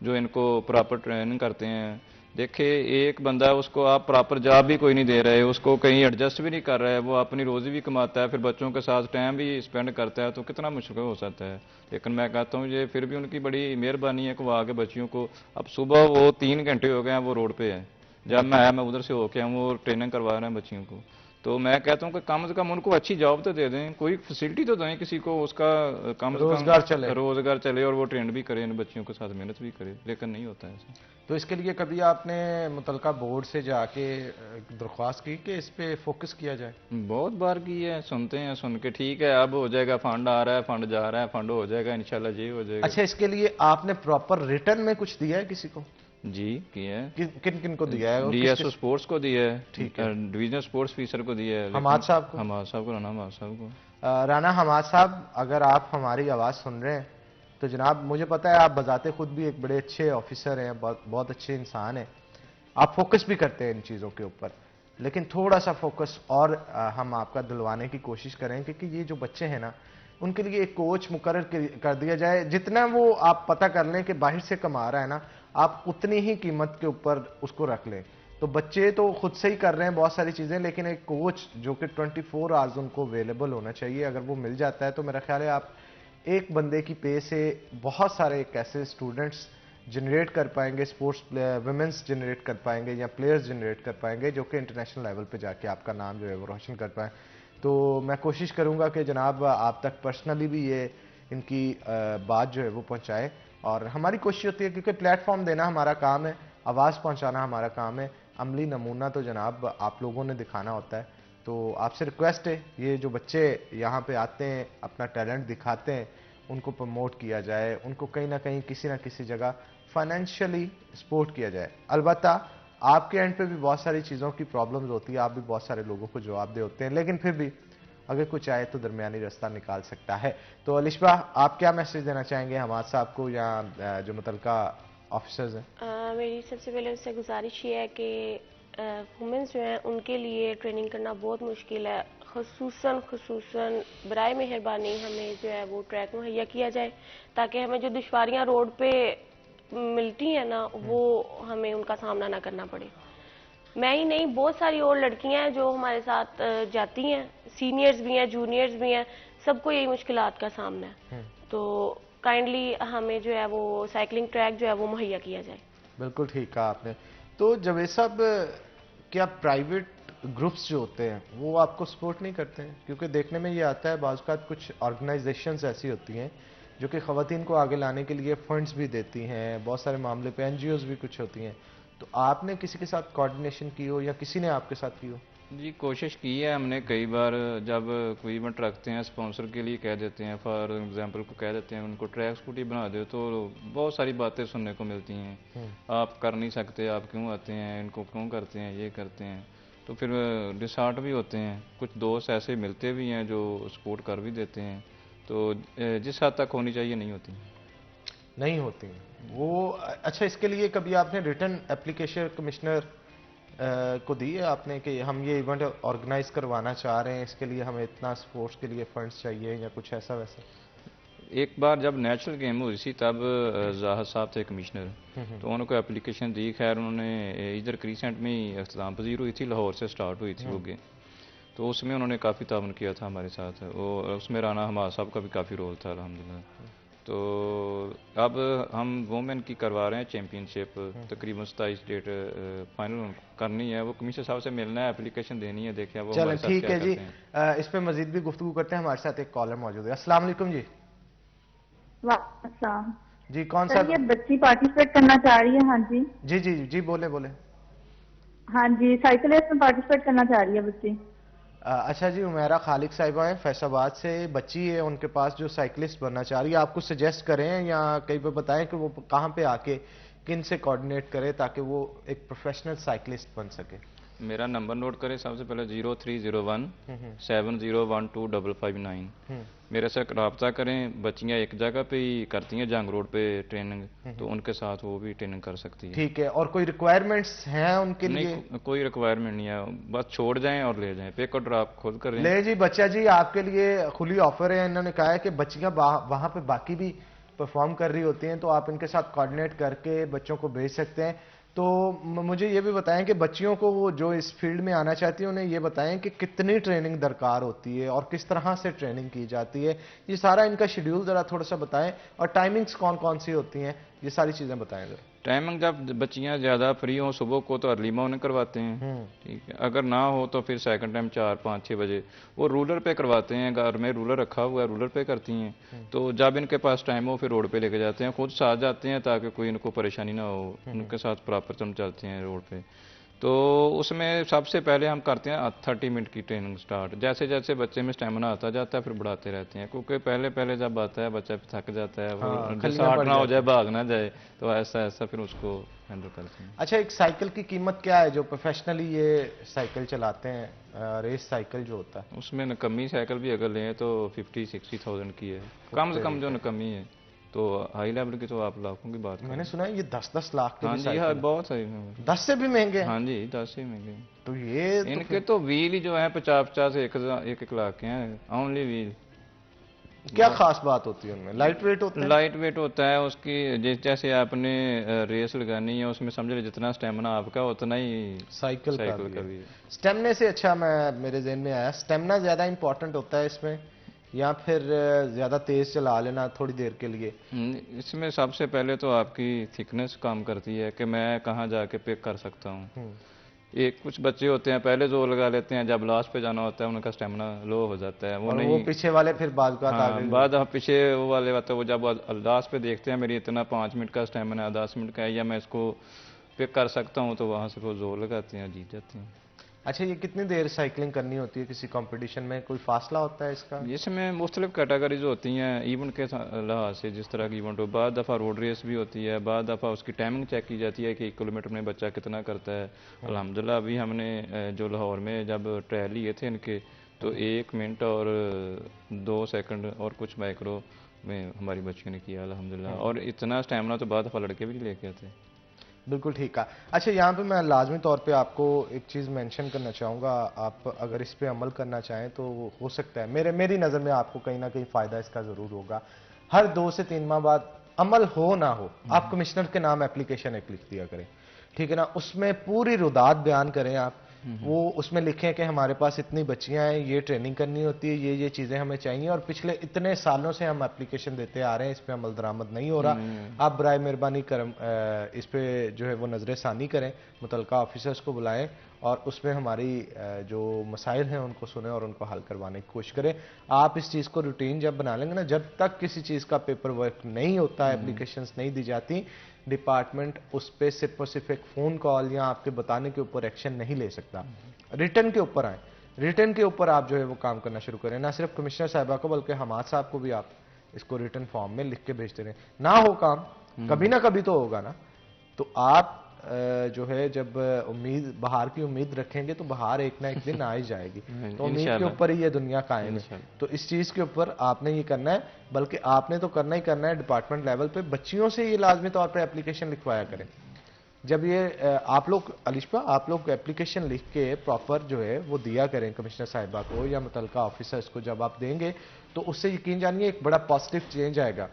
जो इनको प्रॉपर ट्रेनिंग करते हैं। देखिए एक बंदा है, उसको आप प्रॉपर जॉब भी कोई नहीं दे रहे, उसको कहीं एडजस्ट भी नहीं कर रहा है, वो अपनी रोजी भी कमाता है, फिर बच्चों के साथ टाइम भी स्पेंड करता है, तो कितना मुश्किल हो सकता है। लेकिन मैं कहता हूँ ये फिर भी उनकी बड़ी मेहरबानी है कि वो आगे बच्चियों को, अब सुबह वो 3 घंटे हो गए हैं वो रोड पे है, जब मैं आया मैं उधर से होके वो ट्रेनिंग करवा रहे हैं बच्चियों को। तो मैं कहता हूँ कि कम से कम उनको अच्छी जॉब तो दे दें, कोई फैसिलिटी तो दें किसी को, उसका कम से कम रोजगार चले और वो ट्रेंड भी करे, इन बच्चियों के साथ मेहनत भी करे, लेकिन नहीं होता है ऐसा। तो इसके लिए कभी आपने मुतलका बोर्ड से जाके दरख्वास्त की कि इस पे फोकस किया जाए? बहुत बार की है, सुनते हैं, सुन के ठीक है अब हो जाएगा, फंड आ रहा है, फंड जा रहा है, फंड हो जाएगा इंशाल्लाह, ये हो जाएगा। अच्छा, इसके लिए आपने प्रॉपर रिटर्न में कुछ दिया है किसी को? जी किया है। किन किन को दिया है? डीएसओ स्पोर्ट्स को दिया है, ठीक है, डिवीजनल स्पोर्ट्स ऑफिसर को दिया है, हमाद साहब को, राना हमाद साहब को। राना हमाद साहब, अगर आप हमारी आवाज़ सुन रहे हैं तो जनाब मुझे पता है आप बजाते खुद भी एक बड़े अच्छे ऑफिसर हैं, बहुत अच्छे इंसान हैं, आप फोकस भी करते हैं इन चीज़ों के ऊपर, लेकिन थोड़ा सा फोकस और हम आपका दिलवाने की कोशिश करें, क्योंकि ये जो बच्चे हैं ना उनके लिए एक कोच मुकर्रर कर दिया जाए। जितना वो आप पता कर लें कि बाहर से कमा रहा है ना, आप उतनी ही कीमत के ऊपर उसको रख लें। तो बच्चे तो खुद से ही कर रहे हैं बहुत सारी चीज़ें, लेकिन एक कोच जो कि 24 आवर्स उनको अवेलेबल होना चाहिए, अगर वो मिल जाता है तो मेरा ख्याल है आप एक बंदे की पे से बहुत सारे कैसे स्टूडेंट्स जनरेट कर पाएंगे, स्पोर्ट्स वुमेन्स जनरेट कर पाएंगे या प्लेयर्स जनरेट कर पाएंगे जो कि इंटरनेशनल लेवल पे जाके आपका नाम जो है वो रोशन कर पाएँ। तो मैं कोशिश करूँगा कि जनाब आप तक पर्सनली भी ये इनकी बात जो है वो पहुँचाएँ, और हमारी कोशिश होती है क्योंकि प्लेटफॉर्म देना हमारा काम है, आवाज़ पहुँचाना हमारा काम है, अमली नमूना तो जनाब आप लोगों ने दिखाना होता है। तो आपसे रिक्वेस्ट है ये जो बच्चे यहाँ पे आते हैं अपना टैलेंट दिखाते हैं उनको प्रमोट किया जाए, उनको कहीं ना कहीं किसी ना किसी जगह फाइनेंशियली सपोर्ट किया जाए। अलबत्ता आपके एंड पे भी बहुत सारी चीज़ों की प्रॉब्लम्स होती है, आप भी बहुत सारे लोगों को जवाब दे होते हैं, लेकिन फिर भी अगर कुछ आए तो दरमियानी रास्ता निकाल सकता है। तो अलिशबा आप क्या मैसेज देना चाहेंगे हमारे साहब को या जो मुतलका ऑफिसर्स हैं? मेरी सबसे पहले उससे गुजारिश ये है कि वुमेन्स जो हैं उनके लिए ट्रेनिंग करना बहुत मुश्किल है, खुसूसन बराए मेहरबानी हमें जो है वो ट्रैक मुहैया किया जाए ताकि हमें जो दुश्वारियां रोड पे मिलती हैं ना वो हमें उनका सामना ना करना पड़े। मैं ही नहीं, बहुत सारी और लड़कियां हैं जो हमारे साथ जाती हैं, सीनियर्स भी हैं, जूनियर्स भी हैं, सबको यही मुश्किलात का सामना है। तो काइंडली हमें जो है वो साइकिलिंग ट्रैक जो है वो मुहैया किया जाए। बिल्कुल ठीक कहा आपने। तो जवेद साहब, क्या प्राइवेट ग्रुप्स जो होते हैं वो आपको सपोर्ट नहीं करते हैं? क्योंकि देखने में ये आता है बाज़ औक़ात कुछ ऑर्गेनाइजेशंस ऐसी होती हैं जो कि ख़वातीन को आगे लाने के लिए फंड्स भी देती हैं, बहुत सारे मामले पे एनजीओज भी कुछ होती हैं। तो आपने किसी के साथ कोऑर्डिनेशन की हो या किसी ने आपके साथ की हो? जी, कोशिश की है हमने कई बार। जब कोई इवेंट रखते हैं, स्पॉन्सर के लिए कह देते हैं, फॉर एग्जांपल को कह देते हैं उनको ट्रैक स्कूटी बना दो, तो बहुत सारी बातें सुनने को मिलती हैं। आप कर नहीं सकते, आप क्यों आते हैं, इनको क्यों करते हैं, ये करते हैं। तो फिर डिसहार्ट भी होते हैं। कुछ दोस्त ऐसे मिलते भी हैं जो सपोर्ट कर भी देते हैं। तो जिस हद तक होनी चाहिए नहीं होती। नहीं होती वो। अच्छा, इसके लिए कभी आपने रिटर्न एप्लीकेशन कमिश्नर को दी है आपने कि हम ये इवेंट ऑर्गेनाइज करवाना चाह रहे हैं, इसके लिए हमें इतना स्पोर्ट्स के लिए फंड्स चाहिए या कुछ ऐसा वैसा? एक बार जब नेशनल गेम हुई थी तब जाहिद साहब थे कमिश्नर, तो उनको एप्लीकेशन दी। खैर उन्होंने इधर क्रीसेंट में ही अख्ताम पजीर हुई थी, लाहौर से स्टार्ट हुई थी वो गेम, तो उसमें उन्होंने काफ़ी ताउन किया था हमारे साथ। और उसमें राना हमाद साहब का भी काफ़ी रोल था अल्हम्दुलिल्लाह। तो अब हम वोमेन की करवा रहे हैं चैम्पियनशिप, तकरीबन 27 डेट फाइनल करनी है। वो कमिश्नर साहब से मिलना है, एप्लीकेशन देनी है, देखें वो चलें हमारे साथ ठीक क्या है जी। करते हैं। इस पे मजीद भी गुफ्तगू करते हैं। हमारे साथ एक कॉलर मौजूद है। अस्सलाम वालेकुम जी। वालेकुम जी, कौन सा? ये बच्ची पार्टिसिपेट करना चाह रही है। हाँ जी जी जी जी, बोले बोले। हाँ जी, साइकिल रेस में पार्टिसिपेट करना चाह रही है बच्ची। अच्छा जी, उमेरा खालिक साहिबा है फैसलाबाद से, बच्ची है उनके पास जो साइकिलिस्ट बनना चाह रही है। आप कुछ सजेस्ट करें या कहीं पे बताएं कि वो कहाँ पे आके किन से कोऑर्डिनेट करे ताकि वो एक प्रोफेशनल साइकिलिस्ट बन सके। मेरा नंबर नोट करें सबसे पहले 0301 70125559। मेरे से रब्ता करें। बच्चियाँ एक जगह पे ही करती हैं जंग रोड पे ट्रेनिंग, तो उनके साथ वो भी ट्रेनिंग कर सकती है। ठीक है। और कोई रिक्वायरमेंट्स हैं उनके लिए? नहीं, कोई रिक्वायरमेंट नहीं है, बस छोड़ जाएं और ले जाएं, पिक और ड्रॉप खुद करें। ले जी बच्चा जी, आपके लिए खुली ऑफर है। इन्होंने कहा है कि बच्चियां वहां पे बाकी भी परफॉर्म कर रही होती हैं, तो आप इनके साथ कोऑर्डिनेट करके बच्चों को भेज सकते हैं। तो मुझे ये भी बताएं कि बच्चियों को वो जो इस फील्ड में आना चाहती हैं उन्हें ये बताएं कि कितनी ट्रेनिंग दरकार होती है और किस तरह से ट्रेनिंग की जाती है। ये सारा इनका शेड्यूल जरा थोड़ा सा बताएं, और टाइमिंग्स कौन कौन सी होती हैं, ये सारी चीजें बताएं जरा। टाइमिंग जब बच्चियां ज़्यादा फ्री हों सुबह को तो अर्ली मॉर्निंग करवाते हैं, ठीक है। अगर ना हो तो फिर सेकंड टाइम 4, 5, 6 बजे वो रूलर पे करवाते हैं। घर में रूलर रखा हुआ है, रूलर पे करती हैं। तो जब इनके पास टाइम हो फिर रोड पे लेके जाते हैं, खुद साथ जाते हैं ताकि कोई इनको परेशानी ना हो, उनके साथ प्रॉपर चलते हैं रोड पे। तो उसमें सबसे पहले हम करते हैं 30 मिनट की ट्रेनिंग स्टार्ट। जैसे जैसे बच्चे में स्टेमिना आता जाता है फिर बढ़ाते रहते हैं, क्योंकि पहले पहले जब आता है बच्चा थक जाता है, डिसहार्ट ना हो जाए, भाग ना जाए, तो ऐसा ऐसा फिर उसको हैंडल करते हैं। अच्छा, एक साइकिल की कीमत क्या है जो प्रोफेशनली ये साइकिल चलाते हैं, रेस साइकिल जो होता है? उसमें नकमी साइकिल भी अगर लें तो 50-60,000 की है, कम से कम जो नकमी है। तो हाई लेवल की तो आप लाखों की बात। मैंने सुना है ये 10-10 लाख की। हाँ जी, हाँ, बहुत सही। 10 से भी महंगे? हाँ जी, 10 से महंगे। तो ये इनके तो व्हील ही जो है 50-50 1 लाख के हैं, ओनली व्हील। क्या खास बात होती है उनमें? लाइट वेट होता है? लाइट वेट होता है उसकी। जैसे आपने रेस लगानी है उसमें समझ लीजिए जितना स्टेमिना आपका उतना ही साइकिल का भी है। स्टेमिना से अच्छा मेरे ज़हन में आया, स्टेमिना ज़्यादा इंपॉर्टेंट होता है इसमें या फिर ज़्यादा तेज़ चला लेना थोड़ी देर के लिए? इसमें सबसे पहले तो आपकी थिकनेस काम करती है कि मैं कहाँ जाके पिक कर सकता हूँ। एक कुछ बच्चे होते हैं पहले जोर लगा लेते हैं, जब लास्ट पे जाना होता है उनका स्टेमिना लो हो जाता है, वो नहीं। वो पीछे वाले फिर बाद पीछे वो वाले होते हैं, वो जब लास्ट पे देखते हैं मेरी इतना 5 मिनट का स्टेमिना है, 10 मिनट का है, या मैं इसको पिक कर सकता हूँ, तो वहाँ से वो जोर लगाते हैं, जीत जाते हैं। अच्छा, ये कितनी देर साइकिलिंग करनी होती है किसी कंपटीशन में? कोई फासला होता है इसका? इसमें मुख्तलिफ कैटेगरीज होती हैं इवेंट के लिहाज से, जिस तरह की इवेंट हो। बाद दफ़ा रोड रेस भी होती है, बाद दफ़ा उसकी टाइमिंग चेक की जाती है कि 1 किलोमीटर में बच्चा कितना करता है। अल्हम्दुलिल्लाह अभी हमने जो लाहौर में जब ट्रायल लिए थे इनके, तो 1 मिनट और 2 सेकंड और कुछ माइक्रो में हमारी बच्चियों ने किया अल्हम्दुलिल्लाह। और इतना स्टेमिना तो बाद दफ़ा लड़के भी लेके आते हैं। बिल्कुल ठीक है। अच्छा, यहाँ पे मैं लाजमी तौर पे आपको एक चीज़ मेंशन करना चाहूँगा, आप अगर इस पे अमल करना चाहें तो हो सकता है मेरी नज़र में आपको कहीं ना कहीं फ़ायदा इसका ज़रूर होगा। हर 2 से 3 माह बाद अमल हो ना हो, आप कमिश्नर के नाम एप्लीकेशन एक लिख दिया करें, ठीक है ना, उसमें पूरी रुदात बयान करें आप, वो उसमें लिखें कि हमारे पास इतनी बच्चियां हैं, ये ट्रेनिंग करनी होती है, ये चीजें हमें चाहिए और पिछले इतने सालों से हम एप्लीकेशन देते आ रहे हैं, इस पे अमल दरामद नहीं हो रहा, आप बराए मेहरबानी करम इस पे जो है वो नजर सानी करें, मुतलका ऑफिसर्स को बुलाएं और उसमें हमारी जो मसाइल हैं उनको सुने और उनको हल करवाने की कोशिश करें। आप इस चीज़ को रूटीन जब बना लेंगे ना, जब तक किसी चीज़ का पेपर वर्क नहीं होता, एप्लीकेशंस नहीं दी जाती, डिपार्टमेंट उस पर सिर्फ और सिर्फ एक फ़ोन कॉल या आपके बताने के ऊपर एक्शन नहीं ले सकता। रिटर्न के ऊपर आए, रिटर्न के ऊपर आप जो है वो काम करना शुरू करें, ना सिर्फ कमिश्नर साहिबा को बल्कि हमाद साहब को भी आप इसको रिटर्न फॉर्म में लिख के भेजते रहें। ना हो काम, कभी ना कभी तो होगा ना, तो आप जो है जब उम्मीद, बहार की उम्मीद रखेंगे तो बहार एक ना एक दिन आ ही जाएगी। तो उम्मीद के ऊपर ही ये दुनिया कायम है। तो इस चीज के ऊपर आपने ये करना है, बल्कि आपने तो करना ही करना है डिपार्टमेंट लेवल पे, बच्चियों से ये लाजमी तौर पे एप्लीकेशन लिखवाया करें। जब ये आप लोग अलिशा, आप लोग एप्लीकेशन लिख के प्रॉपर जो है वो दिया करें कमिश्नर साहिबा को या मुतलका ऑफिसर्स को, जब आप देंगे तो उससे यकीन जानिए एक बड़ा पॉजिटिव चेंज आएगा।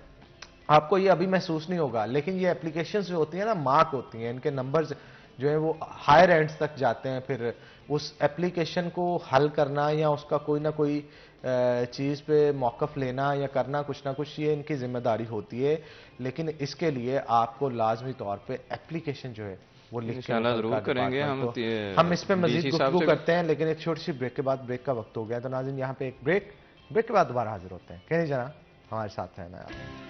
आपको ये अभी महसूस नहीं होगा, लेकिन ये एप्लीकेशंस जो होती हैं ना, मार्क होती हैं, इनके नंबर्स जो है वो हायर एंड्स तक जाते हैं, फिर उस एप्लीकेशन को हल करना या उसका कोई ना कोई चीज़ पे मौक़िफ़ लेना या करना कुछ ना कुछ, ये इनकी जिम्मेदारी होती है। लेकिन इसके लिए आपको लाजमी तौर पे एप्लीकेशन जो है वो लिख के जरूर करेंगे। हम इस पे मजीद गुफ्तगू करते हैं, लेकिन एक छोटी सी ब्रेक के बाद, ब्रेक का वक्त हो गया, तो नाज़रीन यहाँ पे एक ब्रेक के बाद दोबारा हाजिर होते हैं। कहने जना हमारे साथ रहना है।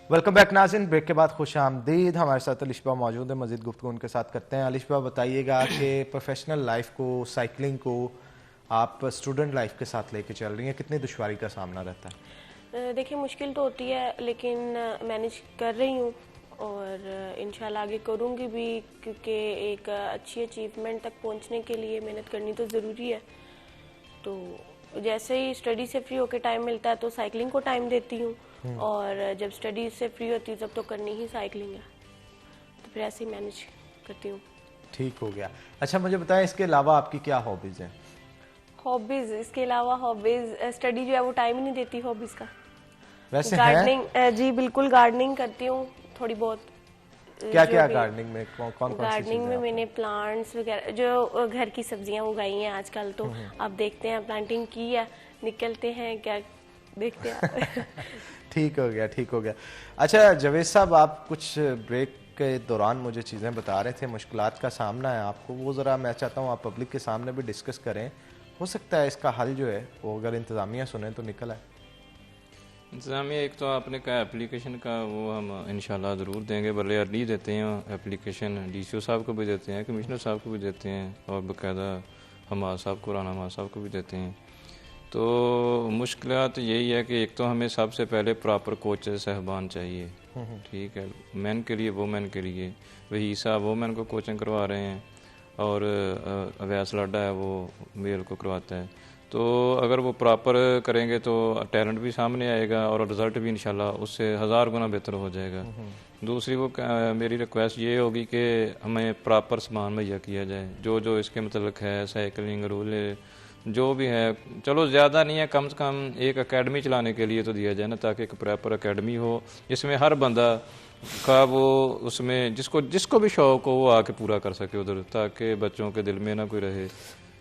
वेलकम बैक नाज़रीन, ब्रेक के बाद खुश आमदीद। हमारे साथ अलिशा मौजूद है, मज़ीद गुफ्तगू उनके साथ करते हैं। अलिशा बताइएगा कि प्रोफेशनल लाइफ को, साइकिलिंग को आप स्टूडेंट लाइफ के साथ लेके चल रही हैं, कितनी दुश्वारी का सामना रहता है? देखिए मुश्किल तो होती है, लेकिन मैनेज कर रही हूँ और इंशाल्लाह आगे करूँगी भी, क्योंकि एक अच्छी अचीवमेंट तक पहुँचने के लिए मेहनत करनी तो ज़रूरी है। तो जैसे ही स्टडी से फ्री होकर टाइम मिलता है तो साइकिलिंग को टाइम देती हूँ, और जब स्टडी से फ्री होती हूँ तब तो करनी ही साइकिलिंग है, तो फिर ऐसे ही मैनेज करती हूँ। ठीक हो गया। अच्छा मुझे बताएं, इसके अलावा आपकी क्या हॉबीज हैं? हॉबीज, इसके अलावा हॉबीज, स्टडी जो है वो टाइम ही नहीं देती हॉबीज का। वैसे गार्डनिंग, जी बिल्कुल गार्डनिंग करती हूँ थोड़ी बहुत। क्या क्या गार्डनिंग में कौन गार्डनिंग में मैंने प्लांट्स वगैरह, जो घर की सब्जियां उगाई हैं आजकल, तो आप देखते हैं प्लांटिंग की है, निकलते हैं क्या, देखते हैं। ठीक हो गया, ठीक हो गया। अच्छा जावेद साहब, आप कुछ ब्रेक के दौरान मुझे चीज़ें बता रहे थे, मुश्किलात का सामना है आपको, वो ज़रा मैं चाहता हूँ आप पब्लिक के सामने भी डिस्कस करें। हो सकता है इसका हल जो है वो अगर इंतज़ामिया सुने तो निकल आए। इंतज़ामिया, एक तो आपने कहा एप्लीकेशन का, वो हम इंशाल्लाह ज़रूर देंगे, बल्कि अर्ली देते हैं एप्लीकेशन, DCO साहब को भी देते हैं, कमिश्नर साहब को भी देते हैं, और बाकायदा हमाद साहब को, राना हमाद साहब को भी देते हैं। तो मुश्किलात यही है कि एक तो हमें सबसे पहले प्रॉपर कोचेस साहबान चाहिए, ठीक है, मैन के लिए वोमेन के लिए, वही साहब वोमेन को कोचिंग करवा रहे हैं और अवैस लाडा है वो मेल को करवाता है। तो अगर वो प्रॉपर करेंगे तो टैलेंट भी सामने आएगा और रिज़ल्ट भी इंशाल्लाह उससे 1000 गुना बेहतर हो जाएगा। दूसरी वो मेरी रिक्वेस्ट ये होगी कि हमें प्रॉपर सामान मुहैया किया जाए, जो जो इसके मतलब है, साइकिलिंग रूल जो भी है, चलो ज़्यादा नहीं है, कम से कम एक एकेडमी चलाने के लिए तो दिया जाए ना, ताकि एक प्रॉपर एकेडमी हो जिसमें हर बंदा का वो उसमें जिसको भी शौक हो वो आके पूरा कर सके उधर, ताकि बच्चों के दिल में ना कोई रहे।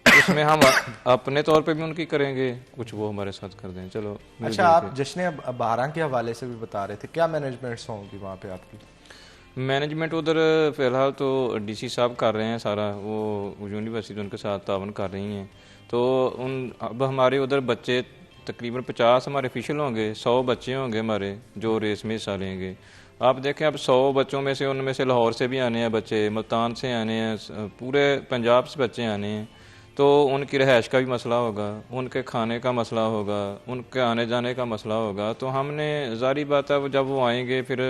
उसमें हम अपने तौर पे भी उनकी करेंगे, कुछ वो हमारे साथ कर दें। चलो अच्छा, आप जश्न बारह के हवाले से भी बता रहे थे, क्या मैनेजमेंट्स होंगी वहाँ पे आपकी? मैनेजमेंट उधर फ़िलहाल तो DC साहब कर रहे हैं सारा, वो यूनिवर्सिटी उनके साथ तावन कर रही हैं। तो अब हमारे उधर बच्चे तकरीबन 50 हमारे ऑफिशियल होंगे, 100 बच्चे होंगे हमारे जो रेस में हिस्सा लेंगे। आप देखें, अब 100 बच्चों में से उनमें से लाहौर से भी आने हैं बच्चे, मुल्तान से आने हैं, पूरे पंजाब से बच्चे आने हैं। तो उनकी रहायश का भी मसला होगा, उनके खाने का मसला होगा, उनके आने जाने का मसला होगा। तो हमने ज़ाहिर बात है जब वो आएंगे फिर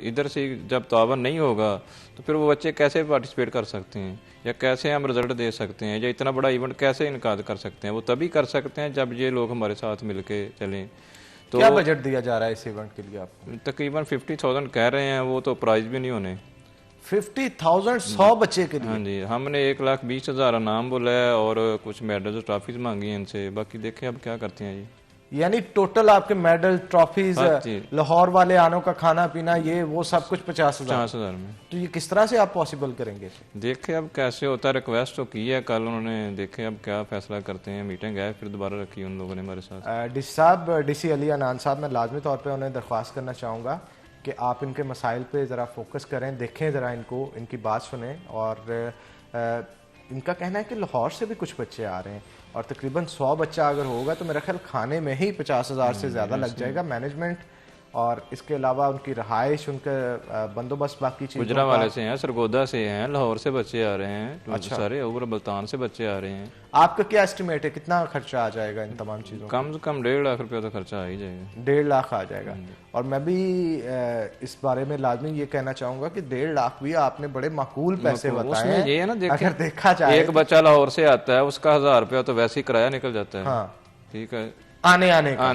इधर से जब तावन नहीं होगा तो फिर वो बच्चे कैसे पार्टिसिपेट कर सकते हैं, या कैसे हम रिज़ल्ट दे सकते हैं, या इतना बड़ा इवेंट कैसे इनकाद कर सकते हैं? वो तभी कर सकते हैं जब ये लोग हमारे साथ मिल के चलें। तो क्या बजट दिया जा रहा है इस इवेंट के लिए आपको? तकरीबन 50,000 कह रहे हैं, वो तो प्राइज़ भी नहीं होने, 50,000 100 बच्चे के लिए? हाँ जी, हमने 1,20,000 इनाम बोला है और कुछ मेडल्स ट्रॉफीज मांगी हैं इनसे, बाकी देखें अब क्या करते हैं जी। यानी टोटल आपके मेडल, ट्रॉफीज, हाँ जी। लाहौर वाले आनों का खाना पीना, ये वो सब कुछ 50,000 में। तो ये किस तरह से आप पॉसिबल करेंगे? देखे अब कैसे होता है, रिक्वेस्ट तो की है कल उन्होंने, देखे अब क्या फैसला करते हैं। मीटिंग है फिर दोबारा रखी उन लोगों ने हमारे साथ। डीसी साहब, डीसी अली अनान साहब, मैं लाजमी तौर पे उन्हें दरख्वास्त करना चाहूँगा कि आप इनके मसाइल पे ज़रा फोकस करें, देखें ज़रा इनको, इनकी बात सुने। और इनका कहना है कि लाहौर से भी कुछ बच्चे आ रहे हैं और तकरीबन 100 बच्चा अगर होगा तो मेरा ख्याल खाने में ही 50,000 से ज़्यादा लग जाएगा। मैनेजमेंट और इसके अलावा उनकी रहाइश, उनका बंदोबस्त, बाकी चीज़ों गुजरा वाले से हैं, सरगोदा से हैं, लाहौर से बच्चे आ रहे हैं, अच्छा। सारे ओवर मुल्तान से बच्चे आ रहे हैं। आपका क्या एस्टिमेट है, कितना खर्चा आ जाएगा इन तमाम चीज़ों? कम से कम 1.5 लाख रुपया तो खर्चा आ ही जाएगा। 1.5 लाख आ जाएगा। और मैं भी इस बारे में लाजमी ये कहना चाहूंगा कि 1.5 लाख भी आपने बड़े माकूल पैसे बताए हैं। ये है ना, अगर देखा जाए एक बच्चा लाहौर से आता है, उसका 1,000 रुपया तो वैसे ही किराया निकल जाता है। हाँ, ठीक है, आने का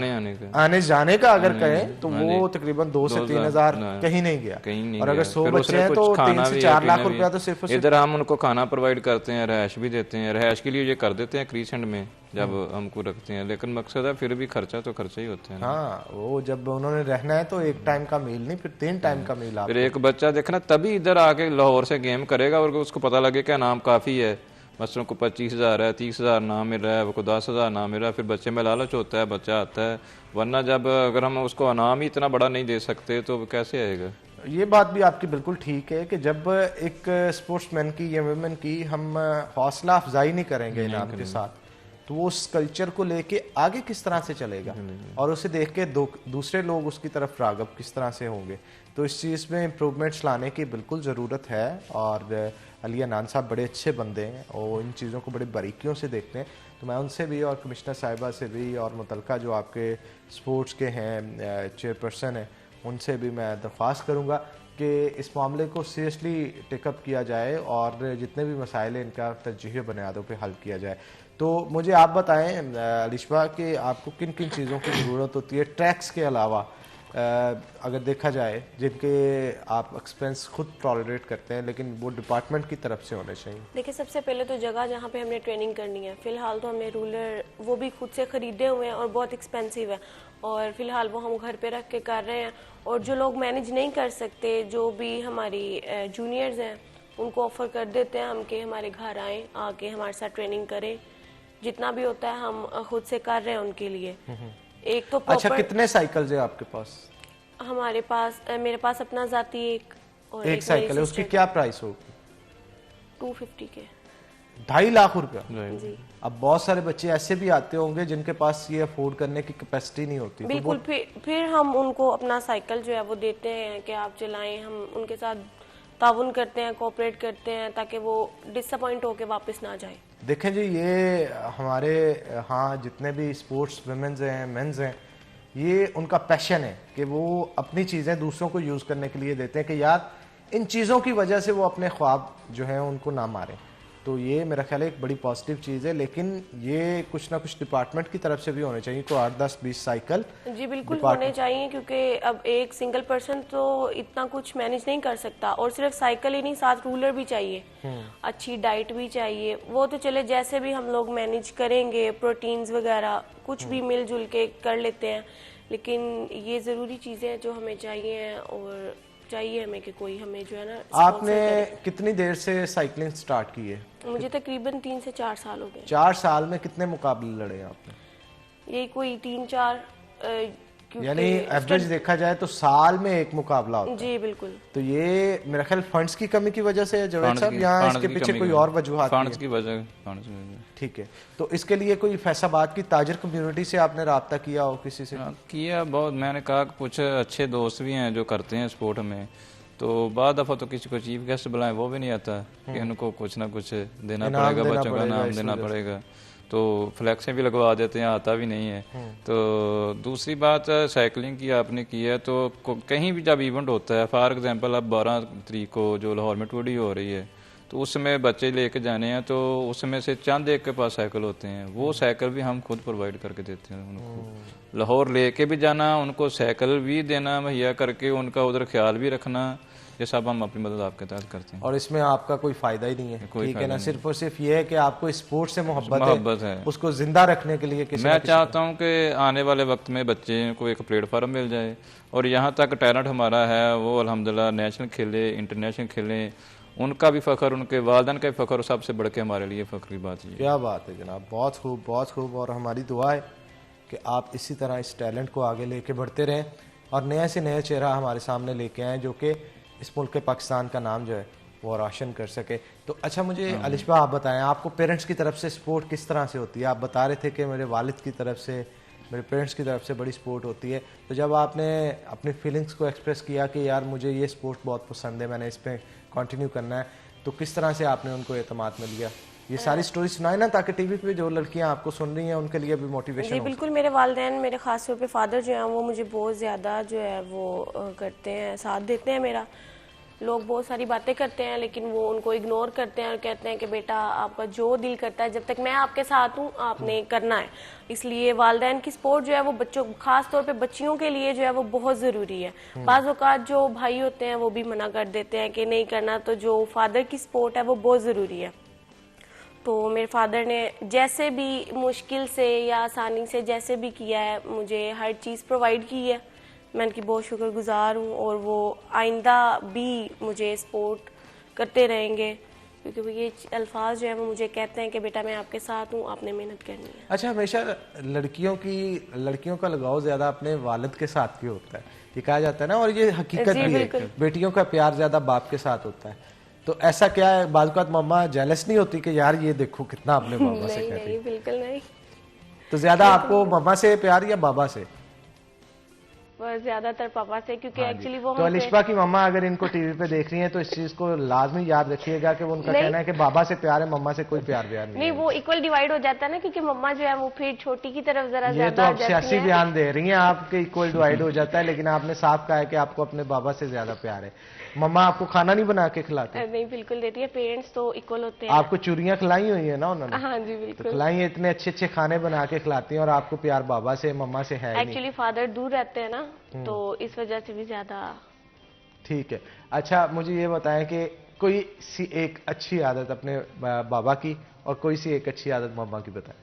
आने जाने का अगर कहें तो वो तकरीबन 2 से 3,000 कहीं नहीं गया। और अगर 100 बच्चे हैं तो 3 से 4 लाख रुपया तो सिर्फ इधर हम उनको खाना प्रोवाइड करते हैं, रहायश भी देते हैं। रहायश के लिए ये कर देते हैं क्रीसेंट में जब हमको रखते हैं, लेकिन मकसद है फिर भी खर्चा तो खर्चा ही होता है। हाँ, वो जब उन्होंने रहना है तो एक टाइम का मील नहीं, फिर 3 टाइम का मील। फिर एक बच्चा देखना तभी इधर आके लाहौर से गेम करेगा और उसको पता लगे कि नाम काफी है, बच्चों को 25,000 है, 30,000 नाम मिल रहा है, वो 10,000 नाम मिल रहा है, फिर बच्चे में लालच होता है, बच्चा आता है। वरना जब अगर हम उसको इनाम ही इतना बड़ा नहीं दे सकते तो कैसे आएगा? ये बात भी आपकी बिल्कुल ठीक है कि जब एक स्पोर्ट्समैन की या वुमेन की हम हौसला अफजाई नहीं करेंगे इनाम के साथ, तो वो उस कल्चर को लेके आगे किस तरह से चलेगा और उसे देख के दूसरे लोग उसकी तरफ रागब किस तरह से होंगे। तो इस चीज़ में इम्प्रूवमेंट्स लाने की बिल्कुल ज़रूरत है। और अली अनान साहब बड़े अच्छे बंदे हैं और इन चीज़ों को बड़ी बारीकियों से देखते हैं। तो मैं उनसे भी और कमिश्नर साहिबा से भी और मुतलका जो आपके स्पोर्ट्स के हैं चेयरपर्सन हैं, उनसे भी मैं दरख्वास्त करूँगा कि इस मामले को सीरियसली टेकअप किया जाए और जितने भी मसाइल हैं इनका तरजीही बुनियादों पे हल किया जाए। तो मुझे आप बताएं अलिशबा कि आपको किन किन चीज़ों की ज़रूरत होती है ट्रैक्स के अलावा, अगर देखा जाए जिनके आप एक्सपेंस खुद टॉलरेट करते हैं लेकिन वो डिपार्टमेंट की तरफ से होने चाहिए? देखिए, सबसे पहले तो जगह जहाँ पे हमने ट्रेनिंग करनी है, फिलहाल तो हमने रूलर वो भी खुद से खरीदे हुए हैं और बहुत एक्सपेंसिव है और फिलहाल वो हम घर पे रख के कर रहे हैं। और जो लोग मैनेज नहीं कर सकते, जो भी हमारी जूनियर्स हैं, उनको ऑफर कर देते हैं हम कि हमारे घर आएँ, आके हमारे साथ ट्रेनिंग करें। जितना भी होता है हम खुद से कर रहे हैं उनके लिए। एक तो अच्छा, कितने साइकिल्स है आपके पास? हमारे पास मेरे पास अपना जाती और एक साइकिल है, उसकी क्या प्राइस होगी? 250 के 2.5 लाख रुपया। जी। अब बहुत सारे बच्चे ऐसे भी आते होंगे जिनके पास ये अफोर्ड करने की कैपेसिटी नहीं होती। बिल्कुल, फिर हम उनको अपना साइकिल जो है वो देते हैं कि आप चलाएं। हम उनके साथ ताउन करते हैं, कोऑपरेट करते हैं ताकि वो डिसअपॉइंट होके वापस ना जाए। देखें जी, ये हमारे हाँ जितने भी स्पोर्ट्स वुमेन्स हैं, मेंस हैं, ये उनका पैशन है कि वो अपनी चीज़ें दूसरों को यूज़ करने के लिए देते हैं कि यार इन चीज़ों की वजह से वो अपने ख्वाब जो हैं उनको ना मारें। तो ये मेरा ख्याल है एक बड़ी पॉजिटिव चीज़ है, लेकिन ये कुछ ना कुछ डिपार्टमेंट की तरफ से भी होने चाहिए। कोई 8, 10, 20 साइकिल जी बिल्कुल होने चाहिए, क्योंकि अब एक सिंगल पर्सन तो इतना कुछ मैनेज नहीं कर सकता और सिर्फ साइकिल ही नहीं, साथ रूलर भी चाहिए, अच्छी डाइट भी चाहिए। वो तो चले जैसे भी हम लोग मैनेज करेंगे, प्रोटीन्स वगैरह कुछ भी मिलजुल के कर लेते हैं, लेकिन ये ज़रूरी चीज़ें जो हमें चाहिए और चाहिए हमें कि कोई हमें जो है ना। आपने कितनी देर से साइकिलिंग स्टार्ट की है? मुझे तकरीबन 3 से 4 साल हो गए। 4 साल में कितने मुकाबले लड़े आपने? यही कोई 3-4, यानी एवरेज देखा जाए तो साल में एक मुकाबला होता है। जी बिल्कुल। तो ये मेरा ख्याल फंड्स की कमी की वजह से जवेद साहब, यहाँ इसके पीछे कोई और वजूहात? फंड्स की वजह। ठीक है, तो इसके लिए कोई फैसलाबाद की ताजर कम्युनिटी से आपने राब्ता किया हो किसी से? किया बहुत, मैंने कहा कि कुछ अच्छे दोस्त भी हैं जो करते हैं स्पोर्ट में, तो बाद दफ़ा तो किसी को चीफ गेस्ट बुलाएं वो भी नहीं आता कि उनको कुछ ना कुछ देना पड़ेगा, बच्चों का नाम देना पड़ेगा, तो फ्लैक्सें भी लगवा देते हैं, आता भी नहीं है। तो दूसरी बात साइकिलिंग की आपने की है, तो कहीं भी जब इवेंट होता है, फॉर एग्जांपल अब 12 तारीख को जो लाहौर में टूडी हो रही है, तो उसमें बच्चे लेके जाने हैं, तो उसमें से चंद एक के पास साइकिल होते हैं, वो साइकिल भी हम खुद प्रोवाइड करके देते हैं उनको। लाहौर लेके भी जाना, उनको साइकिल भी देना मुहैया करके, उनका उधर ख्याल भी रखना ये सब हम अपनी मदद आपके तहत करते हैं। और इसमें आपका कोई फायदा ही नहीं है, कोई ठीक है ना, फायदा सिर्फ और सिर्फ ये है कि आपको स्पोर्ट्स से मोहब्बत है, है। उसको जिंदा रखने के लिए किसी मैं चाहता हूँ कि आने वाले वक्त में बच्चे को एक प्लेटफॉर्म मिल जाए और यहाँ तक टैलेंट हमारा है वो अल्हम्दुलिल्लाह नेशनल खेले, इंटरनेशनल खेले, उनका भी फ़ख्र, उनके वालिदैन का भी फ़ख्र, सबसे बढ़ के हमारे लिए फ़ख्र की बात है। क्या बात है जनाब, बहुत खूब बहुत खूब। और हमारी दुआ है कि आप इसी तरह इस टैलेंट को आगे लेके बढ़ते रहें और नया से नया चेहरा हमारे सामने लेके आएँ जो कि इस मुल्क के पाकिस्तान का नाम जो है वो रोशन कर सके। तो अच्छा मुझे अलिशबा आप बताएं, आपको पेरेंट्स की तरफ से सपोर्ट किस तरह से होती है? आप बता रहे थे कि मेरे वालिद की तरफ से, मेरे पेरेंट्स की तरफ से बड़ी सपोर्ट होती है, तो जब आपने अपनी फीलिंग्स को एक्सप्रेस किया कि यार मुझे ये स्पोर्ट बहुत पसंद है, मैंने इस पर कंटिन्यू करना है, तो किस तरह से आपने उनको एतमाद में लिया? ये सारी स्टोरी सुनाए ना, ताकि टीवी पे जो लड़कियां आपको सुन रही हैं उनके लिए भी मोटिवेशन जी बिल्कुल। मेरे वालिदैन, मेरे खास तौर पे फादर जो हैं वो मुझे बहुत ज़्यादा जो है वो करते हैं, साथ देते हैं मेरा। लोग बहुत सारी बातें करते हैं लेकिन वो उनको इग्नोर करते हैं और कहते हैं कि बेटा आपका जो दिल करता है, जब तक मैं आपके साथ हूँ आपने करना है। इसलिए वालिदैन की सपोर्ट जो है वो बच्चों, खास तौर पे बच्चियों के लिए जो है वो बहुत ज़रूरी है। बाज़ औक़ात जो भाई होते हैं वो भी मना कर देते हैं कि नहीं करना, तो जो फादर की सपोर्ट है वो बहुत ज़रूरी है। तो मेरे फादर ने जैसे भी मुश्किल से या आसानी से जैसे भी किया है, मुझे हर चीज़ प्रोवाइड की है, मैं उनकी बहुत शुक्रगुजार हूँ और वो आइंदा भी मुझे सपोर्ट करते रहेंगे, क्योंकि वो ये अल्फाज जो है वो मुझे कहते हैं कि बेटा मैं आपके साथ हूँ, आपने मेहनत करनी है। अच्छा, हमेशा लड़कियों का लगाव ज्यादा अपने वालिद के साथ ही होता है, ये कहा जाता है ना, और ये हकीकत भी है। बेटियों का प्यार ज्यादा बाप के साथ होता है, तो ऐसा क्या है, बाज़ मम्मा जेलस नहीं होती कि यार ये देखो कितना अपने बाबा से कहती है? नहीं, बिल्कुल नहीं। तो ज्यादा आपको मम्मा से प्यार या बाबा से? ज्यादातर पापा से, क्योंकि एक्चुअली वो तो अलिशबा की मम्मा अगर इनको टीवी पे देख रही हैं तो इस चीज को लाजमी याद रखिएगा कि वो उनका कहना है कि बाबा से प्यार है, मम्मा से कोई प्यार नहीं। वो इक्वल डिवाइड हो जाता है ना, क्योंकि मम्मा जो है वो फिर छोटी की तरफ जरा ये तो आप सियासी बयान दे रही हैं, आपके इक्वल डिवाइड हो जाता है, लेकिन आपने साफ कहा है कि आपको अपने बाबा से ज्यादा प्यार है। मम्मा आपको खाना नहीं बना के खिलाते? नहीं, बिल्कुल देती है, पेरेंट्स तो इक्वल होते हैं। आपको चूरियां खिलाई हुई है ना उन्होंने? हाँ जी बिल्कुल, तो खिलाई, इतने अच्छे अच्छे खाने बना के खिलाती हैं और आपको प्यार बाबा से मम्मा से है? एक्चुअली फादर दूर रहते हैं ना, तो इस वजह से भी ज्यादा। ठीक है। अच्छा मुझे ये बताएं कि कोई सी एक अच्छी आदत अपने बाबा की और कोई सी एक अच्छी आदत मम्मा की बताएं।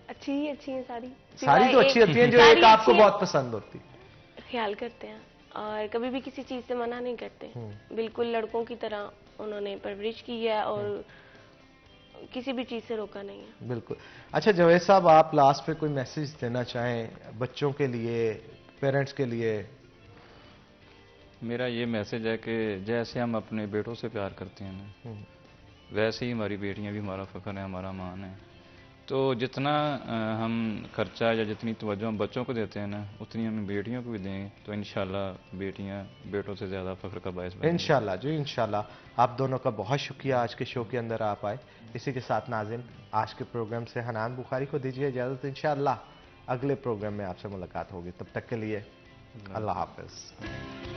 अच्छी है सारी तो अच्छी होती है, जो एक आपको बहुत पसंद होती? ख्याल करते हैं और कभी भी किसी चीज से मना नहीं करते, बिल्कुल लड़कों की तरह उन्होंने परवरिश की है और किसी भी चीज से रोका नहीं है। बिल्कुल। अच्छा जवेद साहब, आप लास्ट पे कोई मैसेज देना चाहें बच्चों के लिए, पेरेंट्स के लिए? मेरा ये मैसेज है कि जैसे हम अपने बेटों से प्यार करते हैं ना, वैसे ही हमारी बेटियां भी हमारा फ़ख्र है, हमारा मान है। तो जितना हम खर्चा या जितनी तवज्जो हम बच्चों को देते हैं ना, उतनी हम बेटियों को भी दें, तो इंशाल्लाह बेटियां बेटों से ज़्यादा फ़ख्र का बायस बनेंगी। इंशाल्लाह जी, इंशाल्लाह। आप दोनों का बहुत शुक्रिया आज के शो के अंदर आप आए। इसी के साथ नाज़रीन, आज के प्रोग्राम से हनान बुखारी को दीजिए इजाज़त। इंशाल्लाह अगले प्रोग्राम में आपसे मुलाकात होगी, तब तक के लिए अल्लाह हाफ़िज़।